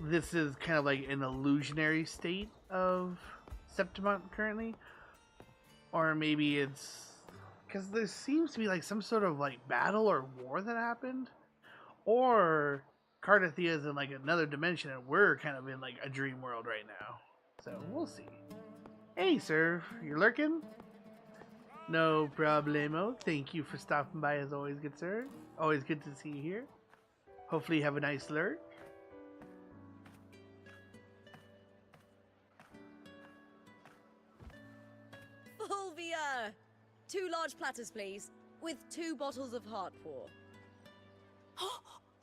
this is kind of like an illusionary state of Septimont currently, or maybe it's because there seems to be like some sort of like battle or war that happened, or Cardathia's in like another dimension, and we're kind of in like a dream world right now. So we'll see. Hey, sir, you're lurking? No problemo. Thank you for stopping by as always, good sir. Always good to see you here. Hopefully you have a nice lurk. Fulvia! 2 large platters, please, with 2 bottles of heart pour. Oh,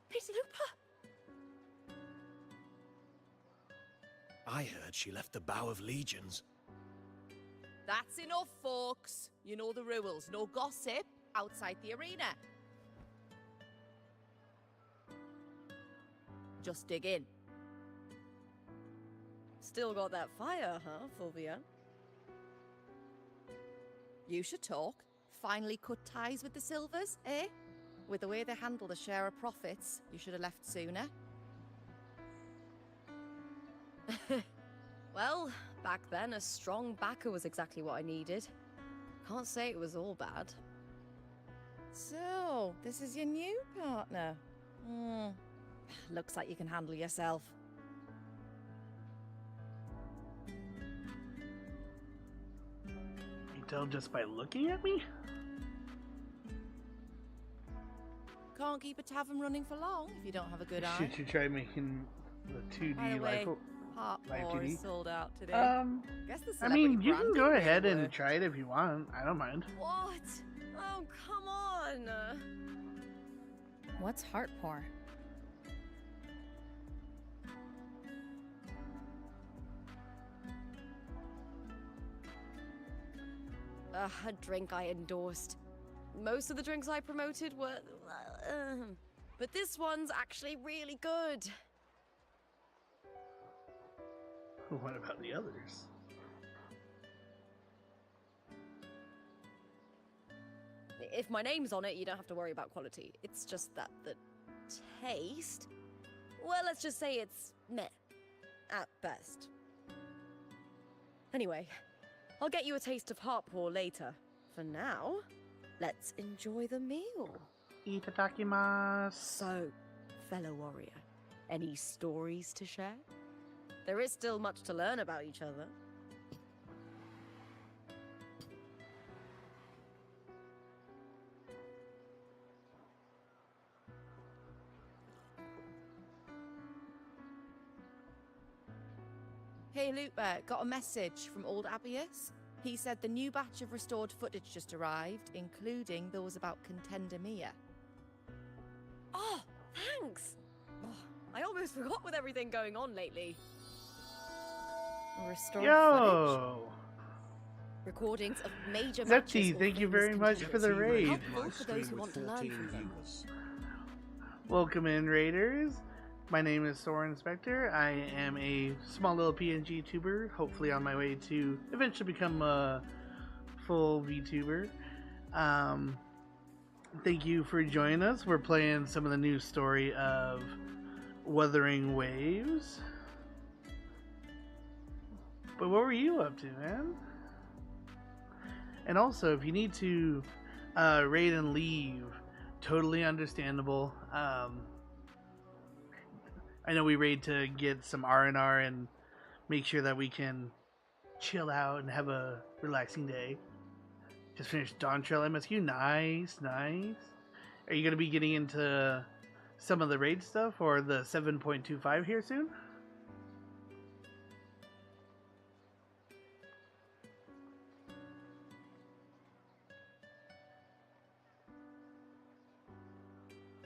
Lady Lupa! I heard she left the Bow of Legions. That's enough, folks. You know the rules. No gossip outside the arena. Just dig in. Still got that fire, huh, Fulvia? You should talk. Finally cut ties with the Silvers, eh? With the way they handle the share of profits, you should have left sooner. Well, back then, a strong backer was exactly what I needed. Can't say it was all bad. So, this is your new partner. Looks like you can handle yourself. You tell just by looking at me? Can't keep a tavern running for long if you don't have a good eye. Should you try making the 2D By the way, live Heartmore 2D? is sold out today. Guess the I mean, you can celebrity go branding ahead really and worked. try it if you want. I don't mind. What? Oh, come on! What's heart pour? A drink I endorsed. Most of the drinks I promoted were... but this one's actually really good. What about the others? If my name's on it, you don't have to worry about quality. It's just that the taste... Well, let's just say it's meh. At best. Anyway, I'll get you a taste of heart pour later. For now, let's enjoy the meal. Itadakimasu. So, fellow warrior, any stories to share? There is still much to learn about each other. Hey, Lupa, got a message from old Abius. He said the new batch of restored footage just arrived, including those about Contender Mia. Oh, thanks! Oh, I almost forgot with everything going on lately. Restored Yo! Recordings of major Zepti, matches or thank you famous very much for the contenders. raid. Helpful for those who want to learn from them. Welcome in, Raiders. My name is Soren Spectre. I am a small little PNG tuber, hopefully on my way to eventually become a full VTuber. Thank you for joining us. We're playing some of the new story of Wuthering Waves. But what were you up to, man? And also, if you need to raid and leave, totally understandable. I know we raid to get some R&R and make sure that we can chill out and have a relaxing day. Just finished Dawn Trail MSQ. Nice, nice. Are you going to be getting into some of the raid stuff or the 7.25 here soon?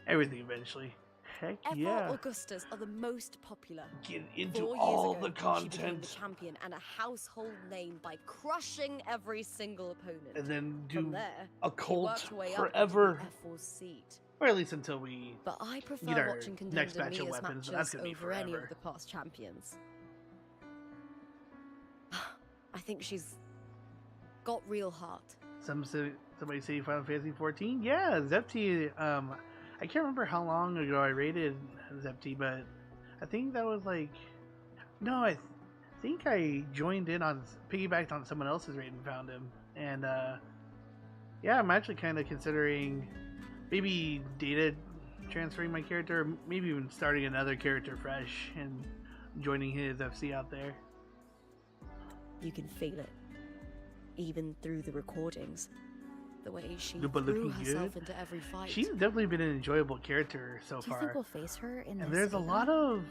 Everything eventually. Heck yeah. Augustas are the most popular. Get into 4 years all ago, the she became the content. champion and a household name by crushing every single opponent. And then From do there, a she cult worked her way up forever. into the F4's seat. Or at least until we But I prefer get our watching next Contender batch of Mia's weapons. matches That's going to be over any forever. of the past champions. I think she's got real heart. Somebody say Final Fantasy 14? Yeah, Zepti. I can't remember how long ago I rated Zepti, but I think that was like... No, I think I joined in on... Piggybacked on someone else's raid and found him. And, yeah, I'm actually kind of considering maybe data transferring my character, maybe even starting another character fresh and joining his FC out there. You can feel it, even through the recordings. The way she Lupa threw looking herself good. into every fight. She's definitely been an enjoyable character so Do you far. think we'll face her in And this there's a Aegon? lot of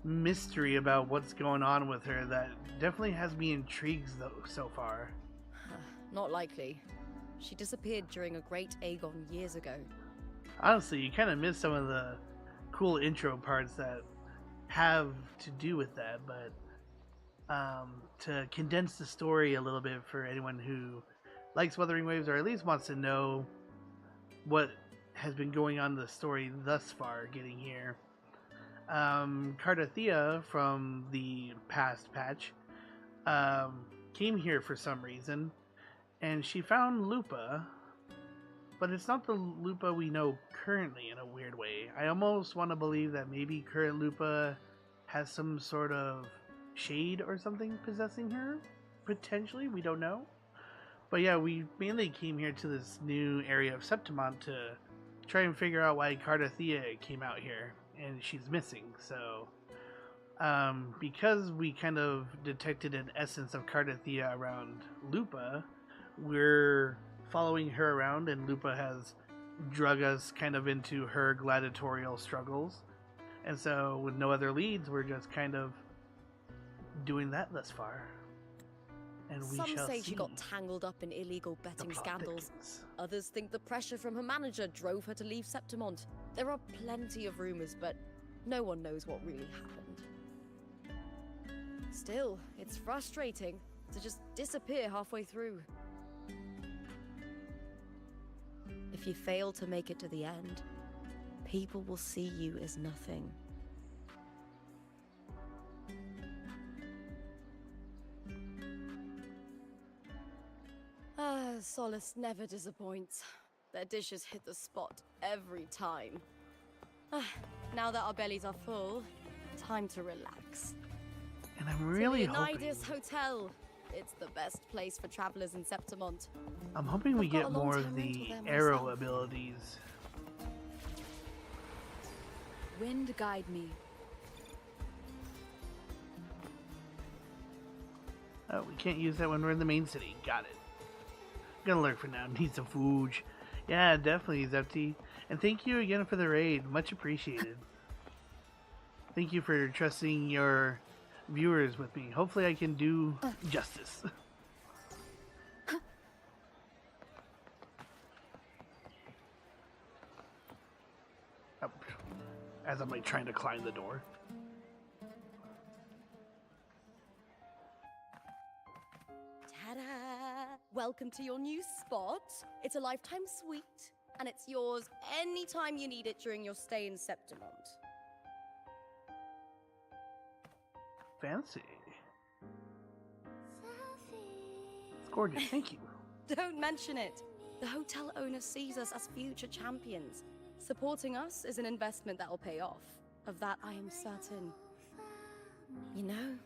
mystery about what's going on with her that definitely has me intrigued so far. Not likely. She disappeared during a great Aegon years ago. Honestly, you kind of miss some of the cool intro parts that have to do with that, but to condense the story a little bit for anyone who likes Wuthering Waves or at least wants to know what has been going on in the story thus far getting here. Cardathea from the past patch came here for some reason, and she found Lupa, but it's not the Lupa we know currently in a weird way. I almost want to believe that maybe current Lupa has some sort of shade or something possessing her. Potentially, we don't know. But yeah, we mainly came here to this new area of Septimont to try and figure out why Cardathea came out here, and she's missing. So, because we kind of detected an essence of Cardathea around Lupa, we're following her around, and Lupa has drug us kind of into her gladiatorial struggles. And so, with no other leads, we're just kind of doing that thus far. And we Some shall say see. she got tangled up in illegal betting plot scandals. thickens. Others think the pressure from her manager drove her to leave Septimont. There are plenty of rumors, but no one knows what really happened. Still, it's frustrating to just disappear halfway through. If you fail to make it to the end, people will see you as nothing. Solace never disappoints. Their dishes hit the spot every time. Now that our bellies are full, time to relax. And I'm really to the hoping. Leonidas Hotel. It's the best place for travelers in Septimont. I'm hoping we I've got get a more of long-term rental the there arrow myself. abilities. Wind guide me. Oh, we can't use that when we're in the main city. Got it. Gonna lurk for now. Need some food. Yeah, definitely, Zepti. And thank you again for the raid. Much appreciated. Thank you for trusting your viewers with me. Hopefully I can do justice. Oh, as I'm like trying to climb the door. Ta-da! Welcome to your new spot. It's a lifetime suite, and it's yours anytime you need it during your stay in Septimont. Fancy. It's gorgeous. Thank you. Don't mention it. The hotel owner sees us as future champions. Supporting us is an investment that will pay off. Of that, I am certain. You know,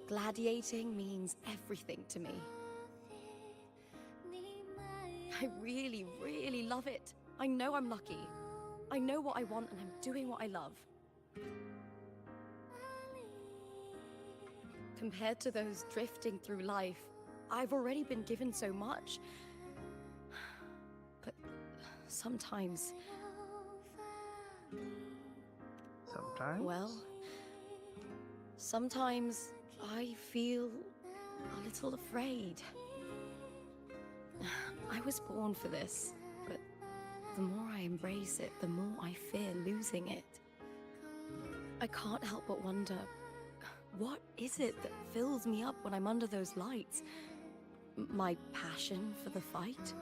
gladiating means everything to me. I really, really love it. I know I'm lucky. I know what I want and I'm doing what I love. Compared to those drifting through life, I've already been given so much. But sometimes... Sometimes? Well, sometimes I feel a little afraid. I was born for this, but the more I embrace it, the more I fear losing it. I can't help but wonder, what is it that fills me up when I'm under those lights? My passion for the fight?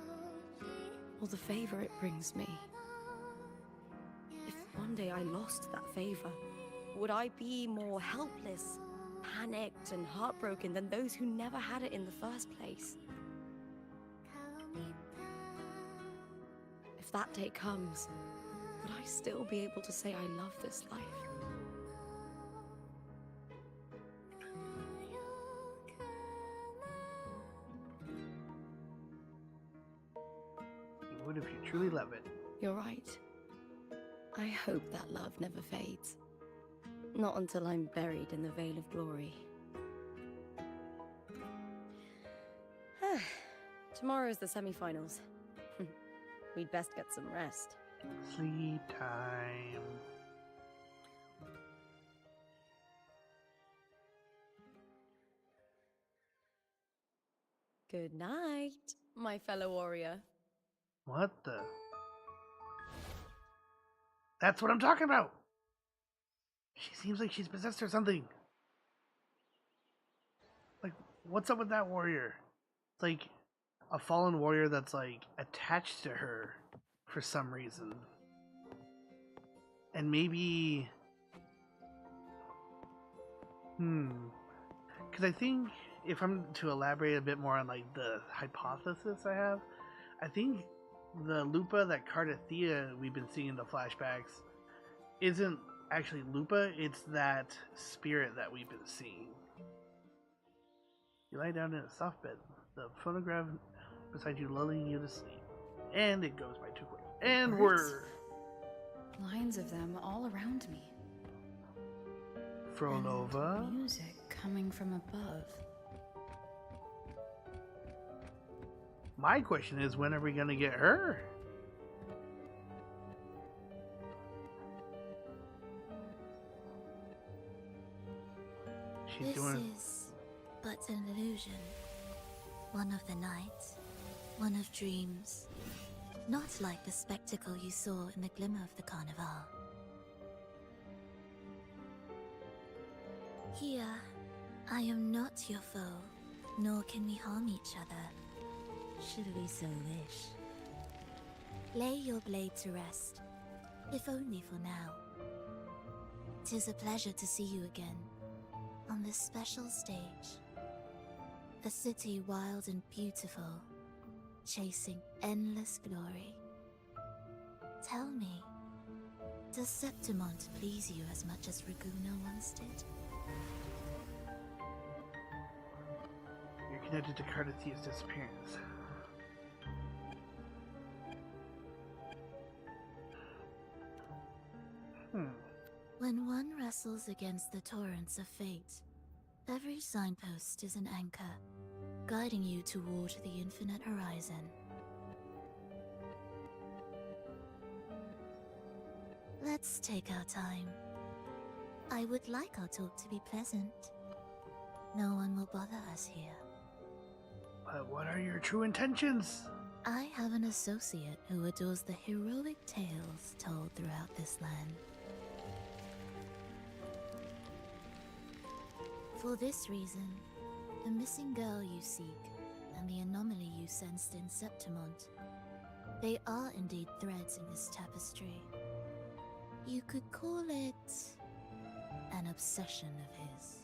Or the favor it brings me? If one day I lost that favor, would I be more helpless, panicked, and heartbroken than those who never had it in the first place? If that day comes, would I still be able to say I love this life? You would if you truly love it. You're right. I hope that love never fades. Not until I'm buried in the Veil of Glory. Tomorrow's the semi-finals. We'd best get some rest. Sleep time. Good night, my fellow warrior. What the? That's what I'm talking about! She seems like she's possessed or something. Like, what's up with that warrior? It's like a fallen warrior that's like attached to her for some reason. And maybe... Because I think if I'm to elaborate a bit more on like the hypothesis I have, I think the Lupa that Cardathea we've been seeing in the flashbacks isn't actually Lupa, it's that spirit that we've been seeing. You lie down in a soft bed, the phonograph beside you lulling you to sleep. And it goes by too quick. And Birds? Lines of them all around me. Frolova. And music coming from above. My question is, when are we gonna get her? This is but an illusion. One of the nights, one of dreams. Not like the spectacle you saw in the glimmer of the Carnival. Here, I am not your foe, nor can we harm each other. Should we so wish. Lay your blade to rest, if only for now. 'Tis a pleasure to see you again, on this special stage. A city wild and beautiful, chasing endless glory. Tell me, does Septimont please you as much as Raguna once did? You're connected to Cardathea's disappearance. When one wrestles against the torrents of fate, every signpost is an anchor, guiding you toward the infinite horizon. Let's take our time. I would like our talk to be pleasant. No one will bother us here. But what are your true intentions? I have an associate who adores the heroic tales told throughout this land. For this reason, the missing girl you seek and the anomaly you sensed in Septimont, they are indeed threads in this tapestry. You could call it an obsession of his.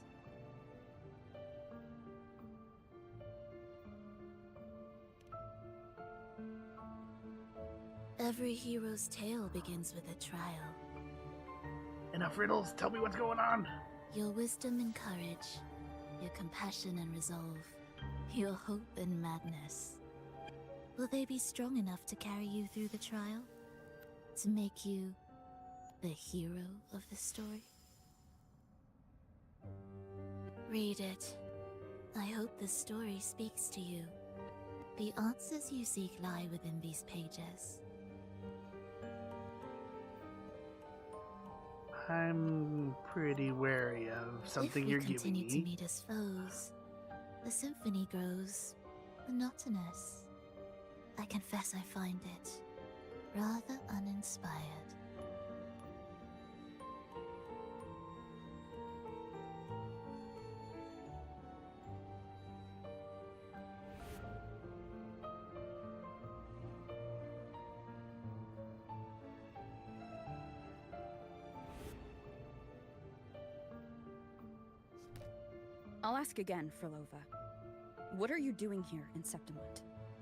Every hero's tale begins with a trial. Enough riddles, tell me what's going on. Your wisdom and courage, your compassion and resolve, your hope and madness. Will they be strong enough to carry you through the trial? To make you the hero of the story? Read it. I hope the story speaks to you. The answers you seek lie within these pages. I'm pretty wary of something you're giving If we continue to me. meet as foes, the symphony grows monotonous. I confess I find it rather uninspired. I'll ask again, Frolova. What are you doing here in Septimont?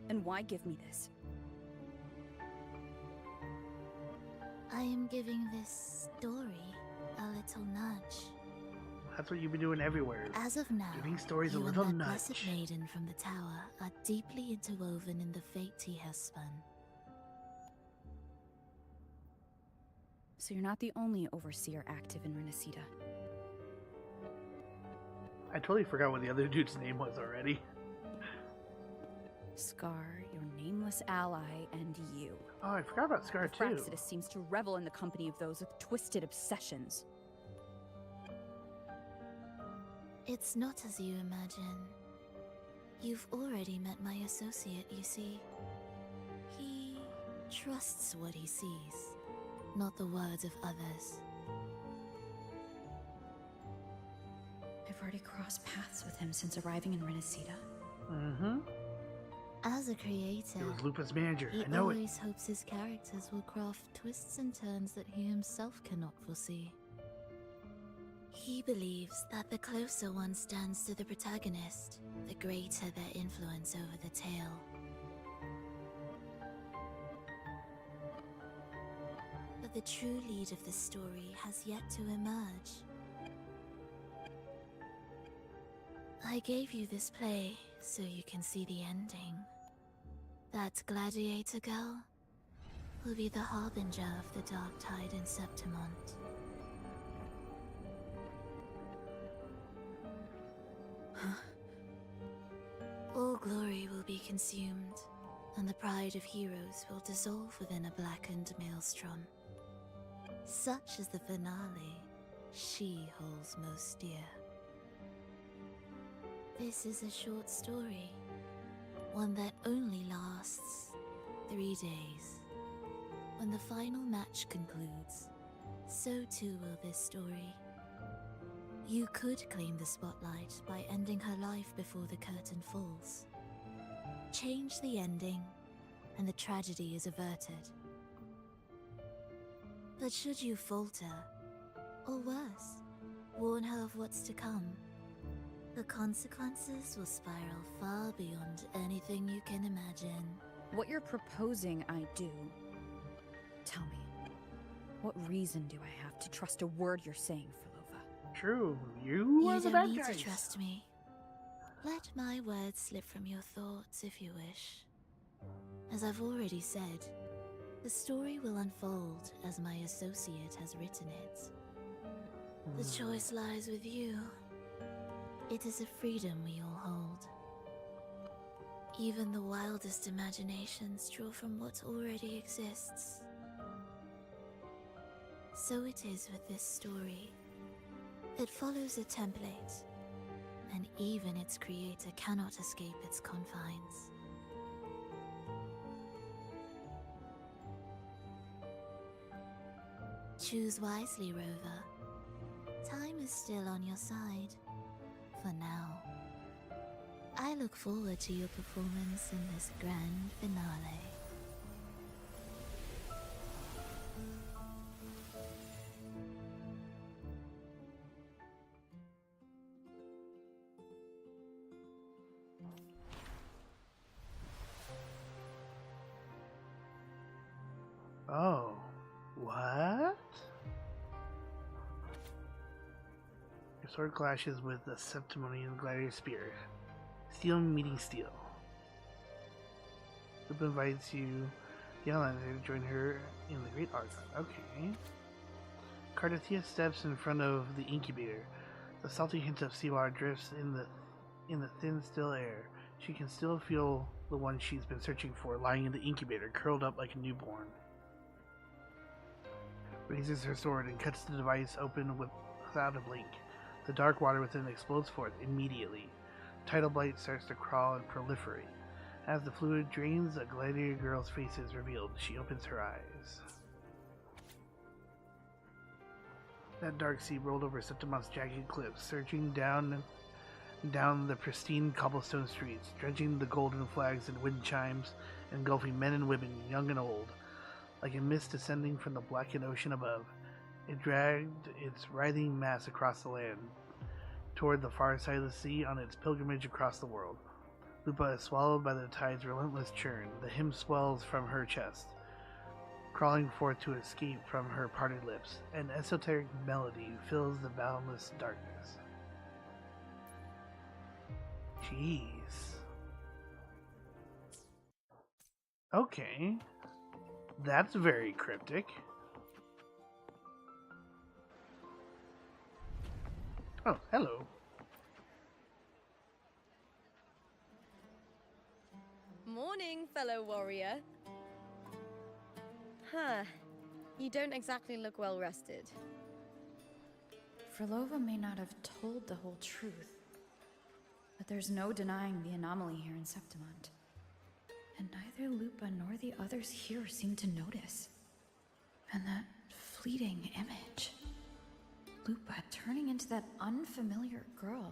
And why give me this? I am giving this story a little nudge. That's what you've been doing everywhere. As of now, Giving stories a you little and that nudge. blessed maiden from the tower are deeply interwoven in the fate he has spun. So you're not the only overseer active in Renacita. I totally forgot what the other dude's name was already. Scar, your nameless ally, and you. Oh, I forgot about Scar too. Fraxidus seems to revel in the company of those with twisted obsessions. It's not as you imagine. You've already met my associate, you see. He trusts what he sees, not the words of others. I've already crossed paths with him since arriving in Renacita. Mm-hmm. As a creator, It was Lupa's manager. he I know it. always hopes his characters will craft twists and turns that he himself cannot foresee. He believes that the closer one stands to the protagonist, the greater their influence over the tale. But the true lead of the story has yet to emerge. I gave you this play so you can see the ending. That gladiator girl will be the harbinger of the dark tide in Septimont. All glory will be consumed, and the pride of heroes will dissolve within a blackened maelstrom. Such is the finale she holds most dear. This is a short story, one that only lasts 3 days. When the final match concludes, so too will this story. You could claim the spotlight by ending her life before the curtain falls. Change the ending, and the tragedy is averted. But should you falter, or worse, warn her of what's to come, the consequences will spiral far beyond anything you can imagine. What you're proposing I do. Tell me, what reason do I have to trust a word you're saying, Philova? True, you are the bad don't need guys. to trust me. Let my words slip from your thoughts if you wish. As I've already said, the story will unfold as my associate has written it. The choice lies with you. It is a freedom we all hold. Even the wildest imaginations draw from what already exists. So it is with this story. It follows a template, and even its creator cannot escape its confines. Choose wisely, Rover. Time is still on your side. For now. I look forward to your performance in this grand finale. Oh, what? Your sword clashes with the Septimonian gladiator spear. Steel meeting steel. Lupa invites you, the Outlander, to join her in the Great Archive. Okay. Cardathia steps in front of the incubator. The salty hint of seawater drifts in the thin, still air. She can still feel the one she's been searching for lying in the incubator, curled up like a newborn. Raises her sword and cuts the device open without a blink. The dark water within explodes forth immediately. Tidal blight starts to crawl and proliferate. As the fluid drains, a gladiator girl's face is revealed. She opens her eyes. That dark sea rolled over Septimont's jagged cliffs, surging down the pristine cobblestone streets, dredging the golden flags and wind chimes, engulfing men and women, young and old. Like a mist descending from the blackened ocean above, it dragged its writhing mass across the land, toward the far side of the sea on its pilgrimage across the world. Lupa is swallowed by the tide's relentless churn. The hymn swells from her chest, crawling forth to escape from her parted lips. An esoteric melody fills the boundless darkness. Jeez. Okay. That's very cryptic. Oh, hello. Morning, fellow warrior. Huh. You don't exactly look well rested. Frolova may not have told the whole truth, but there's no denying the anomaly here in Septimont. And neither Lupa nor the others here seem to notice. And that fleeting image. Lupa turning into that unfamiliar girl.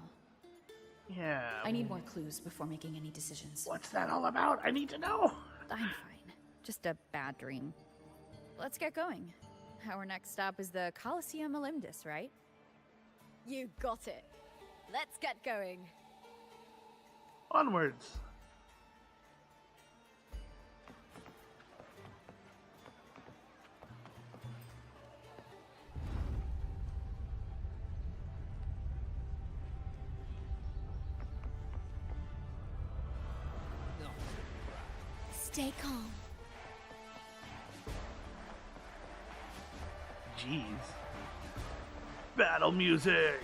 Yeah. I need more clues before making any decisions. What's that all about? I need to know. I'm fine. Just a bad dream. Let's get going. Our next stop is the Colosseum Olympus, right? You got it. Let's get going. Onwards. Stay calm. Jeez. Battle music.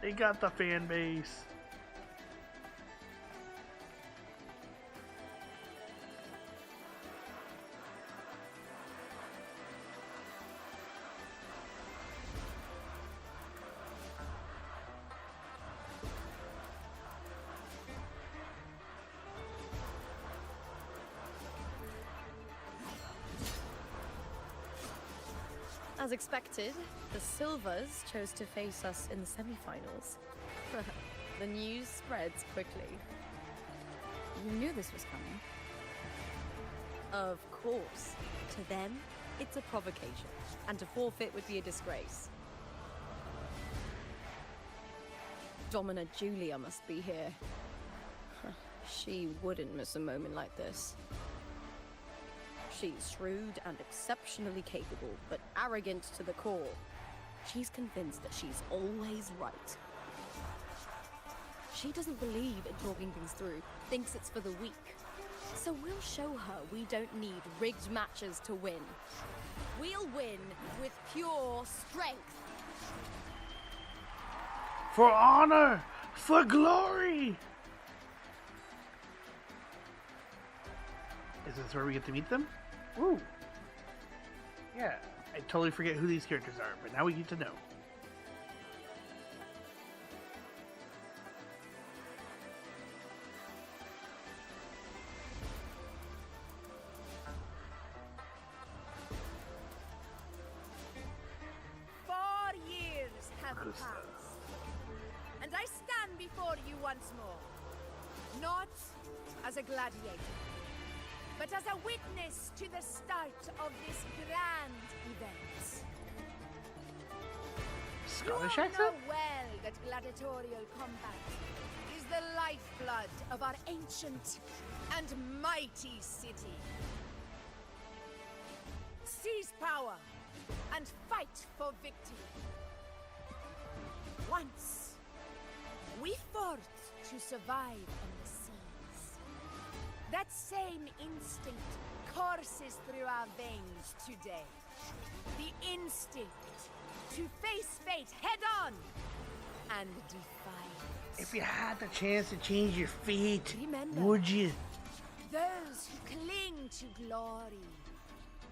They got the fan base. As expected, the Silvers chose to face us in the semifinals. The news spreads quickly. You knew this was coming. Of course. To them, it's a provocation, and to forfeit would be a disgrace. Domina Julia must be here. She wouldn't miss a moment like this. She's shrewd and exceptionally capable, but arrogant to the core. She's convinced that she's always right. She doesn't believe in talking things through, thinks it's for the weak. So we'll show her we don't need rigged matches to win. We'll win with pure strength. For honor! For glory! Is this where we get to meet them? Ooh. Yeah, I totally forget who these characters are, but now we get to know. Have passed, and I stand before you once more, not as a gladiator, but as a witness to the start of this grand event. Scottish You accent? know well that gladiatorial combat is the lifeblood of our ancient and mighty city. Seize power and fight for victory. Once, we fought to survive on the seas. That same instinct courses through our veins today. The instinct to face fate head-on and defy it. If you had the chance to change your fate, Remember, would you? those who cling to glory,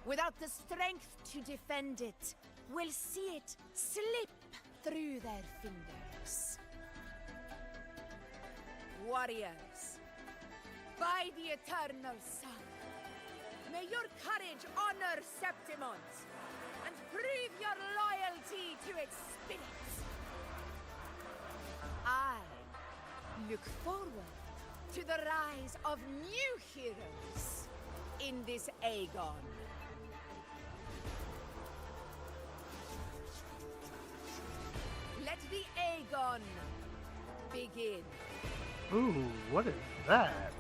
without the strength to defend it, will see it slip through their fingers. Warriors, by the eternal sun, may your courage honor Septimont and prove your loyalty to its spirit. I look forward to the rise of new heroes in this Aegon. Let the Aegon begin. Ooh, what is that?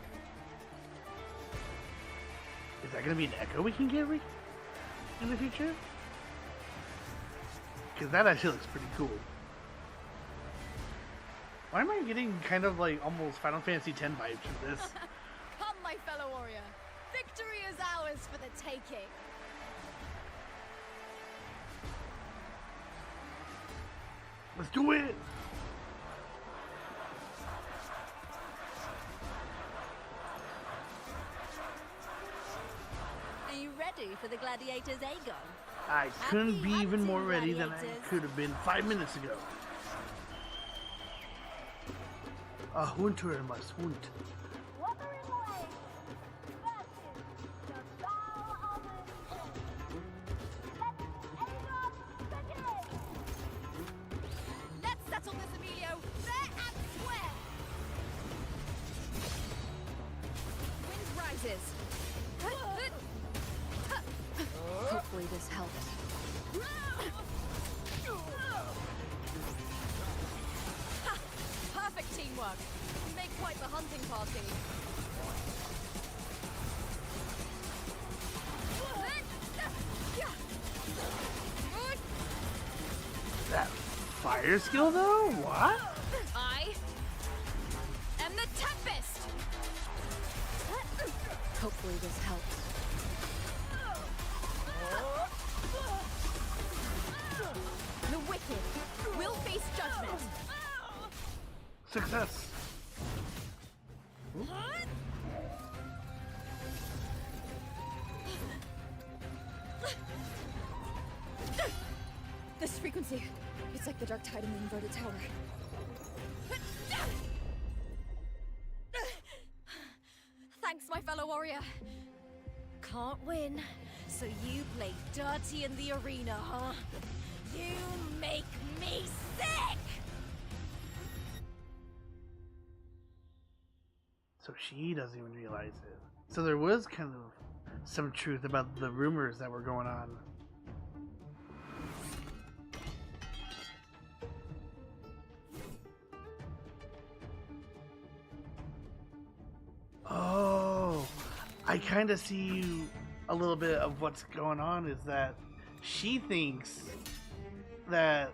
Is that gonna be an echo we can get in the future? Because that actually looks pretty cool. Why am I getting kind of like almost Final Fantasy X vibes from this? Come, my fellow warrior. Victory is ours for the taking. Let's do it! Are you ready for the gladiators, Aegon? I couldn't be even more ready than I could have been 5 minutes ago. A hunter must hunt. Let's settle this, Emilio. Fair and square. Wind rises. Hopefully this helps. Ha! Perfect teamwork. We make quite the hunting party. That fire skill though? What? I am the Tempest. Hopefully this helps. The wicked will face judgment. Success. This frequency, it's like the dark tide in the inverted tower. Thanks, my fellow warrior. Can't win, so you play dirty in the arena, huh? You make me sick! So she doesn't even realize it. So there was kind of some truth about the rumors that were going on. Oh, I kind of see a little bit of what's going on is that she thinks that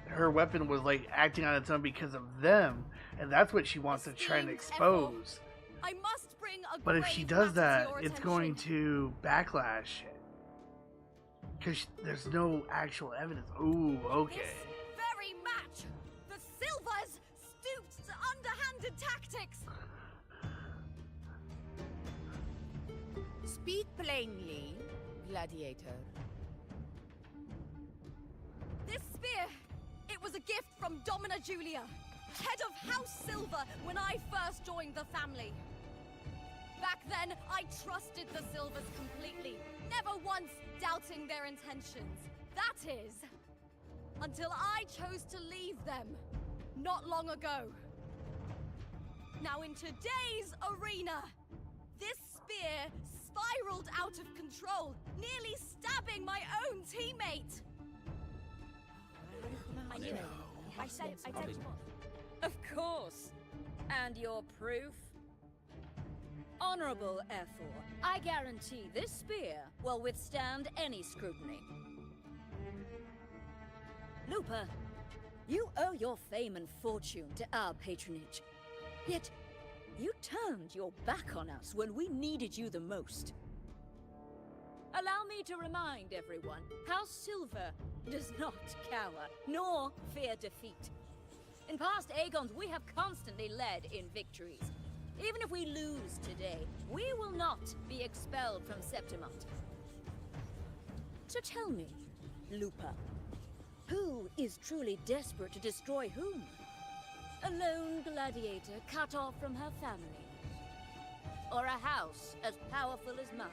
her weapon was like acting on its own because of them, and that's what she wants to try and expose. I must bring a But if she does that, it's going to backlash. Because there's no actual evidence. Ooh, okay. This very match, the Silvers stooped to underhanded tactics. Speak plainly, gladiator. This spear, it was a gift from Domina Julia, head of House Silver, when I first joined the family. Back then, I trusted the Silvers completely, never once doubting their intentions. That is, until I chose to leave them, not long ago. Now in today's arena, this spear spiraled out of control, nearly stabbing my own teammate. I knew it. I said it was. Of course. And your proof? Honorable F4, I guarantee this spear will withstand any scrutiny. Looper, you owe your fame and fortune to our patronage. Yet, you turned your back on us when we needed you the most. Allow me to remind everyone, House Silver does not cower, nor fear defeat. In past Aegons, we have constantly led in victories. Even if we lose today, we will not be expelled from Septimont. So tell me, Looper, who is truly desperate to destroy whom? A lone gladiator cut off from her family? Or a house as powerful as mine?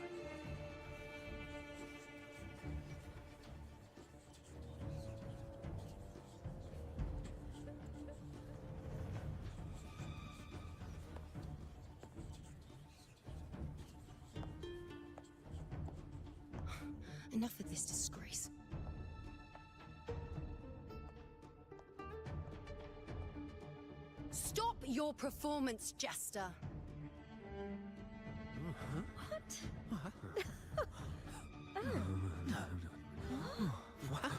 Enough of this disgrace. Your performance, Jester. What?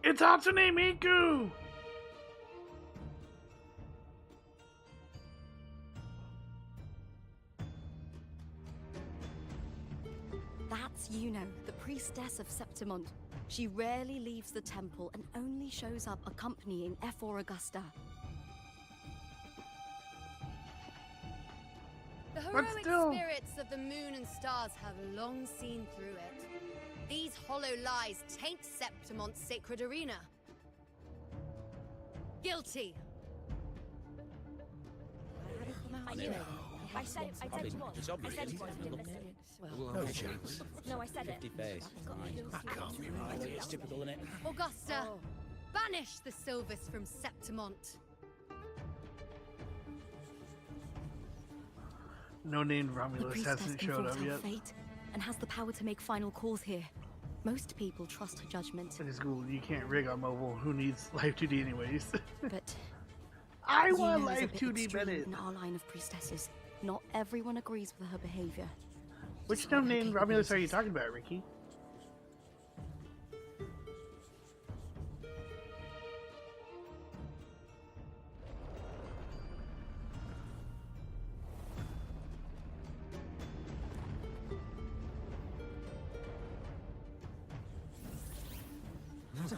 It's Hatsune Miku! That's Yuno, the priestess of Septimont. She rarely leaves the temple and only shows up accompanying F4 Augusta. The heroic spirits of the moon and stars have long seen through it. These hollow lies taint Septimont's sacred arena. Guilty. I knew it. I said it. I said it was. It's I obvious. said it was. I didn't listen. Well, No chance. No, I said it. 50 face. That can't be right. It's typical, isn't it? Augusta, banish the Silvus from Septimont. No named The Romulus priestess hasn't showed enforced up our yet. fate and has the power to make final calls here. Most people trust her judgment. It is cool. You can't rig on mobile. Who needs Live 2D anyways? But I want Yuno is a Live bit 2D extreme Bennett. in our line of priestesses. Not everyone agrees with her behavior. Which no named Romulus are you talking about, Ricky?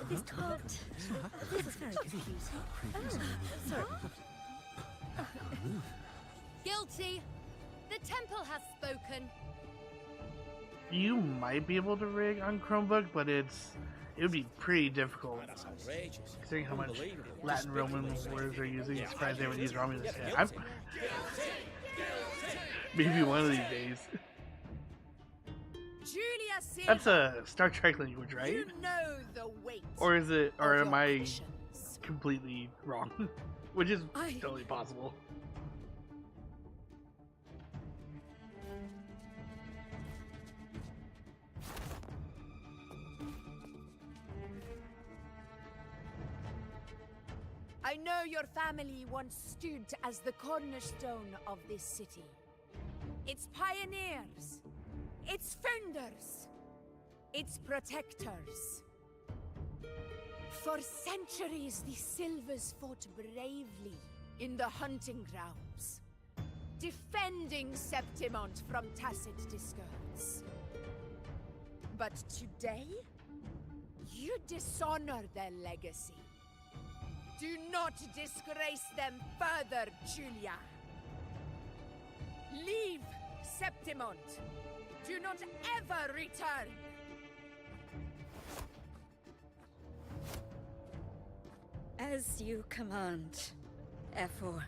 This talked. This is very confusing. Sorry. Guilty. The temple has spoken. You might be able to rig on Chromebook, but it would be pretty difficult. That's outrageous. Considering how much Unbelievable. Latin Roman words they're using, I'm surprised they would use Romulus. Yeah, maybe one of these days. Julia Silva, That's a Star Trek language, right? you know the weight. Or is it? Or of am your I actions. completely wrong? Which is I- totally possible. I know your family once stood as the cornerstone of this city. Its pioneers, its founders, its protectors. For centuries, the Silvers fought bravely in the hunting grounds, defending Septimont from tacit discords. But today, you dishonor their legacy. Do not disgrace them further, Julia. Leave Septimont. Do not ever return. As you command, F4.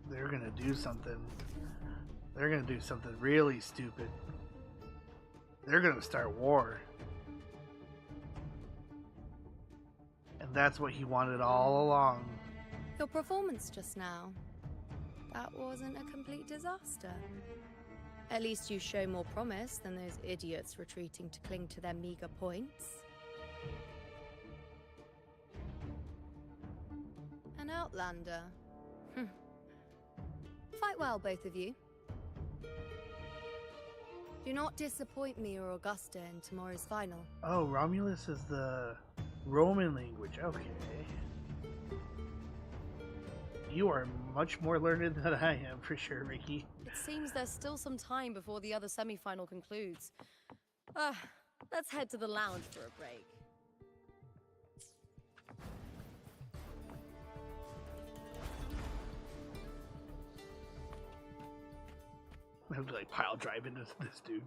They're gonna do something. They're gonna do something really stupid. They're gonna start war. And that's what he wanted all along. Your performance just now, that wasn't a complete disaster. At least you show more promise than those idiots retreating to cling to their meager points. An outlander. Fight well, both of you. Do not disappoint me or Augusta in tomorrow's final. Oh, Romulus is the Roman language. Okay. You are much more learned than I am, for sure, Ricky. It seems there's still some time before the other semi-final concludes. Let's head to the lounge for a break. I have to like pile drive into this dude.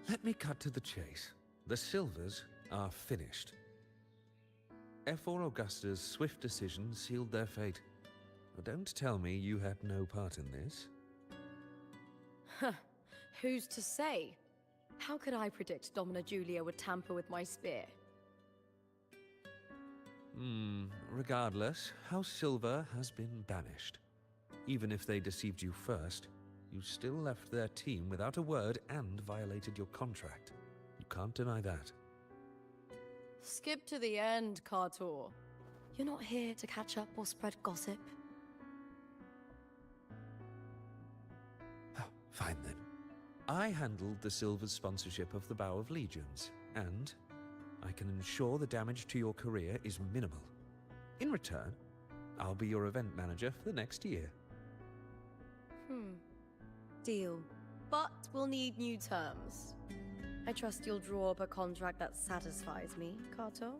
Let me cut to the chase. The Silvers are finished. F4 Augusta's swift decision sealed their fate. But don't tell me you had no part in this. Who's to say? How could I predict Domina Julia would tamper with my spear? Regardless, House Silver has been banished. Even if they deceived you first, you still left their team without a word and violated your contract. You can't deny that. Skip to the end, Kartor. You're not here to catch up or spread gossip. Fine then. I handled the Silver's sponsorship of the Bow of Legions, and I can ensure the damage to your career is minimal. In return, I'll be your event manager for the next year. Deal. But we'll need new terms. I trust you'll draw up a contract that satisfies me, Kato?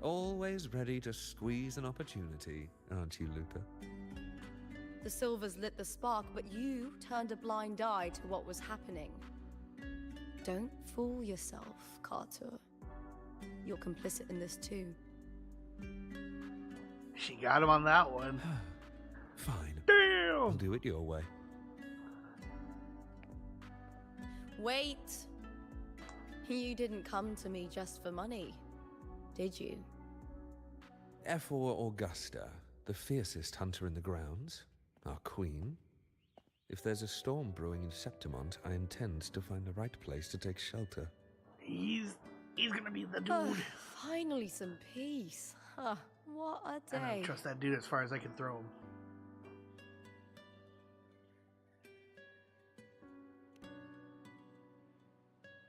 Always ready to squeeze an opportunity, aren't you, Lupa? The Silvers lit the spark, but you turned a blind eye to what was happening. Don't fool yourself, Carter. You're complicit in this too. She got him on that one. Fine. Damn! I'll do it your way. Wait! You didn't come to me just for money, did you? F4 Augusta, the fiercest hunter in the grounds, our queen. If there's a storm brewing in Septimont, I intend to find the right place to take shelter. He's gonna be the dude. Finally some peace. Huh, what a day. I don't trust that dude as far as I can throw him.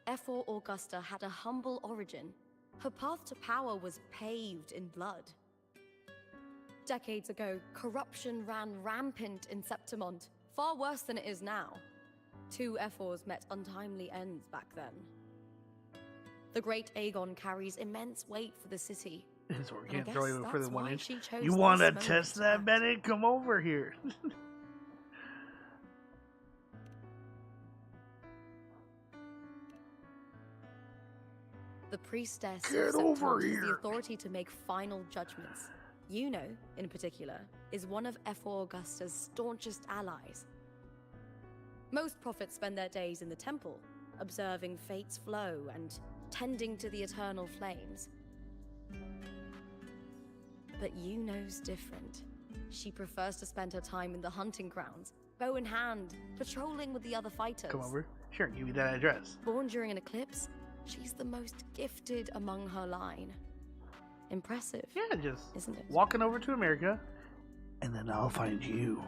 F4 Augusta had a humble origin. Her path to power was paved in blood. Decades ago, corruption ran rampant in Septimont, far worse than it is now. 2 F4s met untimely ends back then. The great Aegon carries immense weight for the city. So we can't throw him further than 1 inch. She chose You want to this test moment that, Bennett? Come over here. The priestess Get of over Septimont has here. the authority to make final judgments. You know, in particular, is one of F4 Augusta's staunchest allies. Most prophets spend their days in the temple, observing fate's flow and tending to the eternal flames. But Yuno's different. She prefers to spend her time in the hunting grounds, bow in hand, patrolling with the other fighters. Come over. Sure, give me that address. Born during an eclipse, she's the most gifted among her line. Impressive. Yeah, just isn't it? Walking over to America, and then I'll find you.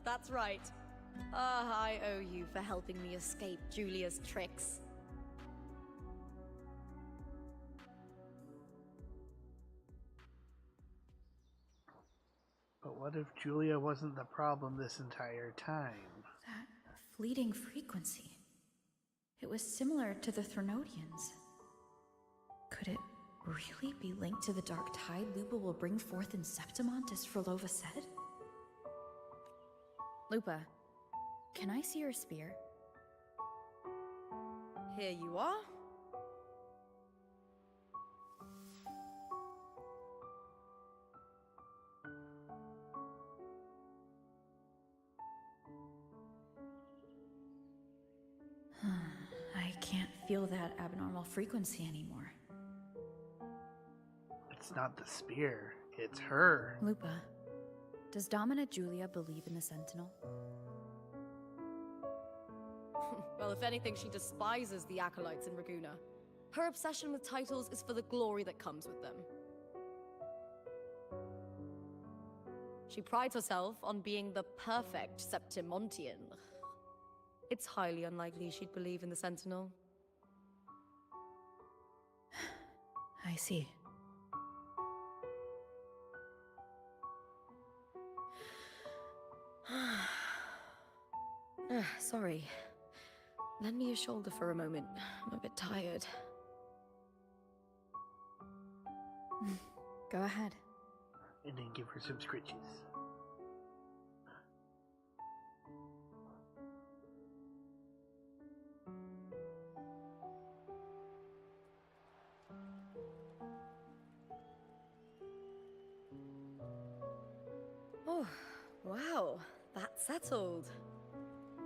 That's right. I owe you for helping me escape Julia's tricks. But what if Julia wasn't the problem this entire time? That fleeting frequency. It was similar to the Threnodians. Could it really be linked to the dark tide Lupa will bring forth in Septimont, as Frolova said? Lupa, can I see your spear? Here you are. I can't feel that abnormal frequency anymore. It's not the spear, it's her. Lupa, does Domina Julia believe in the Sentinel? Well, if anything, she despises the acolytes in Raguna. Her obsession with titles is for the glory that comes with them. She prides herself on being the perfect Septimontian. It's highly unlikely she'd believe in the Sentinel. I see. Sorry. Lend me your shoulder for a moment. I'm a bit tired. Go ahead. And then give her some scritches. Oh, settled.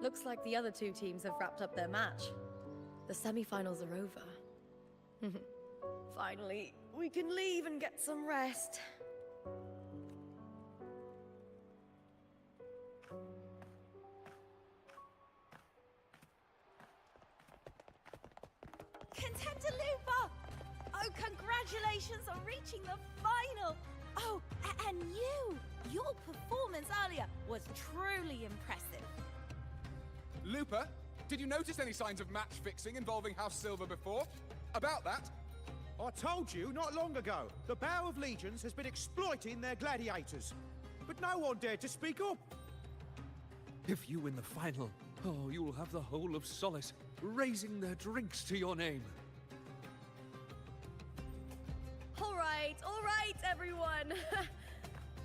Looks like the other two teams have wrapped up their match. The semi-finals are over. Finally, we can leave and get some rest. Contender Lupa! Oh, congratulations on reaching the final! Oh, and you! Your performance earlier was truly impressive. Lupa, did you notice any signs of match fixing involving House Silver before? About that? I told you not long ago, the Bow of Legions has been exploiting their gladiators. But no one dared to speak up. If you win the final, oh, you'll have the whole of Solace raising their drinks to your name. All right, everyone.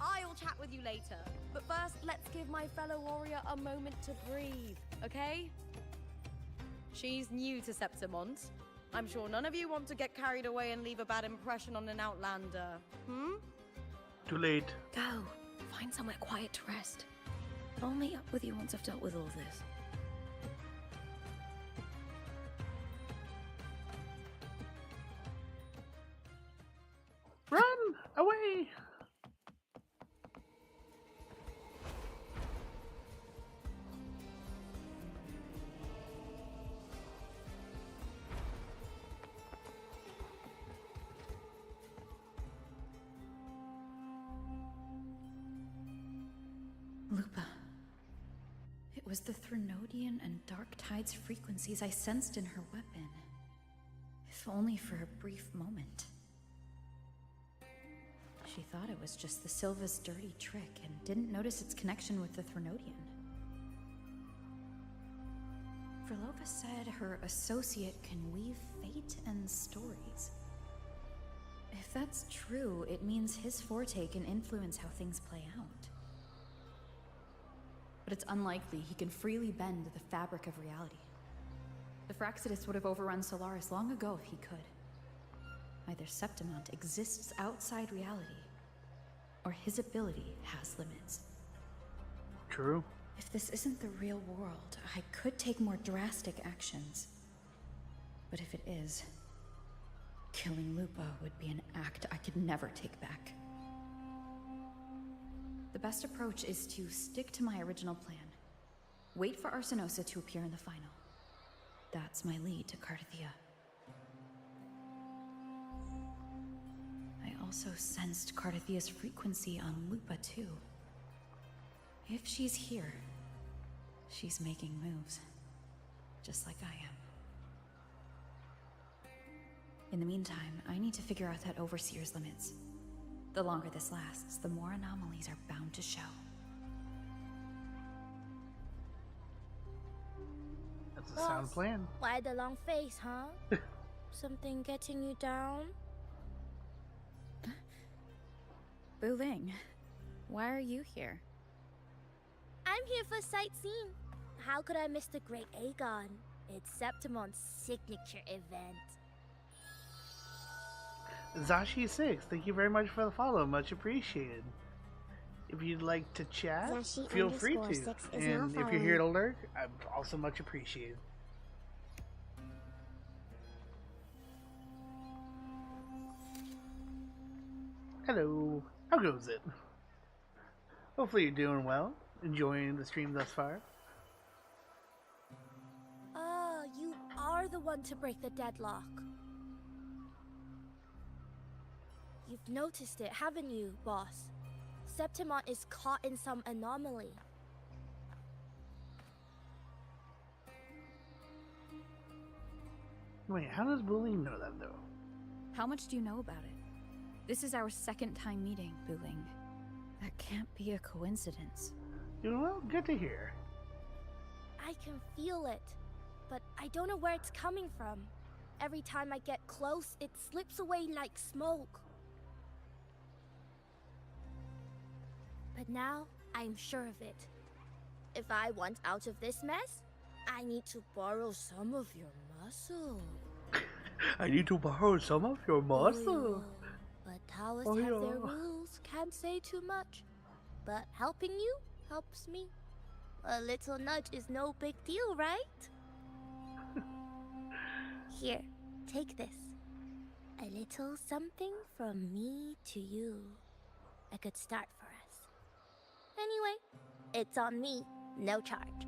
I'll chat with you later. But first, let's give my fellow warrior a moment to breathe, okay? She's new to Septimont. I'm sure none of you want to get carried away and leave a bad impression on an Outlander, Too late. Go. Find somewhere quiet to rest. I'll meet up with you once I've dealt with all this. Run away! Lupa. It was the Threnodian and Dark Tide's frequencies I sensed in her weapon. If only for a brief moment. She thought it was just the Silva's dirty trick and didn't notice its connection with the Threnodian. Verlova said her associate can weave fate and stories. If that's true, it means his forte can influence how things play out. But it's unlikely he can freely bend the fabric of reality. The Fraxidus would have overrun Solaris long ago if he could. Either Septimont exists outside reality, or his ability has limits. True. If this isn't the real world, I could take more drastic actions. But if it is, killing Lupa would be an act I could never take back. The best approach is to stick to my original plan. Wait for Arsenosa to appear in the final. That's my lead to Cardathia. I also sensed Cardathia's frequency on Lupa too. If she's here, she's making moves. Just like I am. In the meantime, I need to figure out that Overseer's limits. The longer this lasts, the more anomalies are bound to show. That's a sound plan. Why the long face, huh? Something getting you down? Wuthering, why are you here? I'm here for sightseeing. How could I miss the Great Aegon? It's Septimont's signature event. Zashi6, thank you very much for the follow. Much appreciated. If you'd like to chat, feel free to. And if you're here to lurk, I'm also much appreciated. Hello. How goes it? Hopefully you're doing well. Enjoying the stream thus far. Ah, you are the one to break the deadlock. You've noticed it, haven't you, boss? Septimont is caught in some anomaly. Wait, how does Bullying know that, though? How much do you know about it? This is our second time meeting, Wuthering. That can't be a coincidence. Well, good to hear. I can feel it, but I don't know where it's coming from. Every time I get close, it slips away like smoke. But now, I'm sure of it. If I want out of this mess, I need to borrow some of your muscle. I need to borrow some of your muscle. But Taoists have their rules, can't say too much. But helping you helps me. A little nudge is no big deal, right? Here, take this. A little something from me to you. A good start for us. Anyway, it's on me. No charge.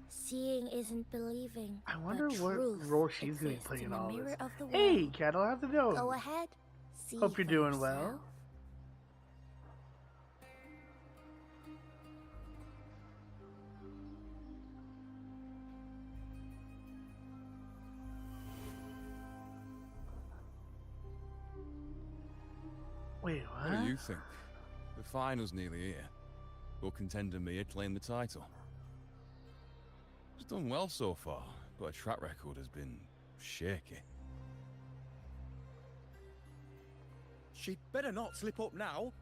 Seeing isn't believing. I wonder but what truth role she's going to be exists playing in in the all mirror this. of the Hey, world. Cattle, how's it going? Go ahead. See Hope you're for doing yourself. well. Wait, what? What do you think? The final's nearly here. Will contender Mia claim the title? She's done well so far, but her track record has been shaky. She'd better not slip up now.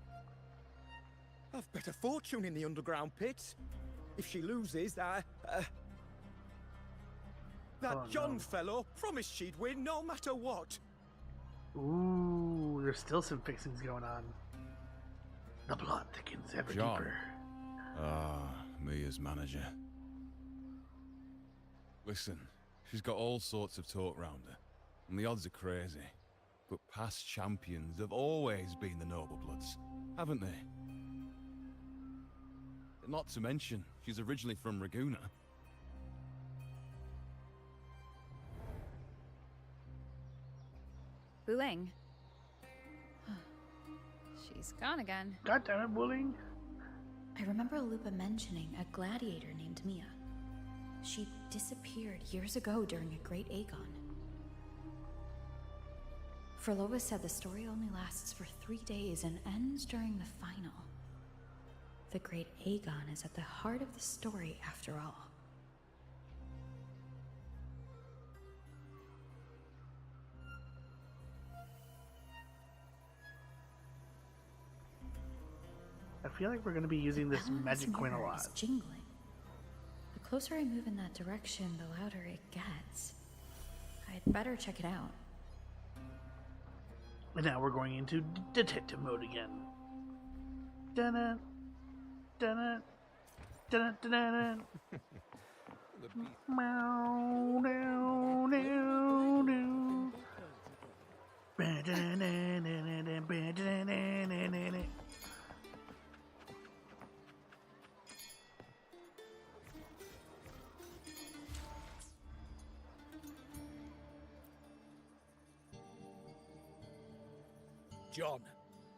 I've bet a fortune in the underground pits. If she loses, that John fellow promised she'd win no matter what. Ooh, there's still some fixings going on. The plot thickens ever John. deeper. Ah, Mia's manager. Listen, she's got all sorts of talk round her, and the odds are crazy. But past champions have always been the noble bloods, haven't they? Not to mention, she's originally from Raguna. Wuthering. She's gone again. God damn it, Wuthering. I remember Lupa mentioning a gladiator named Mia. She disappeared years ago during a Great Aegon. Frolova said the story only lasts for 3 days and ends during the final. The Great Aegon is at the heart of the story after all. I feel like we're going to be using this Eleanor's magic coin a mirror lot. is jingling. The closer I move in that direction, the louder it gets. I'd better check it out. And now we're going into detective mode again. Dun-dun, dun-dun, dun-dun, dun-dun. Meow, meow, meow, meow. Ba-da-na-na-na-na, ba-da-na-na-na-na. John,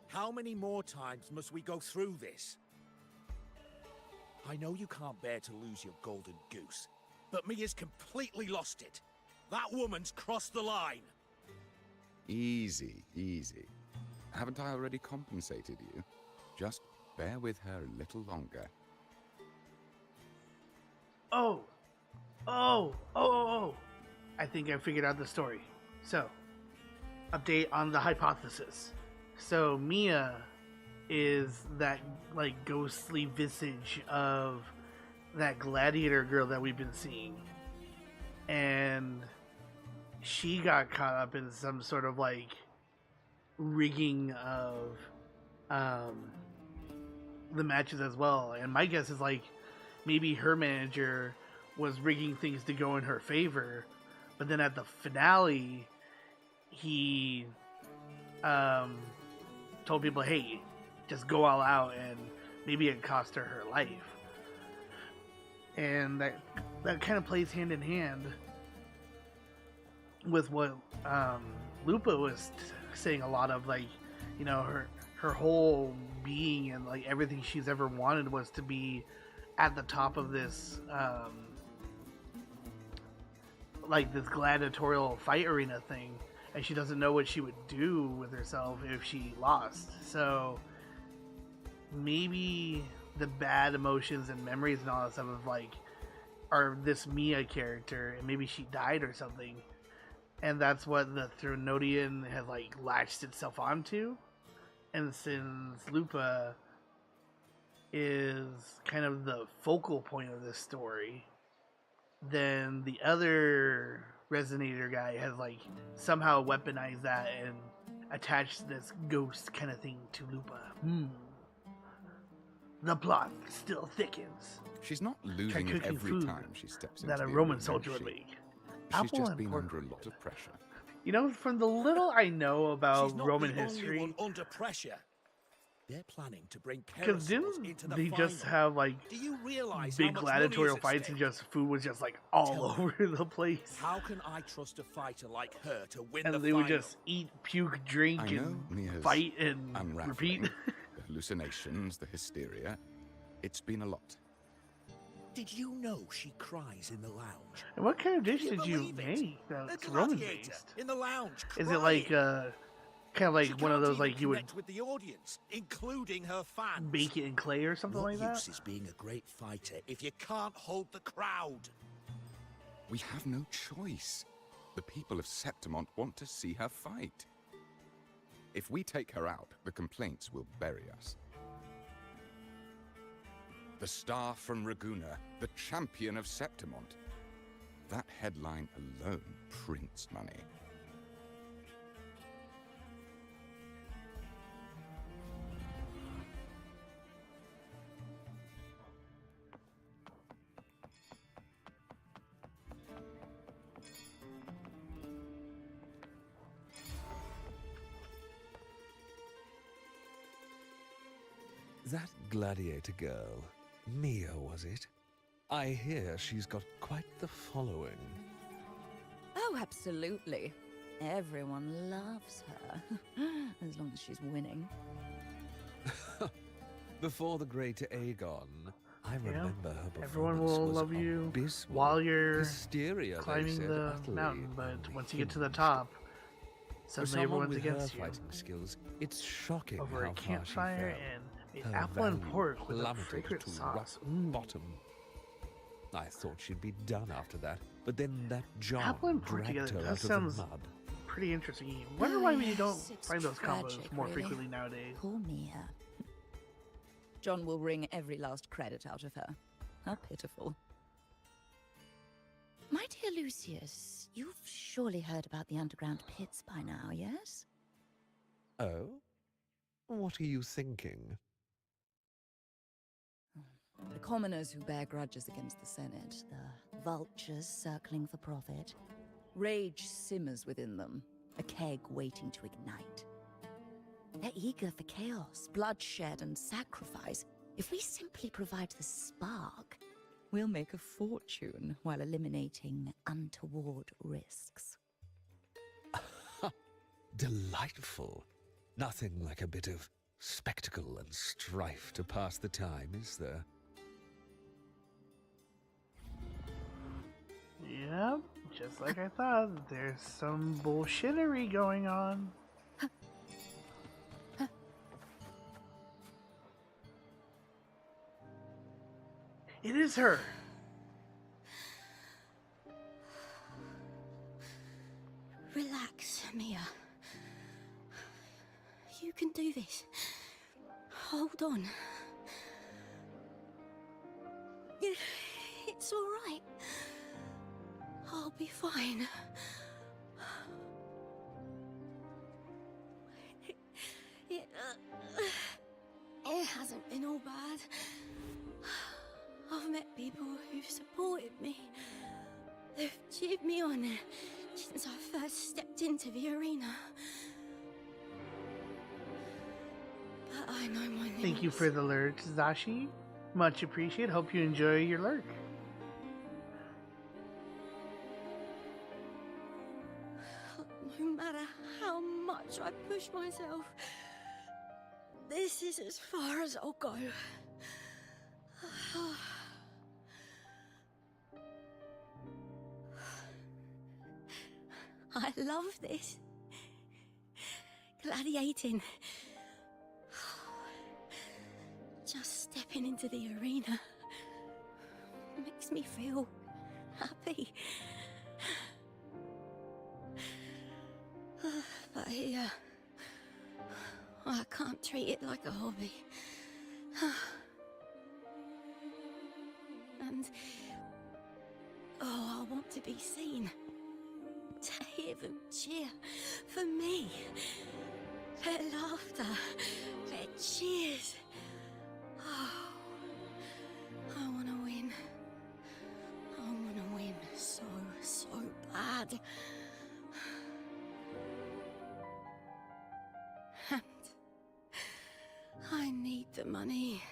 how many more times must we go through this? I know you can't bear to lose your golden goose, but Mia's completely lost it. That woman's crossed the line. Easy, easy. Haven't I already compensated you? Just bear with her a little longer. Oh, oh, oh, oh, oh. I think I figured out the story. So, update on the hypothesis. So, Mia is that, like, ghostly visage of that gladiator girl that we've been seeing. And she got caught up in some sort of, like, rigging of the matches as well. And my guess is, like, maybe her manager was rigging things to go in her favor, but then at the finale, he told people, hey, just go all out, and maybe it cost her her life. And that kind of plays hand in hand with what Lupa was saying a lot of, like, you know, her whole being and, like, everything she's ever wanted was to be at the top of this like this gladiatorial fight arena thing, and she doesn't know what she would do with herself if she lost. So maybe the bad emotions and memories and all that stuff of, like, are this Mia character, and maybe she died or something, and that's what the Thronodian has, like, latched itself onto. And since Lupa is kind of the focal point of this story, then the other Resonator guy has, like, somehow weaponized that and attached this ghost kind of thing to Lupa. the plot still thickens. She's not Try losing it cooking every food time she steps into that a the Roman arena, soldier is would she? make. She's Apple just and been pork. under a lot of pressure. You know, from the little I know about She's not Roman the only history, one under pressure. They're planning to bring because Kerasos into didn't the they final. just have like Do you realize big how much gladiatorial money is at fights stake? and just food was just like all Tell me, over the place? How can I trust a fighter like her to win And the they final? would just eat, puke, drink, I know and Mia's fight and unraveling, repeat. the hallucinations, the hysteria. It's been a lot. Did you know she cries in the lounge? And what kind of dish Can you did you believe it? make A that's Roman gladiator based? in the lounge. Is it like kind of like She one of can't those even like you would connect with the audience, including her fans. bake it in clay or something What like that? use is being a great fighter if you can't hold the crowd? We have no choice. The people of Septimont want to see her fight. If we take her out, the complaints will bury us. The star from Raguna, the champion of Septimont. That headline alone prints money. That gladiator girl, Mia, was it? I hear she's got quite the following. Oh, absolutely. Everyone loves her, as long as she's winning. Before the great Aegon, I remember her performance Everyone will was love you abysmal. while you're Hysteria, they climbing said, the utterly mountain, but once you get to the unhinged. top, For suddenly someone everyone's with her against you. fighting skills, it's shocking Over how a far she campfire fell. and made Her apple and value pork with a plummeted fragrant to sauce. rock bottom. I thought she'd be done after that, but then that job Apple and pork dragged together, her that out of sounds the mud. pretty interesting. Wonder why we don't Yes, it's find those combos tragic, more really. frequently nowadays. Poor Mia. John will wring every last credit out of her. How pitiful. My dear Lucius, you've surely heard about the underground pits by now, yes? Oh? What are you thinking? The commoners who bear grudges against the Senate, the vultures circling for profit. Rage simmers within them, a keg waiting to ignite. They're eager for chaos, bloodshed, and sacrifice. If we simply provide the spark, we'll make a fortune while eliminating untoward risks. Delightful. Nothing like a bit of spectacle and strife to pass the time, is there? Yep, just like I thought. There's some bullshittery going on. It is her. Relax, Mia. You can do this. Hold on. It's all right. I'll be fine. It hasn't been all bad. I've met people who've supported me. They've cheered me on since I first stepped into the arena. But I know my limits. Thank you for the lurk, Zashi. Much appreciated. Hope you enjoy your lurk. No matter how much I push myself, this is as far as I'll go. I love this. Gladiating. Just stepping into the arena makes me feel happy. But here, I can't treat it like a hobby. And, I want to be seen. To hear them cheer for me. Their laughter, their cheers. Oh, hard. And I need the money.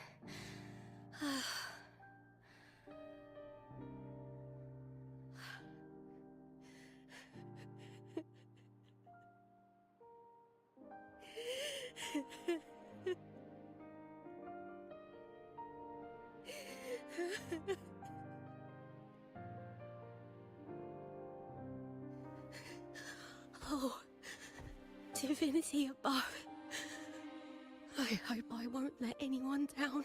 Oh, divinity above. I hope I won't let anyone down.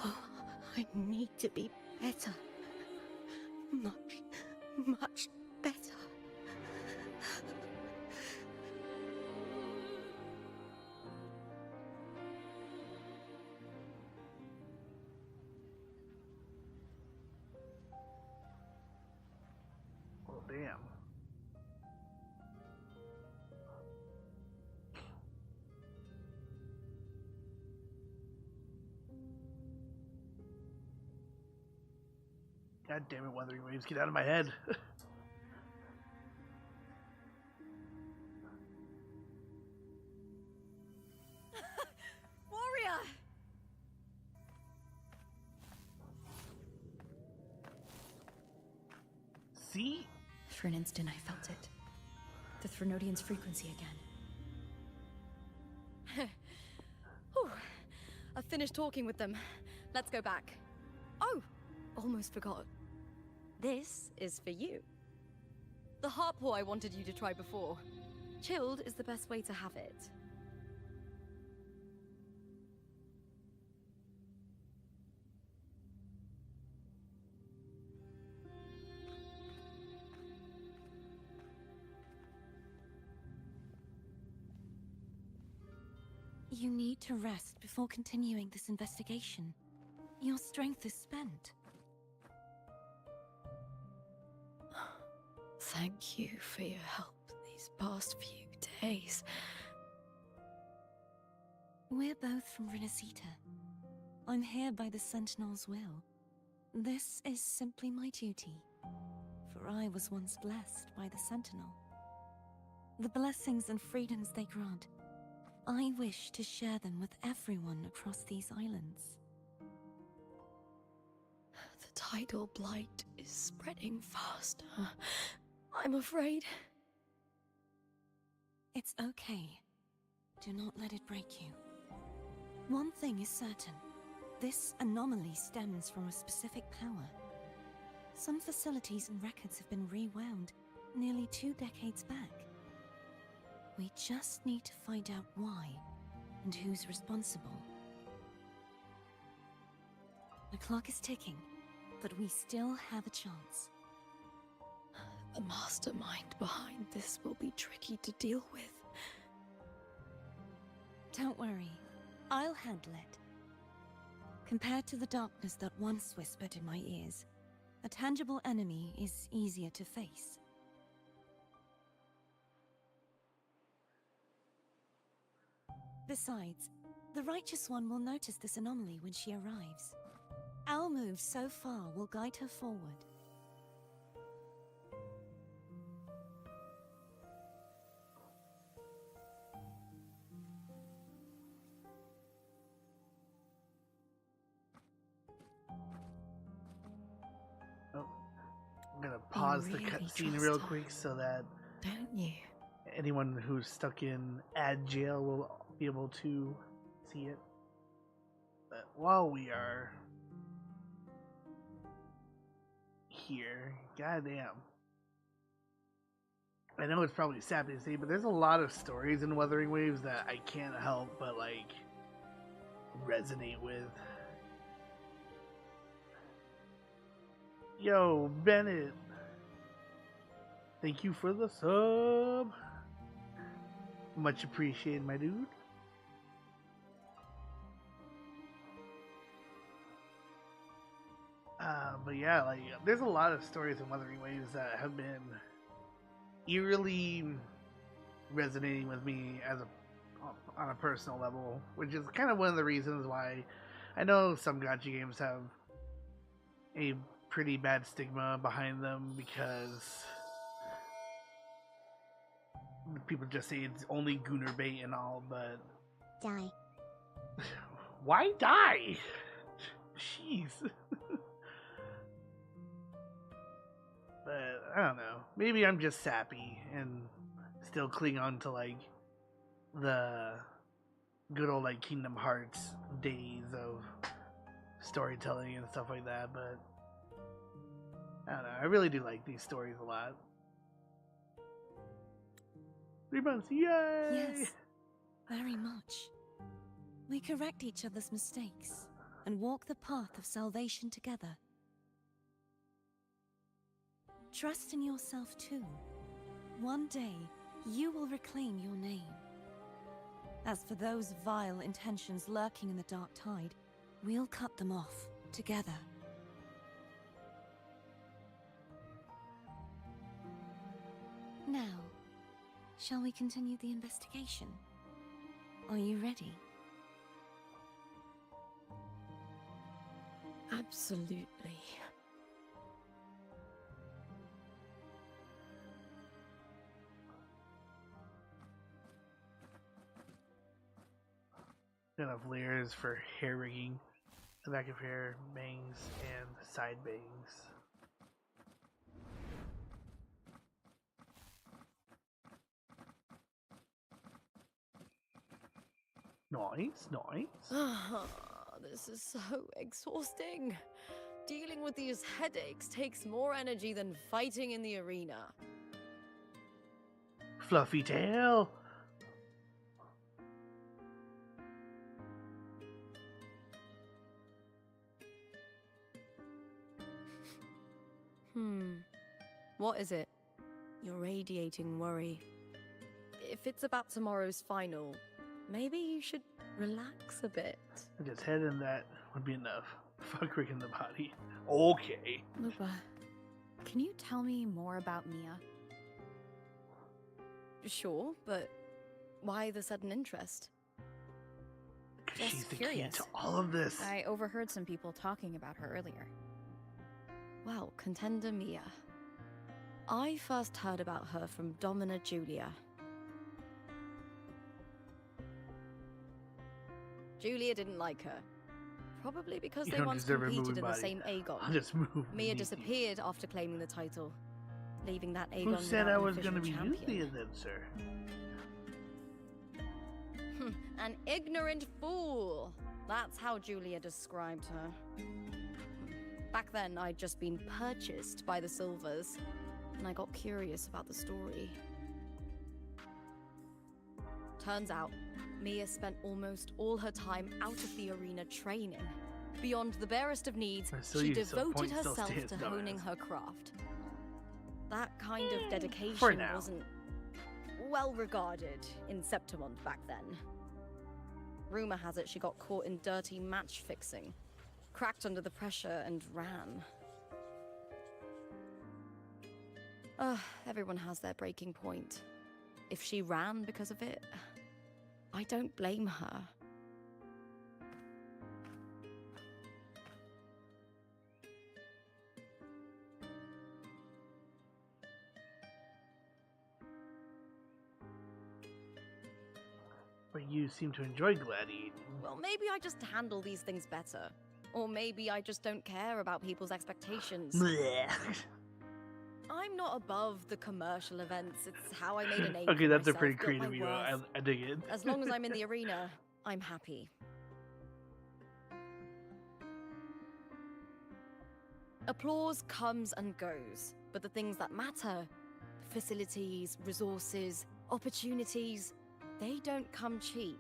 Oh, I need to be better. Much, much better. Oh, damn. God damn it, Wuthering Waves, get out of my head. Warrior! See? For an instant, I felt it. The Threnodian's frequency again. Whew. I've finished talking with them. Let's go back. Oh, almost forgot. This is for you. The harpor I wanted you to try before. Chilled is the best way to have it. You need to rest before continuing this investigation. Your strength is spent. Thank you for your help these past few days. We're both from Renacita. I'm here by the Sentinel's will. This is simply my duty, for I was once blessed by the Sentinel. The blessings and freedoms they grant, I wish to share them with everyone across these islands. The tidal blight is spreading faster. I'm afraid. It's okay. Do not let it break you. One thing is certain. This anomaly stems from a specific power. Some facilities and records have been rewound nearly 2 decades back. We just need to find out why and who's responsible. The clock is ticking, but we still have a chance. The mastermind behind this will be tricky to deal with. Don't worry, I'll handle it. Compared to the darkness that once whispered in my ears, a tangible enemy is easier to face. Besides, the Righteous One will notice this anomaly when she arrives. Our moves so far will guide her forward. Oh, I'm gonna pause the really cutscene trust real her, quick so that don't you? anyone who's stuck in ad jail will be able to see it. But while we are here, goddamn. I know it's probably sappy to say, but there's a lot of stories in Wuthering Waves that I can't help but like resonate with. Yo, Bennett. Thank you for the sub. Much appreciated, my dude. But yeah, like there's a lot of stories in Wuthering Waves that have been eerily resonating with me as on a personal level, which is kind of one of the reasons why I know some gacha games have a pretty bad stigma behind them because people just say it's only Gunnar bait and all, but Die. why die? Jeez. But I don't know. Maybe I'm just sappy and still cling on to like the good old like Kingdom Hearts days of storytelling and stuff like that. But I don't know. I really do like these stories a lot. 3 months, yay! Yes, very much. We correct each other's mistakes and walk the path of salvation together. Trust in yourself too. One day, you will reclaim your name. As for those vile intentions lurking in the dark tide, we'll cut them off together. Now, shall we continue the investigation? Are you ready? Absolutely. Enough layers for hair rigging, the back of hair, bangs, and side bangs. Nice, nice. This is so exhausting. Dealing with these headaches takes more energy than fighting in the arena. Fluffy tail. What is it? You're radiating worry. If it's about tomorrow's final, maybe you should relax a bit. Just head in that would be enough. Fuck Rick in the body. Okay. Lupa, can you tell me more about Mia? Sure, but why the sudden interest? She's the key curious. to all of this. I overheard some people talking about her earlier. Well, Contender Mia. I first heard about her from Domina Julia. Julia didn't like her. Probably because You they don't once deserve a competed moving in the body. same Aegon. I'll just move Mia beneath disappeared after claiming the title, leaving that Aegon Who said without I an was official going to be champion. Yuthia then, sir? An ignorant fool! That's how Julia described her. Back then, I'd just been purchased by the Silvers, and I got curious about the story. Turns out, Mia spent almost all her time out of the arena training. Beyond the barest of needs, still she use the devoted point still herself stands, to dumbass. honing her craft. That kind of For dedication now. wasn't well regarded in Septimont back then. Rumor has it she got caught in dirty match fixing, cracked under the pressure, and ran. Everyone has their breaking point. If she ran because of it, I don't blame her. But you seem to enjoy gladiating. Well, maybe I just handle these things better. Or maybe I just don't care about people's expectations. Blech. I'm not above the commercial events. It's how I made a name Okay, for that's a myself, pretty built creative my view. worth. I dig it. As long as I'm in the arena, I'm happy. Applause comes and goes, but the things that matter, facilities, resources, opportunities, they don't come cheap.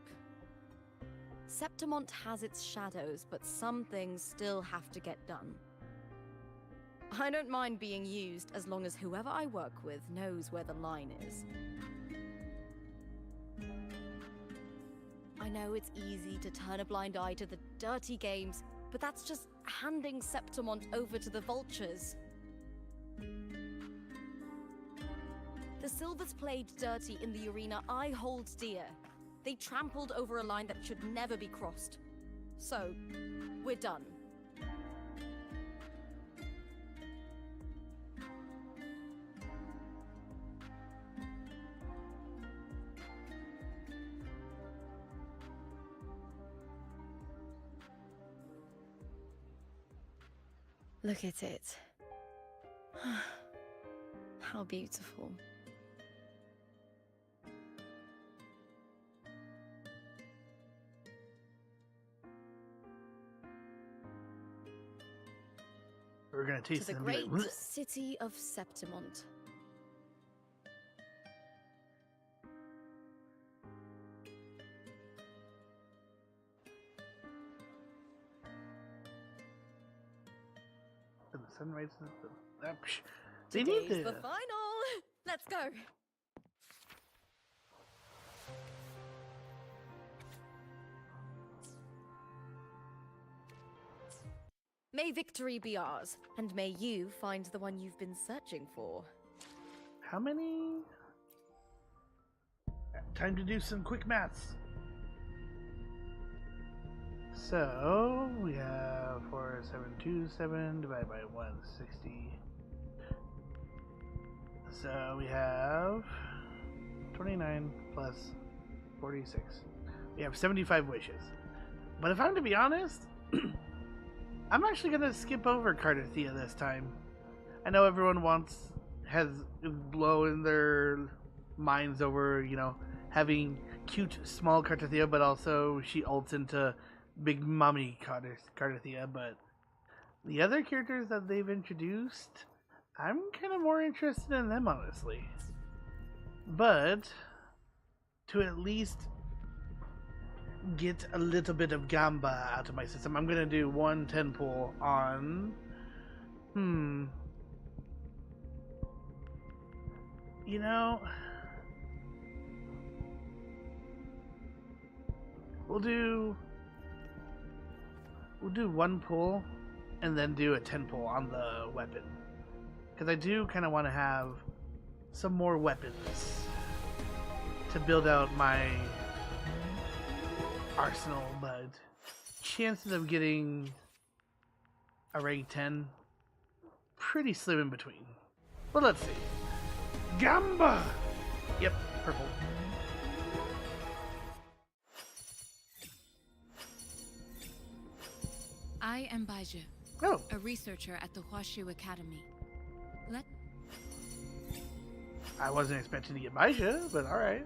Septimont has its shadows, but some things still have to get done. I don't mind being used as long as whoever I work with knows where the line is. I know it's easy to turn a blind eye to the dirty games, but that's just handing Septimont over to the vultures. The Silvers played dirty in the arena I hold dear. They trampled over a line that should never be crossed. So, we're done. Look at it. How beautiful. We're gonna taste To the it and be great like, "Bleh." city of Septimont. And the sun rises. They need Today's to. the final. Let's go. May victory be ours, and may you find the one you've been searching for. How many? Time to do some quick maths. So we have 4727 divided by 160. So we have 29 plus 46. We have 75 wishes. But if I'm to be honest, I'm actually gonna skip over Cardathia this time. I know everyone is blowing their minds over, having cute small Cardathia, but also she ults into big mommy Cardathia. But the other characters that they've introduced, I'm kind of more interested in them, honestly. But to at least get a little bit of Gamba out of my system, I'm gonna do 110 pull on. We'll do one pull and then do a 10 pull on the weapon. Because I do kind of want to have some more weapons to build out my arsenal, but chances of getting a rank 10 pretty slim in between. But let's see. Gamba! Yep, purple. I am Baiju, a researcher at the Huashu Academy. I wasn't expecting to get Baisha, but alright.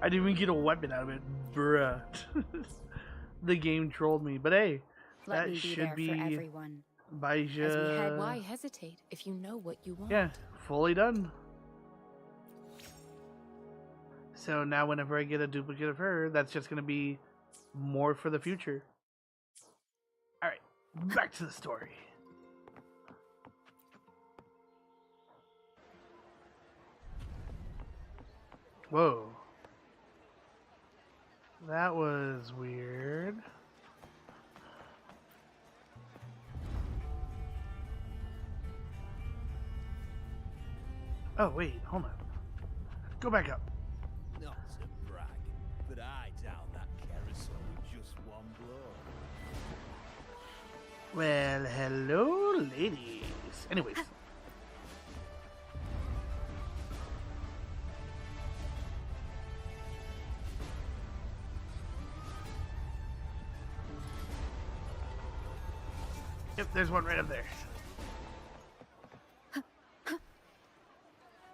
I didn't even get a weapon out of it, bruh. The game trolled me, but hey, that should be for everyone. Baisha. As we head, why hesitate if you know what you want? Yeah, fully done. So now whenever I get a duplicate of her, that's just going to be more for the future. Alright, back to the story. Whoa. That was weird. Oh, wait, hold on. Go back up. Not to brag, but I down that carousel with just one blow. Well, hello, ladies. Anyways. Yep, there's one right up there.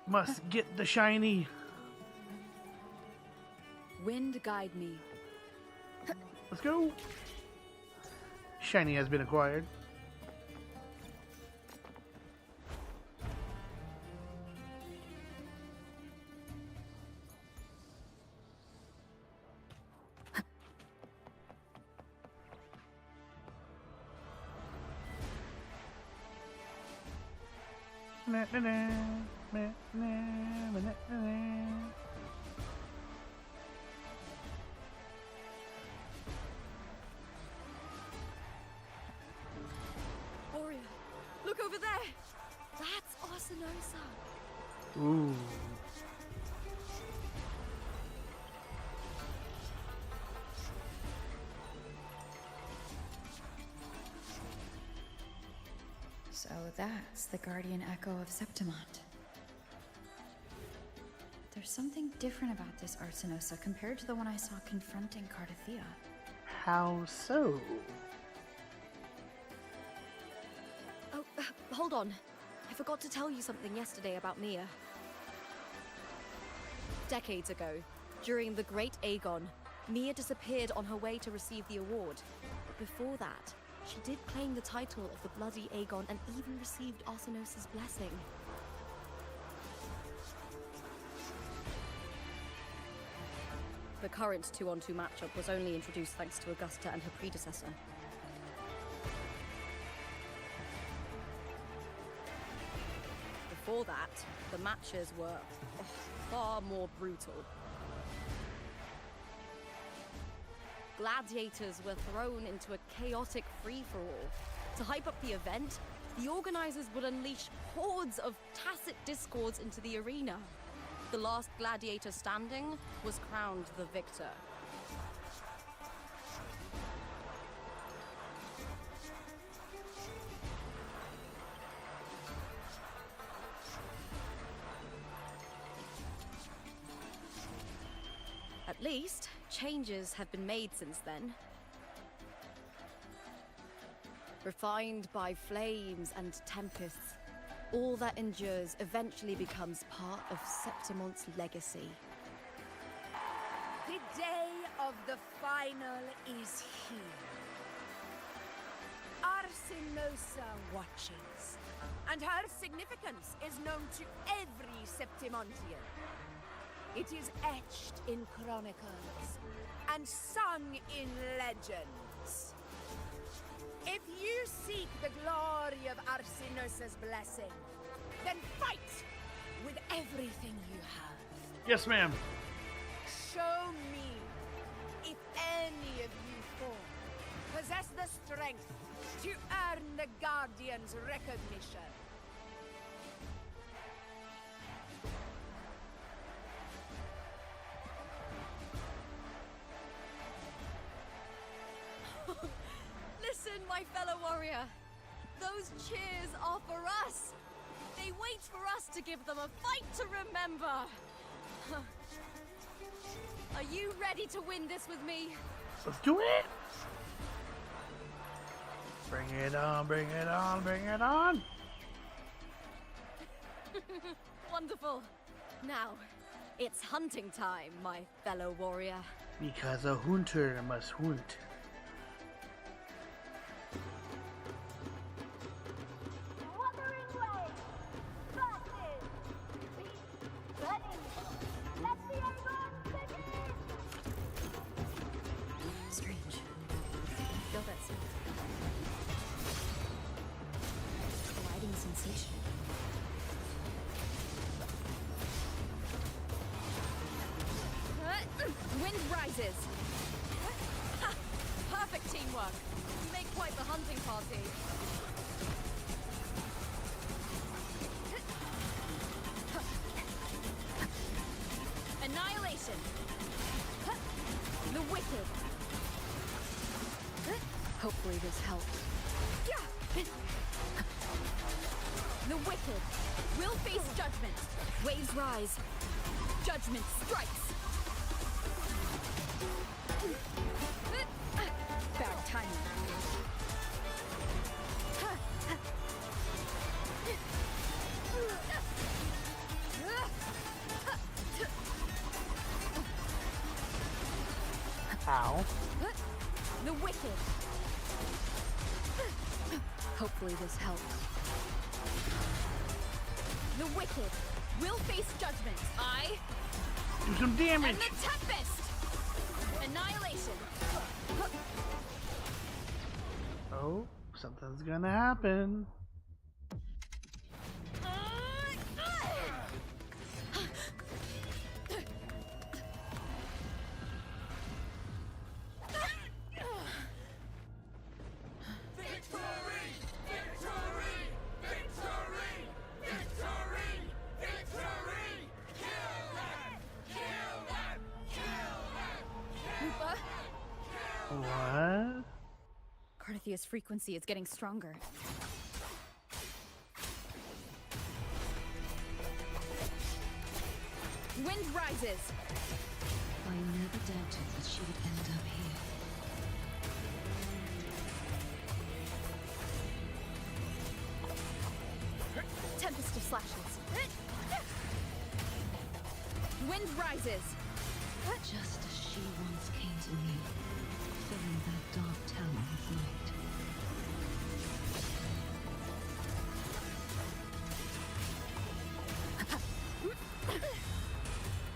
Must get the shiny. Wind guide me. Let's go. Shiny has been acquired. Warrior, look over there. That's Arsinosa. Ooh. So that's the guardian echo of Septimont. There's something different about this Arsinosa compared to the one I saw confronting Cardathia. How so? Oh, hold on. I forgot to tell you something yesterday about Mia. Decades ago, during the Great Aegon, Mia disappeared on her way to receive the award. But before that, she did claim the title of the Bloody Aegon and even received Arsenos' blessing. The current 2-on-2 matchup was only introduced thanks to Augusta and her predecessor. Before that, the matches were far more brutal. Gladiators were thrown into a chaotic free-for-all. To hype up the event, the organizers would unleash hordes of tacit discords into the arena. The last gladiator standing was crowned the victor. At least, changes have been made since then. Refined by flames and tempests, all that endures eventually becomes part of Septimont's legacy. The day of the final is here. Arsinosa watches, and her significance is known to every Septimontian. It is etched in chronicles and sung in legends. If you seek the glory of Arsinosa's blessing, then fight with everything you have. Yes, ma'am. Show me if any of you four possess the strength to earn the Guardian's recognition. Listen, my fellow warrior. Those cheers are for us. They wait for us to give them a fight to remember. Are you ready to win this with me? Let's do it! Bring it on, bring it on, bring it on! Wonderful. Now, it's hunting time, my fellow warrior. Because a hunter must hunt. Strange. Feel that scent? Gliding sensation. Wind rises. Ha! Perfect teamwork. You make quite the hunting party. Annihilation. The wicked. Hopefully this helps. The wicked will face judgment. Waves rise. Judgment strikes. Bad timing. Ow. The wicked. Hopefully this helps. The wicked will face judgment. I do some damage. And the tempest. Annihilation. Oh, something's gonna happen. What? Carthia's frequency is getting stronger. Wind rises. I never doubted that she would end up here. rises. Just as she once came to me, filling that dark tower with light.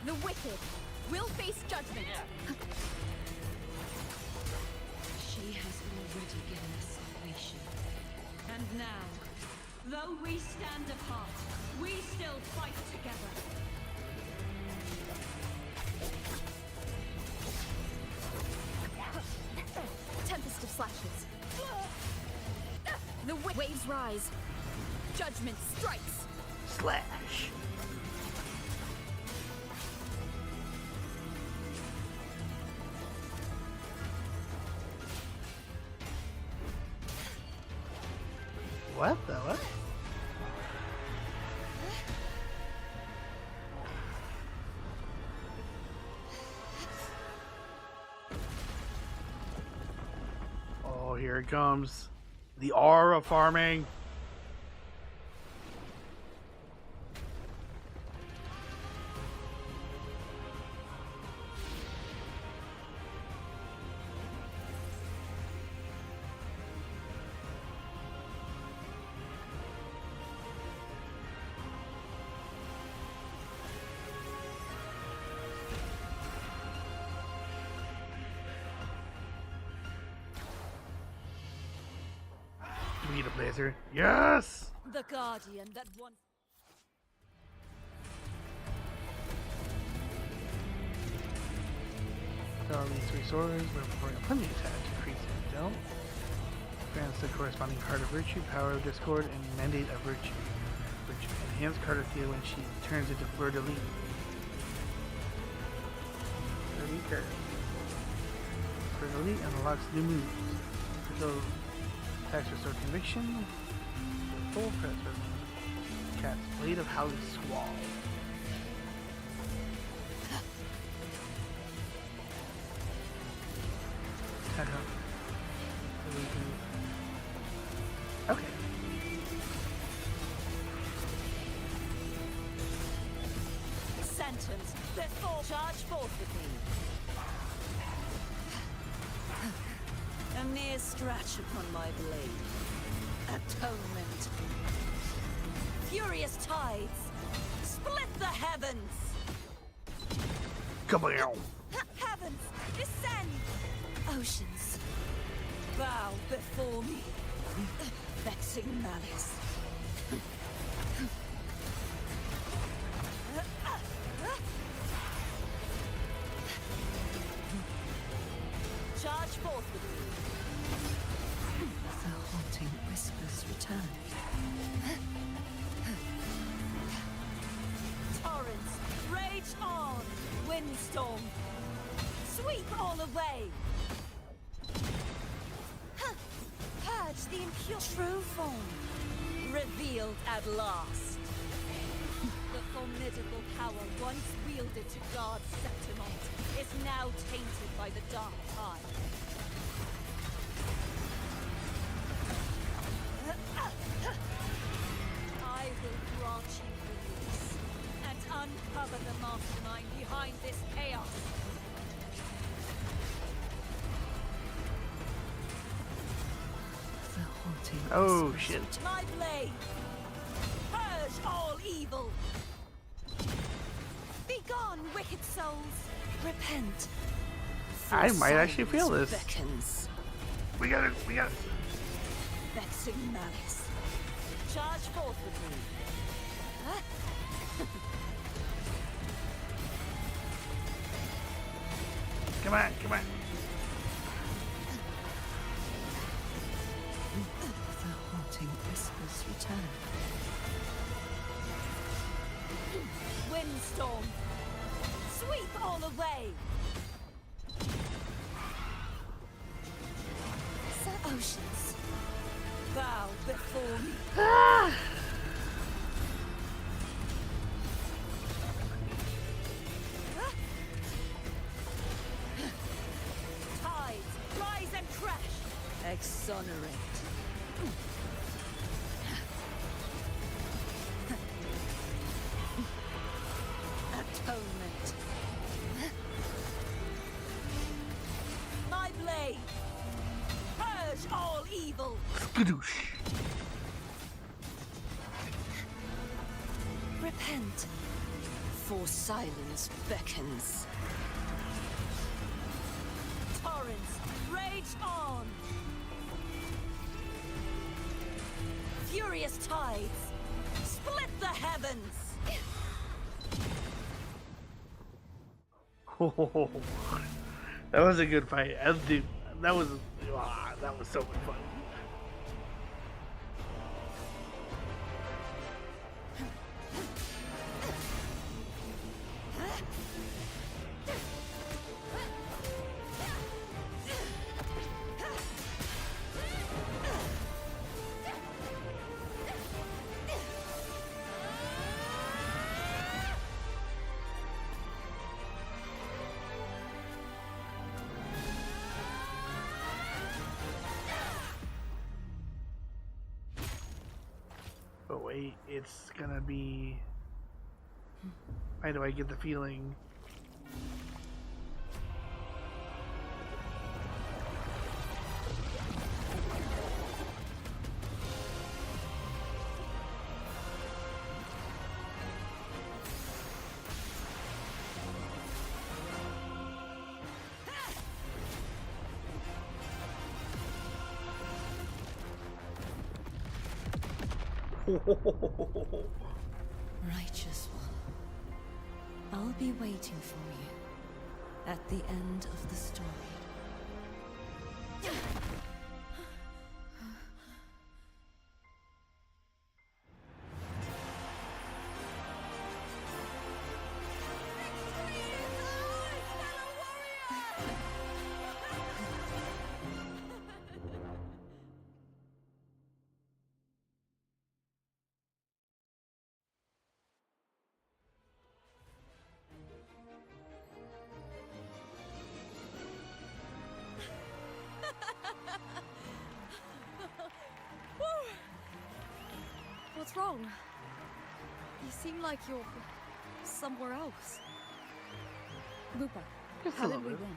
The wicked will face judgment. She has already given us salvation. And now, though we stand apart, we still fight together. Tempest of slashes. The waves rise. Judgment strikes. Slash. What the what? Oh, here it comes. The aura farming. Do we need a blazer? Yes! The guardian that once... Tell these three swords, we're performing a plunging attack to increase the dome. Grants the corresponding card of virtue, power of discord, and mandate of virtue. Enhance card of Thea when she turns into Fleur de Lis. 30 cards. Fleur de Lis unlocks new moves. So, attacks restore conviction. Full press for Cat's Blade of House Squall. Okay. Sentence, therefore charge forth with me. A mere scratch upon my blade. Atonement. Furious tides. Split the heavens. Come on. Heavens, descend. Oceans, bow before me. Vexing malice. Charge forth with me. The haunting whispers return. Torrents, rage on. Windstorm, sweep all away. Purge the impure true form, revealed at last. The formidable power once wielded to guard Septimont is now tainted by the dark tide. I will grant you release and uncover the mastermind behind this chaos. The haunting Oh whispers shit. My blade! Purge all evil! Begone, wicked souls! Repent! I might actually feel this. Beckons. We got it. We got it. Vexing malice. Charge forth with me. Huh? Come on. Come on. The haunting whispers return. Windstorm! Sweep all away! Oceans, bow before me. Ah! Tides, rise and crash. Exonerate. Atonement. way! Purge all evil! Skadoosh. Repent, for silence beckons. Torrents, rage on! Furious tides, split the heavens! That was a good fight. Dude, that was so much fun. But wait, it's gonna be... Why do I get the feeling? Righteous one, I'll be waiting for you at the end of the story. What's wrong? You seem like you're somewhere else. Lupa, how did we win?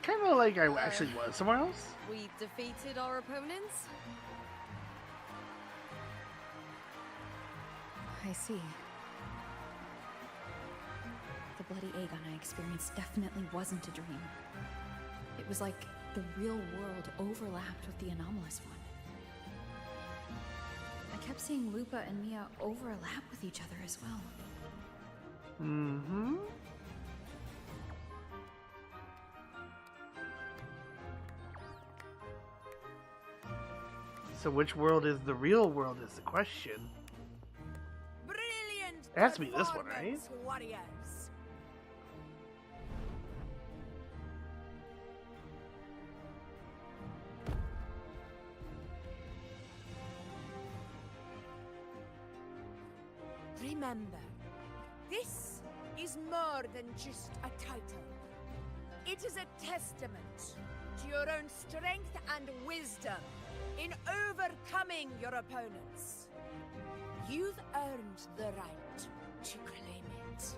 Kind of like I actually was somewhere else. We defeated our opponents? I see. The bloody Aegon I experienced definitely wasn't a dream. It was like the real world overlapped with the anomalous one. I kept seeing Lupa and Mia overlap with each other as well. Mm-hmm. So which world is the real world is the question. Brilliant! It has to be this one, right? Warriors. Remember, this is more than just a title. It is a testament to your own strength and wisdom in overcoming your opponents. You've earned the right to claim it.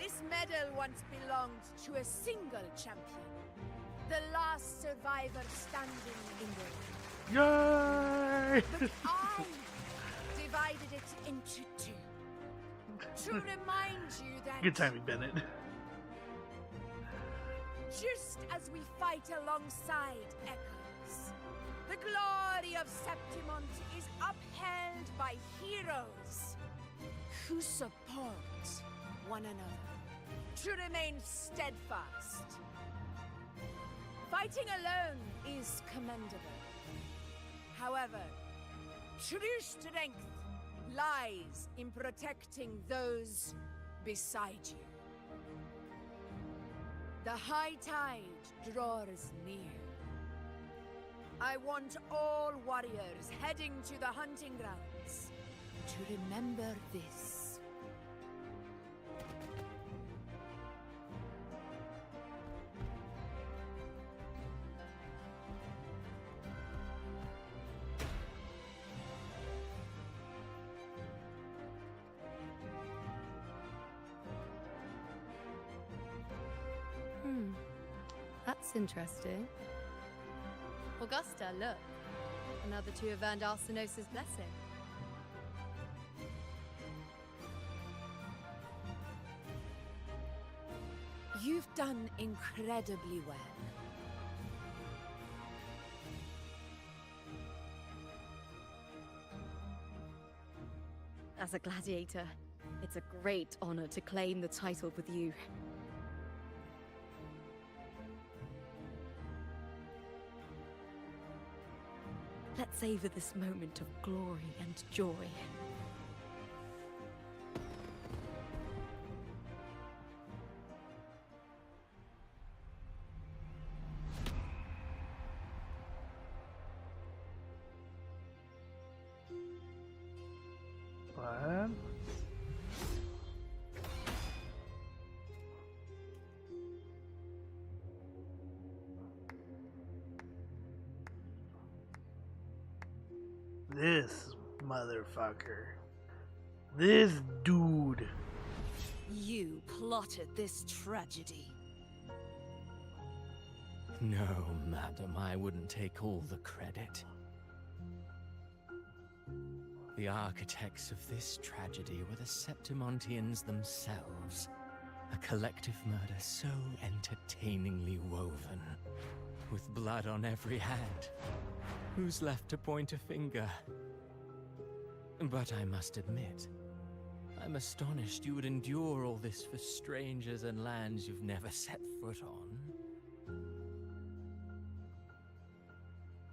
This medal once belonged to a single champion. The last survivor standing in the Yay! But I divided it into two. To remind you that Good timing, Bennett. just as we fight alongside echoes, the glory of Septimont is upheld by heroes who support one another, to remain steadfast. Fighting alone is commendable. However, true strength lies in protecting those beside you. The high tide draws near. I want all warriors heading to the hunting grounds to remember this. That's interesting. Augusta, look. Another two have earned Arsenos's blessing. You've done incredibly well. As a gladiator, it's a great honor to claim the title with you. Let's savor this moment of glory and joy. What? This motherfucker. This dude. You plotted this tragedy. No, madam, I wouldn't take all the credit. The architects of this tragedy were the Septimontians themselves. A collective murder so entertainingly woven, with blood on every hand. Who's left to point a finger? But I must admit, I'm astonished you would endure all this for strangers and lands you've never set foot on.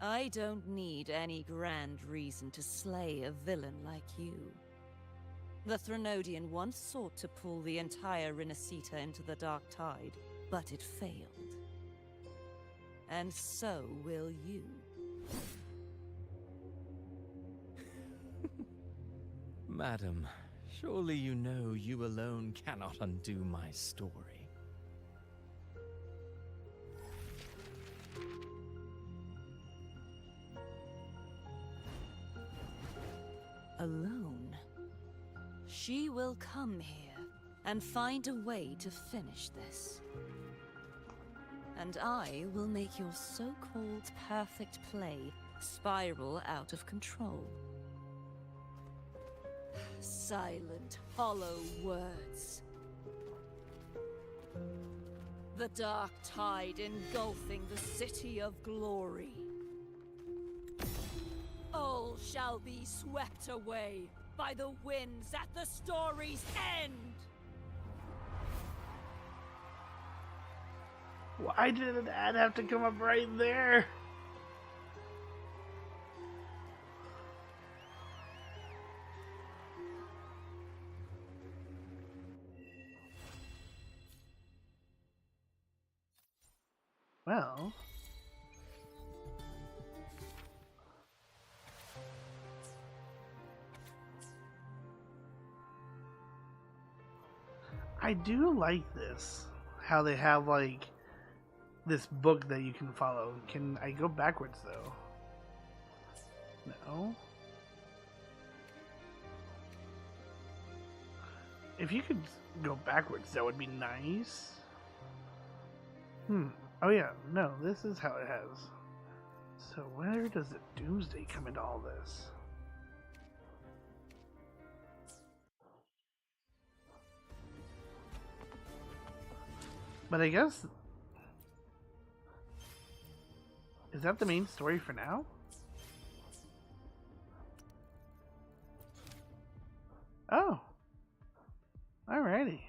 I don't need any grand reason to slay a villain like you. The Threnodian once sought to pull the entire Rinascita into the Dark Tide, but it failed. And so will you. Madam, surely you know you alone cannot undo my story. Alone. She will come here and find a way to finish this. And I will make your so-called perfect play spiral out of control. Silent, hollow words. The dark tide engulfing the city of glory. All shall be swept away by the winds at the story's end. Why did an ad have to come up right there? Well, I do like this. How they have like this book that you can follow. Can I go backwards though? No. If you could go backwards, that would be nice. Oh yeah, no, this is how it has. So where does the Doomsday come into all this? But I guess... Is that the main story for now? Oh. Alrighty.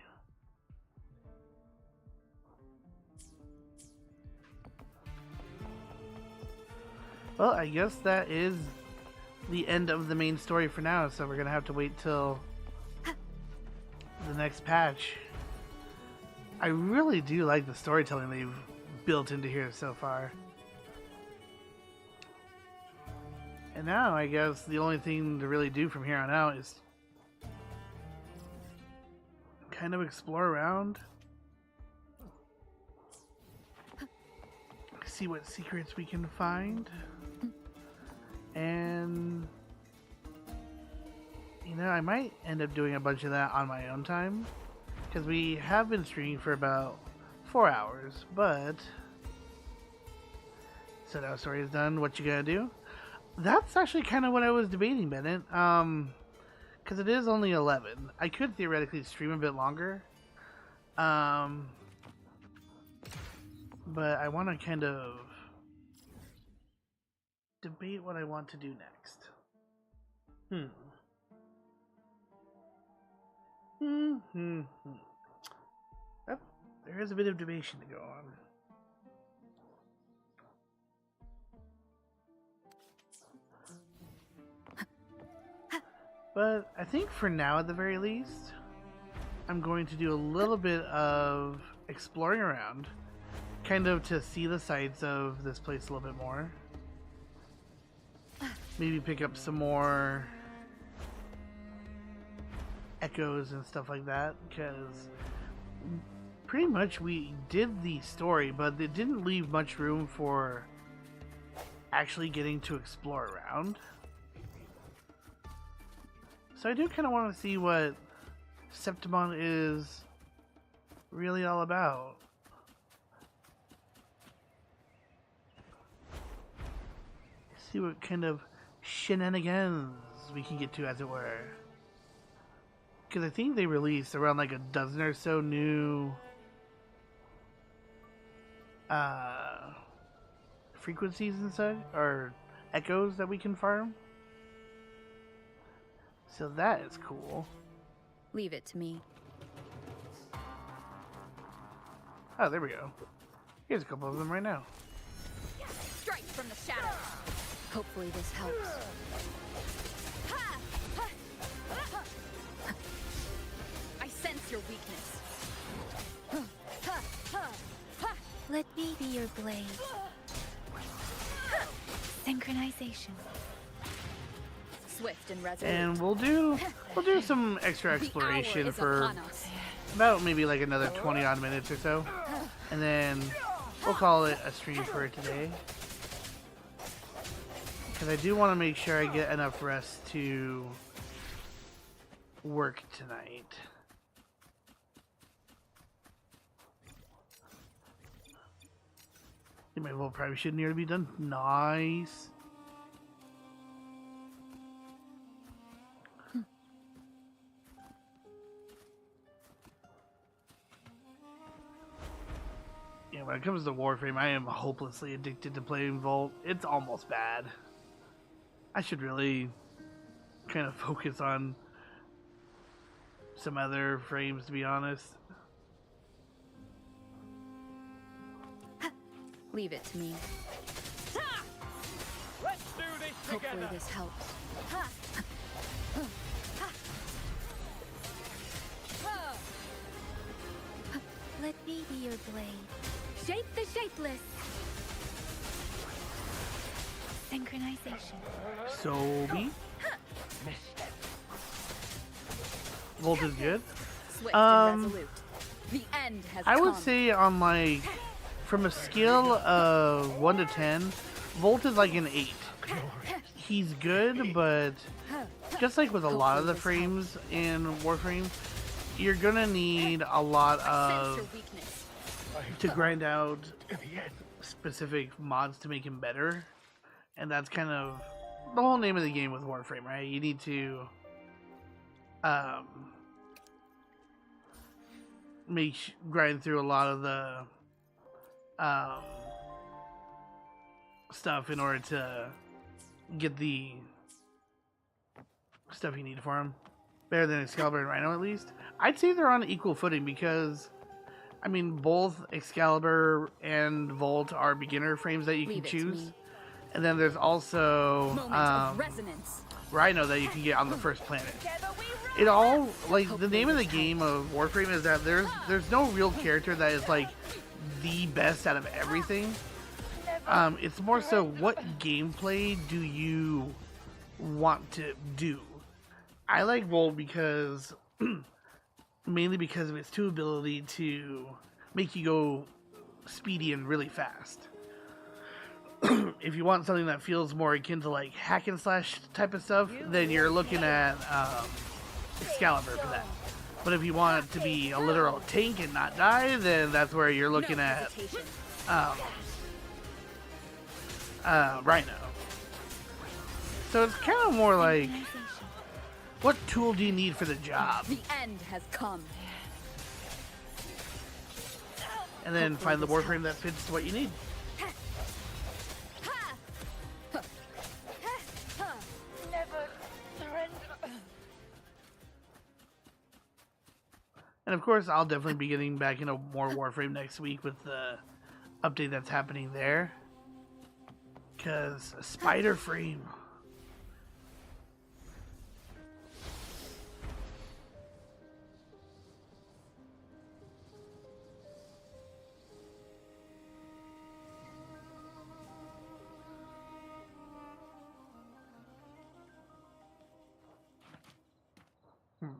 Well, I guess that is the end of the main story for now, so we're gonna have to wait till the next patch. I really do like the storytelling they've built into here so far. And now, I guess, the only thing to really do from here on out is kind of explore around. See what secrets we can find. And, you know, I might end up doing a bunch of that on my own time. Because we have been streaming for about 4 hours, but... So now story is done, what you gotta do? That's actually kind of what I was debating, Bennett. Because it is only 11. I could theoretically stream a bit longer. But I want to kind of debate what I want to do next. Yep, there is a bit of debation to go on. But I think for now, at the very least, I'm going to do a little bit of exploring around, kind of to see the sights of this place a little bit more. Maybe pick up some more echoes and stuff like that, because pretty much we did the story, but it didn't leave much room for actually getting to explore around. So I do kind of want to see what Septimon is really all about. See what kind of shenanigans we can get to, as it were. Because I think they released around like a dozen or so new frequencies and such, or echoes that we can farm. So that is cool. Leave it to me. Oh, there we go. Here's a couple of them right now. Strike from the shadows. Hopefully this helps. I sense your weakness. Let me be your blade. Synchronization. Swift and resolute. And we'll do some extra exploration for about maybe like another 20 odd minutes or so, and then we'll call it a stream for today. Because I do want to make sure I get enough rest to work tonight. My vote probably should nearly be done. Nice. Yeah, when it comes to Warframe, I am hopelessly addicted to playing Volt. It's almost bad. I should really kind of focus on some other frames, to be honest. Leave it to me. Let's do this together. Hopefully this helps. Let me be your blade. Shape the shapeless. Synchronization. Sobi. Volt is good. Swift and resolute. The end has I would come. say on like, from a scale of 1 to 10, Volt is like an 8. He's good, but just like with a lot of the frames in Warframe, you're gonna need a lot of to grind out specific mods to make him better, and that's kind of the whole name of the game with Warframe, right? You need to grind through a lot of the stuff in order to get the stuff you need for him. Better than Excalibur and Rhino, at least. I'd say they're on equal footing because, I mean, both Excalibur and Volt are beginner frames that you can choose. And then there's also Rhino that you can get on the first planet. It all, like, the name of the game of Warframe is that there's no real character that is like the best out of everything. It's more so what gameplay do you want to do. I like Volt because mainly because of its ability to make you go speedy and really fast. If you want something that feels more akin to like hack and slash type of stuff, then you're looking at Excalibur for that. But if you want it to be a literal tank and not die, then that's where you're looking at Rhino. So it's kind of more like, what tool do you need for the job? The end has come. And then find the Warframe that fits what you need. And of course, I'll definitely be getting back into more Warframe next week with the update that's happening there. Because Spider Frame.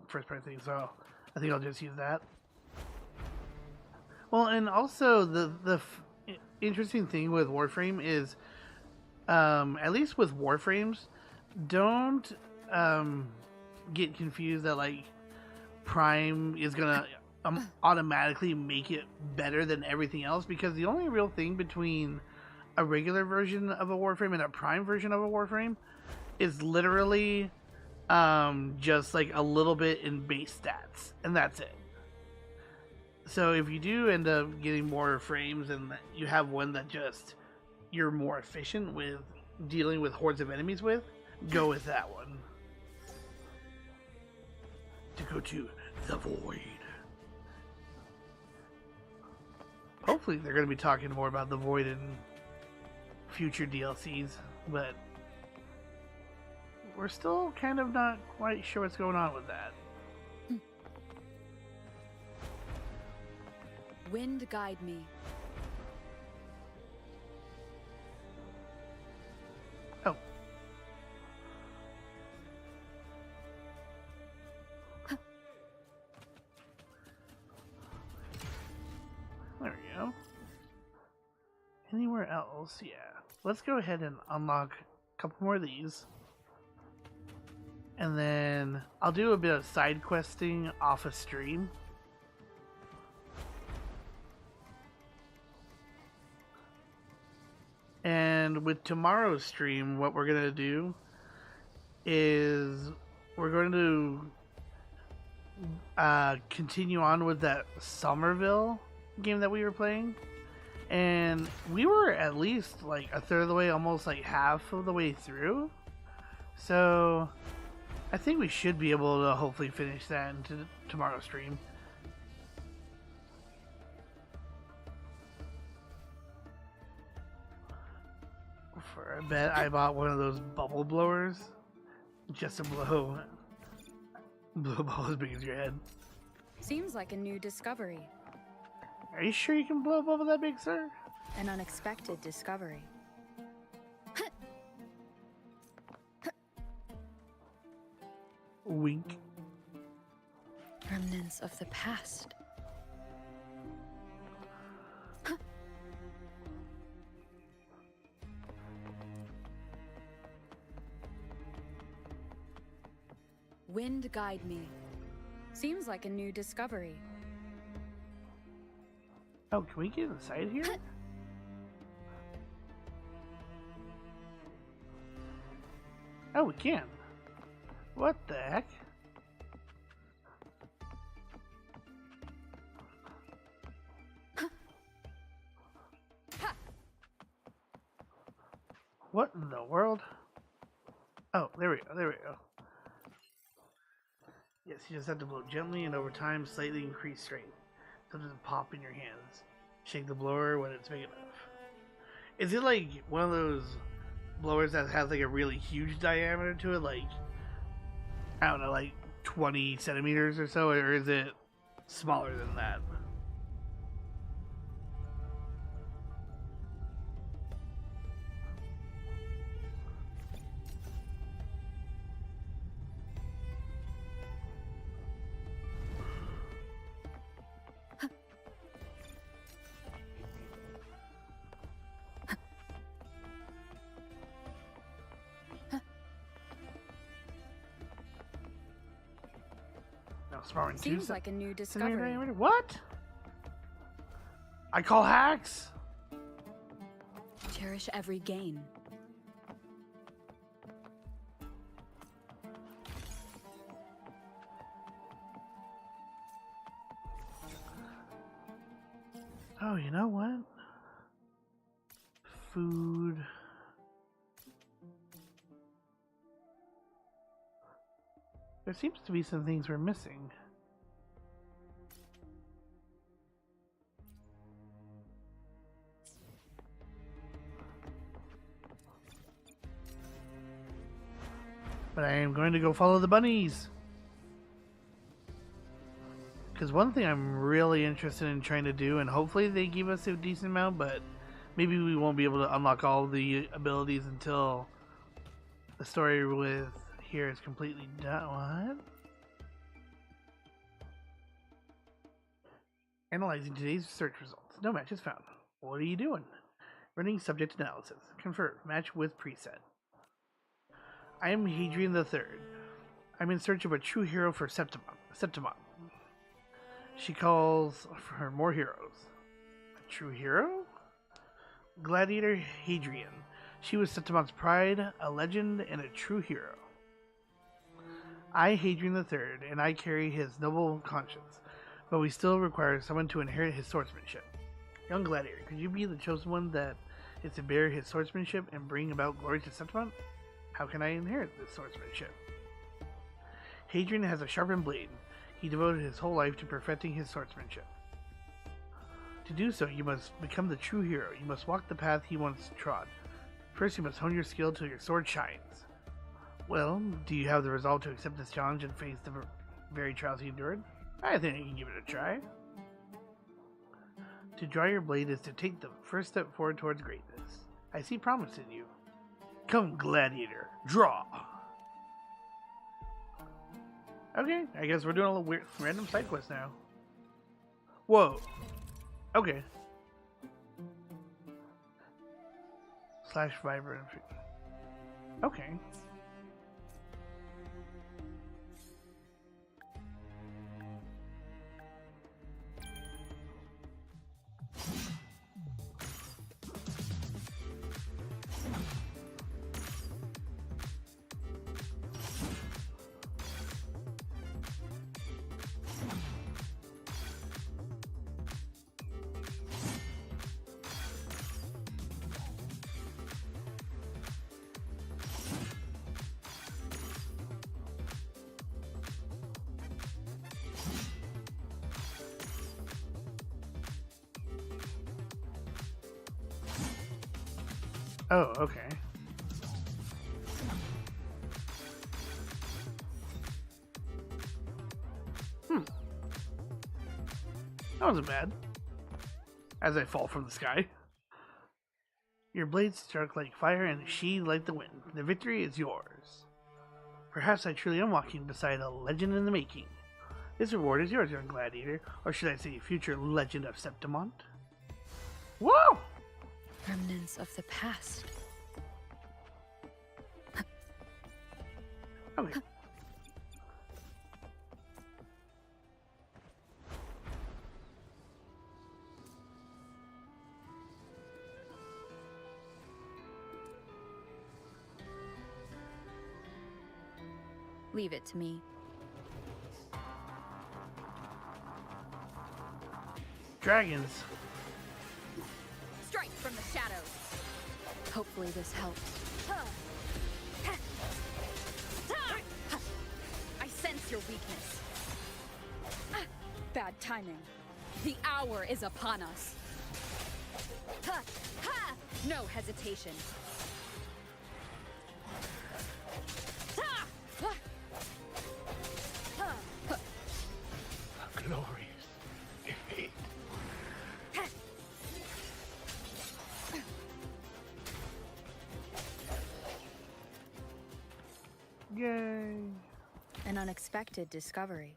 First part thing, so I think I'll just use that. Well, and also the interesting thing with Warframe is, at least with Warframes, don't get confused that like Prime is gonna automatically make it better than everything else, because the only real thing between a regular version of a Warframe and a Prime version of a Warframe is literally just like a little bit in base stats, and that's it. So if you do end up getting more frames and you have one that just you're more efficient with dealing with hordes of enemies with, go with that one. To go to the Void. Hopefully they're going to be talking more about the Void in future DLCs, but we're still kind of not quite sure what's going on with that. Wind guide me. Oh. There we go. Anywhere else? Yeah. Let's go ahead and unlock a couple more of these. And then I'll do a bit of side questing off a stream. And with tomorrow's stream, what we're going to do is we're going to continue on with that Somerville game that we were playing. And we were at least like a third of the way, almost like half of the way through. So I think we should be able to hopefully finish that into tomorrow's stream. For a bet, I bought one of those bubble blowers just to blow a bubble as big as your head. Seems like a new discovery. Are you sure you can blow a bubble that big, sir? An unexpected discovery. Wink. Remnants of the past. Wind guide me. Seems like a new discovery. Oh, can we get inside here? Oh, we can. What the heck? What in the world? Oh, there we go, there we go. Yes, you just have to blow gently and over time slightly increase strength. So it doesn't pop in your hands. Shake the blower when it's big enough. Is it like one of those blowers that has like a really huge diameter to it, like I don't know, like 20 centimeters or so, or is it smaller than that? Seems like a new discovery. What? I call hacks? Cherish every gain. Oh, you know what? Food. There seems to be some things we're missing. But I am going to go follow the bunnies. Because one thing I'm really interested in trying to do, and hopefully they give us a decent amount, but maybe we won't be able to unlock all the abilities until the story with here is completely done. What? Analyzing today's search results. No match is found. What are you doing? Running subject analysis. Confirm. Match with preset. I am Hadrian III. I'm in search of a true hero for Septimon. She calls for more heroes. A true hero? Gladiator Hadrian. She was Septimon's pride, a legend, and a true hero. I, Hadrian III, and I carry his noble conscience, but we still require someone to inherit his swordsmanship. Young Gladiator, could you be the chosen one that is to bear his swordsmanship and bring about glory to Septimon? How can I inherit this swordsmanship? Hadrian has a sharpened blade. He devoted his whole life to perfecting his swordsmanship. To do so, you must become the true hero. You must walk the path he once trod. First, you must hone your skill till your sword shines. Well, do you have the resolve to accept this challenge and face the very trials he endured? I think I can give it a try. To draw your blade is to take the first step forward towards greatness. I see promise in you. Come, Gladiator, draw! Okay, I guess we're doing a little weird, random side quest now. Whoa. Okay. Slash vibrant. Okay. Oh, okay. That wasn't bad. As I fall from the sky. Your blade struck like fire and she like the wind. The victory is yours. Perhaps I truly am walking beside a legend in the making. This reward is yours, young gladiator, or should I say future legend of Septimon? Whoa! Remnants of the past. Okay. Leave it to me. Dragons. Strike from the shadows. Hopefully this helps. I sense your weakness. Bad timing. The hour is upon us. No hesitation. Yay! An unexpected discovery.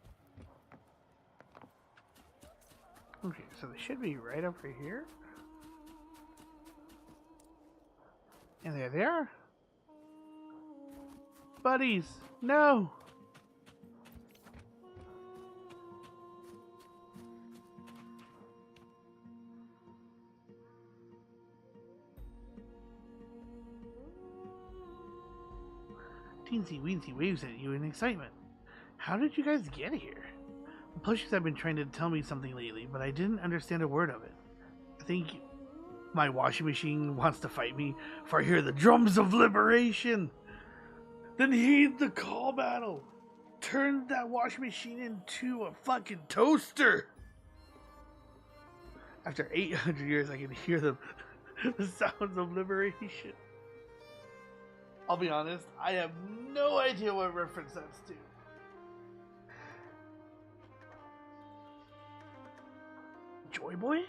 Okay, so they should be right over here. And there they are. Buddies, no! Teensy weensy waves at you in excitement. How did you guys get here? The plushies have been trying to tell me something lately, but I didn't understand a word of it. I think my washing machine wants to fight me, for I hear the drums of liberation. Then heed the call battle. Turn that washing machine into a fucking toaster. After 800 years, I can hear the sounds of liberation. I'll be honest, I have no idea what reference that's to. Joy Boy?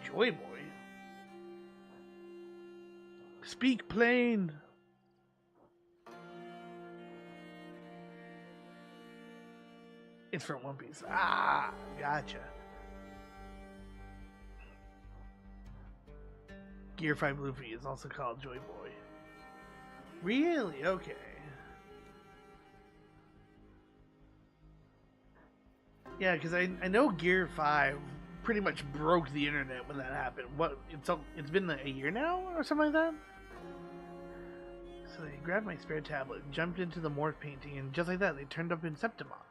Joy Boy? Speak plain. It's from One Piece. Ah, gotcha. Gear 5 Luffy is also called Joy Boy. Really? Okay. Yeah, because I know Gear 5 pretty much broke the internet when that happened. What? It's been a year now or something like that? So they grabbed my spare tablet, jumped into the morph painting, and just like that, they turned up in Septimon.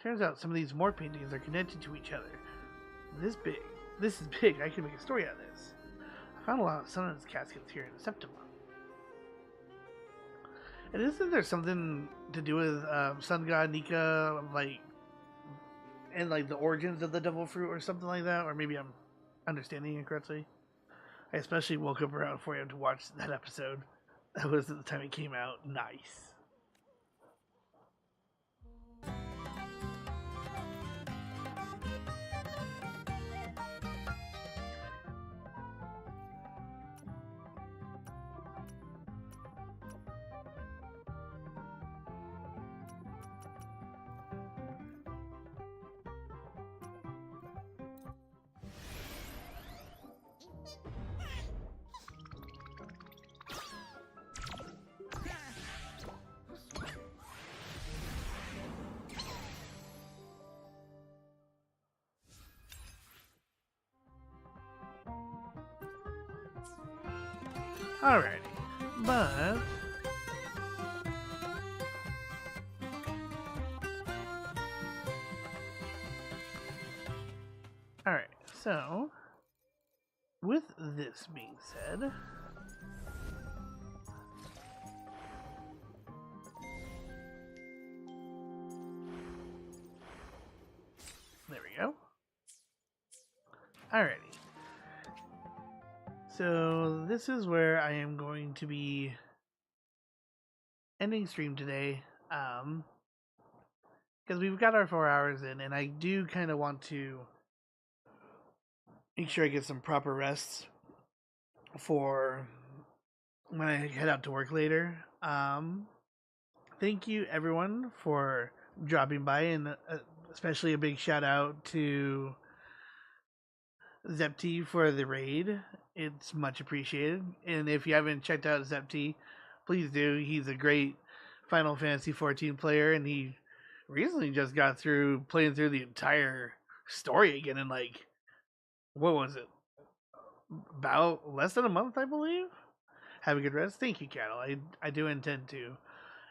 Turns out some of these morph paintings are connected to each other. This is big. I can make a story out of this. I found a lot of Sun's caskets here in Septimon. And isn't there something to do with Sun God Nika, and the origins of the devil fruit or something like that? Or maybe I'm understanding it correctly. I especially woke up around 4 a.m. to watch that episode. That was at the time it came out. Nice. Alrighty, but alright, so with this being said, there we go. Alrighty. So this is where I am going to be ending stream today, because we've got our 4 hours in, and I do kind of want to make sure I get some proper rest for when I head out to work later. Thank you everyone for dropping by, and especially a big shout out to Zepti for the raid. It's much appreciated. And if you haven't checked out Zepti, please do. He's a great Final Fantasy XIV player, and he recently just got through playing through the entire story again in what was it? About less than a month, I believe. Have a good rest. Thank you, Cattle. I do intend to.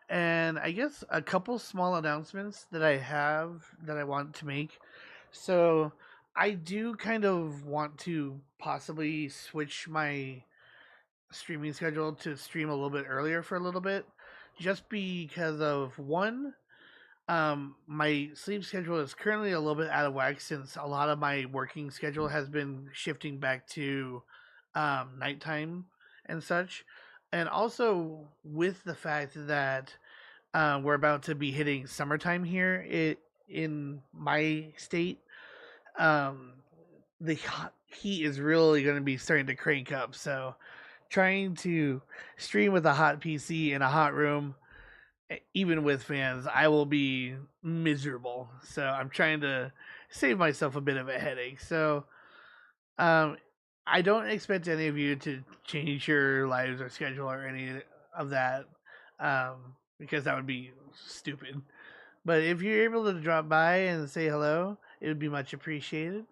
And I guess a couple small announcements that I want to make. So I do kind of want to possibly switch my streaming schedule to stream a little bit earlier for a little bit, just because of one, my sleep schedule is currently a little bit out of whack since a lot of my working schedule has been shifting back to nighttime and such, and also with the fact that we're about to be hitting summertime here in my state. The heat is really going to be starting to crank up, so trying to stream with a hot PC in a hot room, even with fans, I will be miserable. So I'm trying to save myself a bit of a headache. So I don't expect any of you to change your lives or schedule or any of that, because that would be stupid. But if you're able to drop by and say hello, it would be much appreciated.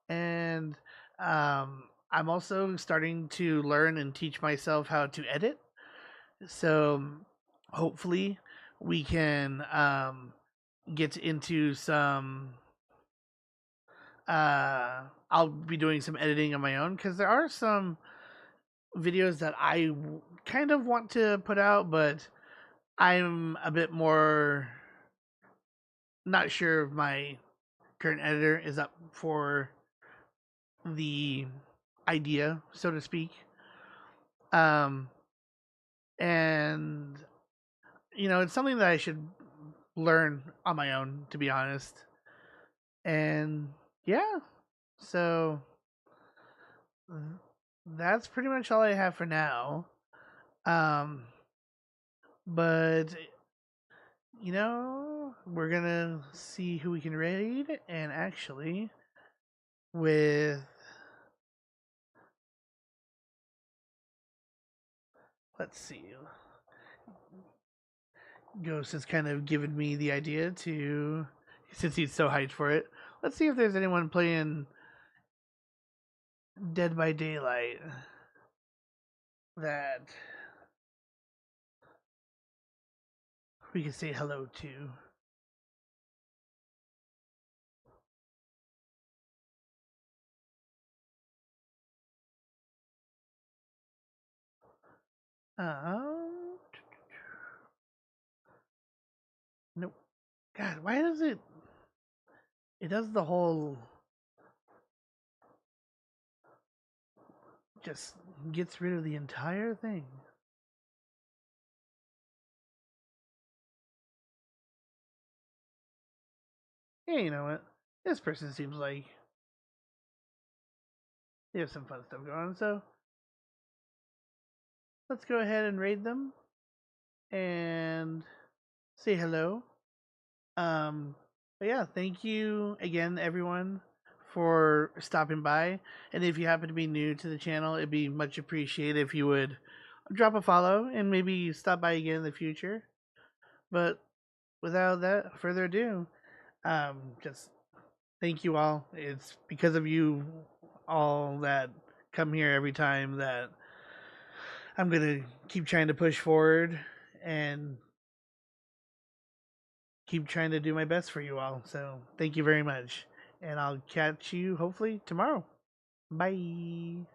And I'm also starting to learn and teach myself how to edit. So hopefully we can get into some. I'll be doing some editing on my own because there are some videos that I kind of want to put out, but I'm a bit more not sure if my current editor is up for the idea, so to speak. Um, and it's something that I should learn on my own, to be honest. And yeah, so that's pretty much all I have for now. But we're gonna see who we can raid, and actually, with let's see, Ghost has kind of given me the idea to, since he's so hyped for it. Let's see if there's anyone playing Dead by Daylight that we can say hello to. Nope. God, why does it? It does the whole. Just gets rid of the entire thing. Yeah, you know what? This person seems like they have some fun stuff going on, so let's go ahead and raid them and say hello. But yeah, thank you again, everyone, for stopping by. And if you happen to be new to the channel, it'd be much appreciated if you would drop a follow and maybe stop by again in the future. But without that further ado, just thank you all. It's because of you all that come here every time that I'm gonna keep trying to push forward and keep trying to do my best for you all. So thank you very much. And I'll catch you hopefully tomorrow. Bye.